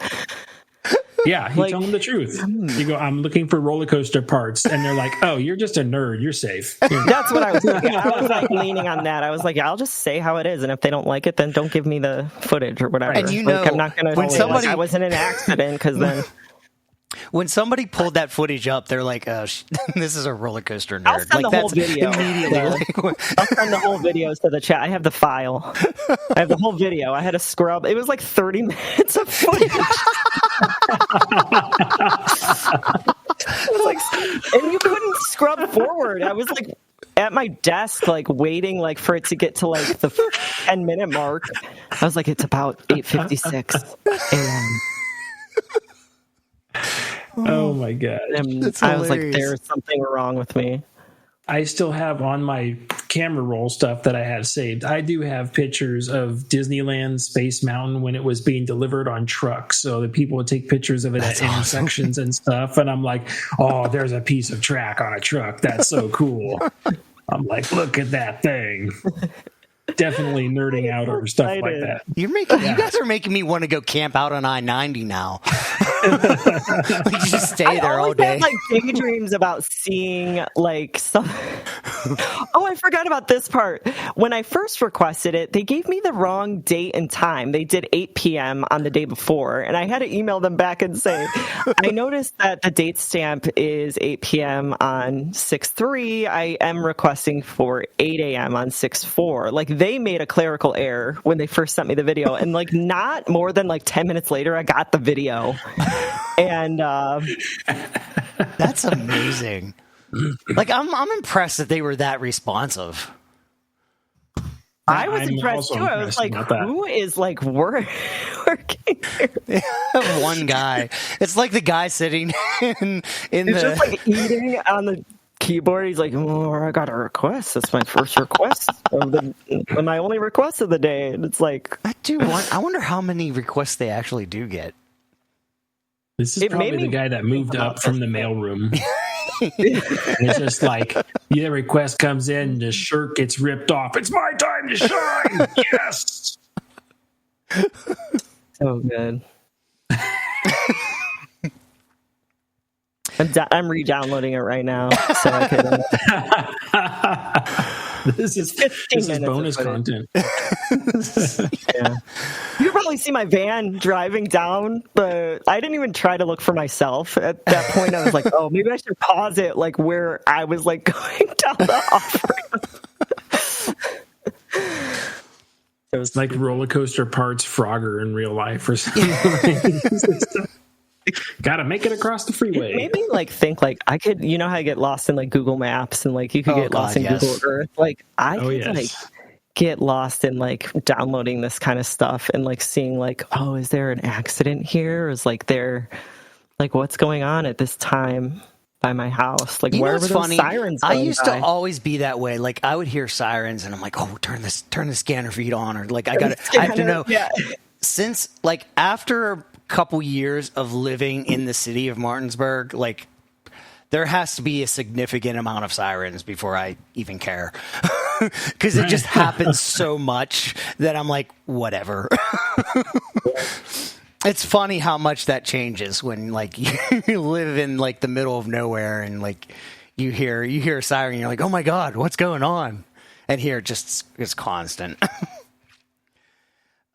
Yeah, you tell them the truth. You go, I'm looking for roller coaster parts, and they're like, "Oh, you're just a nerd. You're safe." That's what I was thinking. I was like leaning on that. I was like, I'll just say how it is, and if they don't like it, then don't give me the footage or whatever. And you know, I'm not going to say I was in an accident because then. When somebody pulled that footage up, they're like, "Oh, this is a roller coaster nerd." I'll send the whole video immediately. I'll send the whole videos to the chat. I have the file. I have the whole video. I had to scrub. It was like 30 minutes of footage. Like, and you couldn't scrub forward. I was like at my desk, like waiting, like for it to get to like the 10-minute mark. I was like, it's about 8:56 a.m. Oh my god! I was like, there's something wrong with me. I still have on my camera roll stuff that I have saved. I do have pictures of Disneyland Space Mountain when it was being delivered on trucks, so that people would take pictures of it at intersections and stuff. And I'm like, oh, there's a piece of track on a truck. That's so cool. I'm like, look at that thing. Definitely nerding out over stuff like that. You guys are making me want to go camp out on I-90 now. Like, just stay there all day. I had, like daydreams about seeing like some. Oh, I forgot about this part. When I first requested it, they gave me the wrong date and time. They did 8 p.m. on the day before, and I had to email them back and say, I noticed that the date stamp is 8 p.m. on 6/3. I am requesting for 8 a.m. on 6/4. Like, they made a clerical error when they first sent me the video, and like not more than like 10 minutes later, I got the video. And that's amazing. Like, I'm impressed that they were that responsive. I was impressed too. I was like, who is like working here? One guy. It's like the guy sitting in He's just like eating on the keyboard. He's like, oh, I got a request. That's my first request and my only request of the day. And it's like, I wonder how many requests they actually do get. This is probably the guy that moved up from the mailroom. It's just like, the request comes in, the shirt gets ripped off. It's my time to shine. Yes. So good. I'm re-downloading it right now, so I could. This is bonus content. Yeah. You probably see my van driving down, but I didn't even try to look for myself. At that point, I was like, "Oh, maybe I should pause it." Like where I was like going down the off-ramp. It was like roller coaster parts Frogger in real life or something. Gotta make it across the freeway. It made me like think like I could, you know how I get lost in like Google Maps and like you could get lost in Google Earth. Like I could like get lost in like downloading this kind of stuff and like seeing like, oh, is there an accident here? Is like there, like what's going on at this time by my house? Like where were those sirens going I used by? to always be that way. Like I would hear sirens and I'm like, oh, turn the scanner feed on, or like I have to know. Yeah. Since like after a couple years of living in the city of Martinsburg, like there has to be a significant amount of sirens before I even care. Because it just happens so much that I'm like, whatever. It's funny how much that changes when like you live in like the middle of nowhere and like you hear a siren and you're like, oh my God, what's going on? And here it's constant.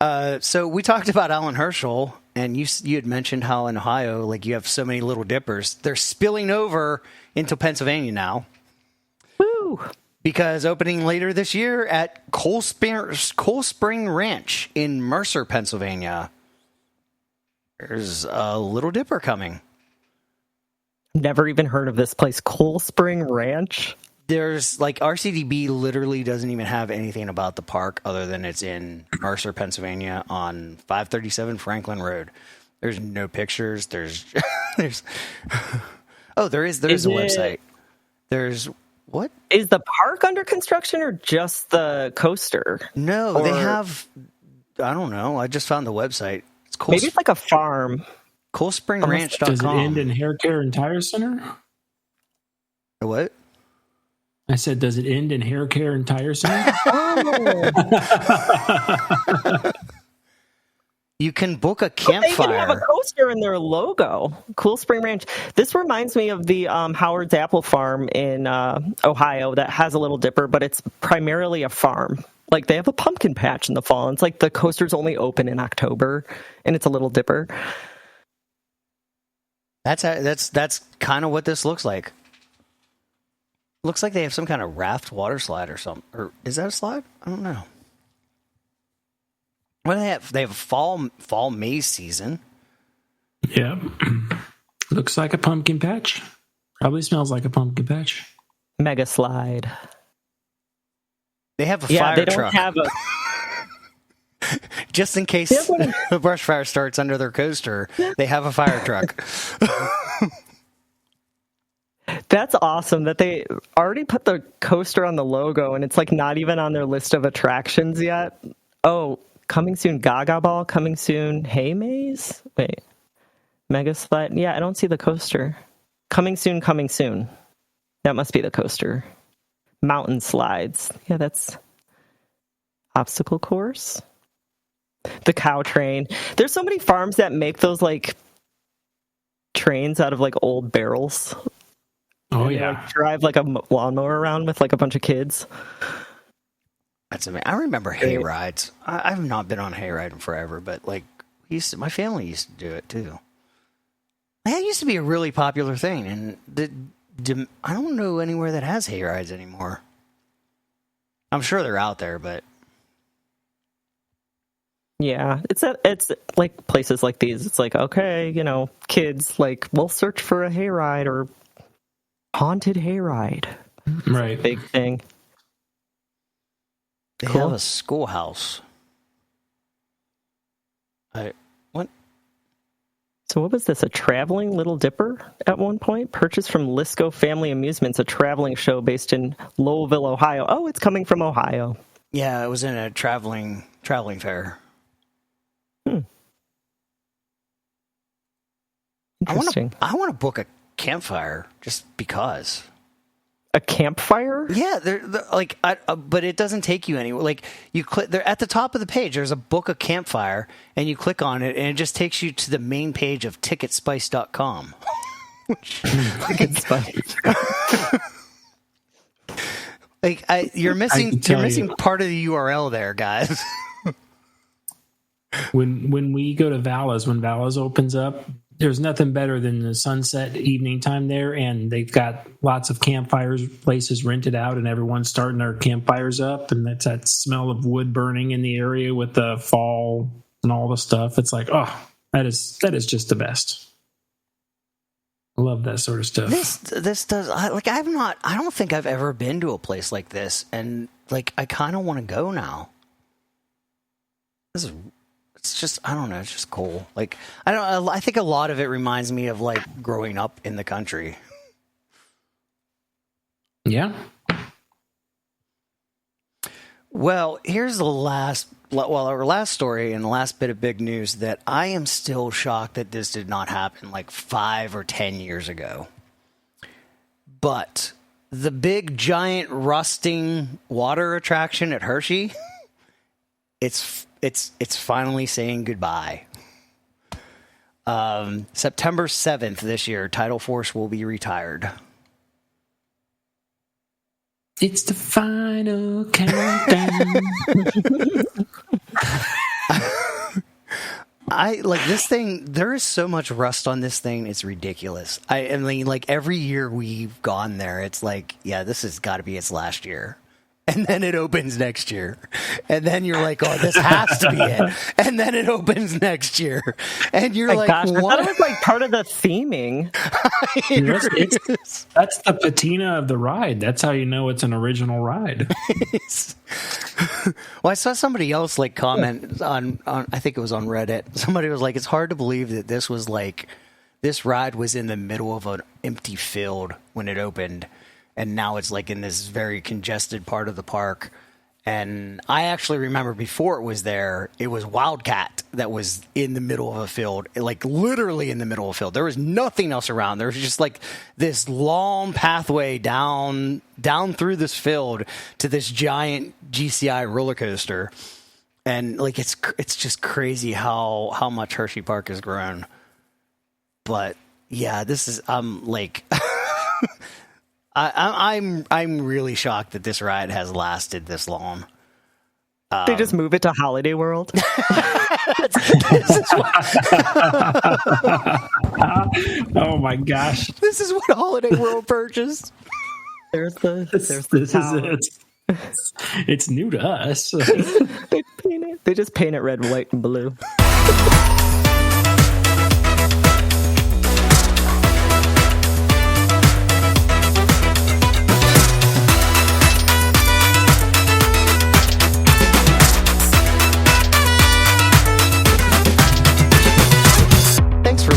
So we talked about Alan Herschel, and you had mentioned how in Ohio, like you have so many Little Dippers. They're spilling over into Pennsylvania now. Woo! Because opening later this year at Coal Spring Ranch in Mercer, Pennsylvania, there's a Little Dipper coming. Never even heard of this place, Coal Spring Ranch. There's like RCDB literally doesn't even have anything about the park other than it's in Mercer, Pennsylvania on 537 Franklin Road. There's no pictures. There is a website. There's What? Is the park under construction or just the coaster? No, they have. I don't know. I just found the website. It's cool. Maybe it's like a farm. CoolSpringRanch.com. Does it end in Hair Care and Tire Center? What? I said, does it end in Hair Care and Tire Center? You can book a campfire. They even have a coaster in their logo. Cool Spring Ranch. This reminds me of the Howard's Apple Farm in Ohio that has a Little Dipper, but it's primarily a farm. Like, they have a pumpkin patch in the fall. And it's like the coaster's only open in October, and it's a Little Dipper. That's kind of what this looks like. Looks like they have some kind of raft water slide or something. Or is that a slide? I don't know. What do they have? They have a fall maze season. Yeah. Looks like a pumpkin patch. Probably smells like a pumpkin patch. Mega slide. They have a fire truck. They don't have a... Just in case a brush fire starts under their coaster, they have a fire truck. That's awesome that they already put the coaster on the logo, and it's like not even on their list of attractions yet. Oh, coming soon Gaga Ball, coming soon Hay Maze? Wait. Mega Slide? Yeah, I don't see the coaster. Coming soon, coming soon. That must be the coaster. Mountain Slides. Yeah, that's obstacle course. The cow train. There's so many farms that make those like trains out of like old barrels. Oh, and yeah. Like, drive like a lawnmower around with like a bunch of kids. That's amazing. I remember hay rides. I've not been on a hay ride in forever, but like my family used to do it too. That used to be a really popular thing, and I don't know anywhere that has hay rides anymore. I'm sure they're out there, but yeah, it's like places like these. It's like, okay, kids, like, we'll search for a hayride or haunted hayride. Right. Big thing. They have a schoolhouse. What? So what was this? A traveling Little Dipper at one point? Purchased from Lisco Family Amusements, a traveling show based in Lowellville, Ohio. Oh, it's coming from Ohio. Yeah, it was in a traveling fair. Interesting. I want to book a campfire just because. A campfire? Yeah, they're like, but it doesn't take you anywhere. Like, you click, they're at the top of the page. There's a book a campfire, and you click on it, and it just takes you to the main page of ticketspice.com. Ticketspice. Like, you're missing part of the URL there, guys. When we go to Vala's, when Vala's opens up, there's nothing better than the sunset evening time there, and they've got lots of campfires places rented out, and everyone's starting their campfires up, and that's that smell of wood burning in the area with the fall and all the stuff. It's like, oh, that is just the best. I love that sort of stuff. This does, I don't think I've ever been to a place like this, and like I kind of want to go now. It's just, I don't know, it's just cool. Like, I think a lot of it reminds me of like growing up in the country. Yeah. Well, here's our last story and the last bit of big news that I am still shocked that this did not happen like 5 or 10 years ago. But the big giant rusting water attraction at Hershey, it's finally saying goodbye. September 7th this year, Tidal Force will be retired. It's the final countdown. I like this thing. There is so much rust on this thing. It's ridiculous. I mean, like every year we've gone there, it's like, yeah, this has got to be its last year. And then it opens next year. And then you're like, oh, this has to be it. And then it opens next year. And you're like, gosh, what? I thought it was like part of the theming. That's the patina of the ride. That's how you know it's an original ride. Well, I saw somebody else like comment on I think it was on Reddit. Somebody was like, it's hard to believe that this ride was in the middle of an empty field when it opened. and now it's like in this very congested part of the park. And I actually remember before it was there, it was Wildcat that was in the middle of a field, like literally in the middle of a field. There was nothing else around. There was just like this long pathway down through this field to this giant GCI roller coaster. And like it's just crazy how much Hershey Park has grown. But yeah, this is like I'm really shocked that this ride has lasted this long. They just move it to Holiday World. Oh my gosh! This is what Holiday World purchased. This is it. It's new to us. They just paint it red, white, and blue.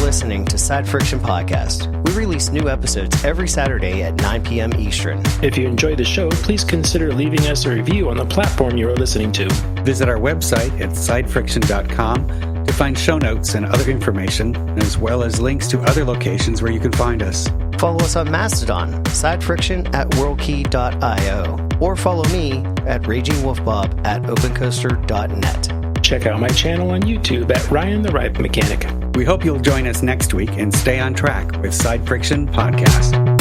Listening to Side Friction Podcast. We release new episodes every Saturday at 9 p.m. Eastern. If you enjoy the show, please consider leaving us a review on the platform you are listening to. Visit our website at sidefriction.com to find show notes and other information, as well as links to other locations where you can find us. Follow us on Mastodon, sidefriction at worldkey.io, or follow me at RagingWolfBob at opencoaster.net. Check out my channel on YouTube at Ryan the Ride Mechanic. We hope you'll join us next week and stay on track with Side Friction Podcast.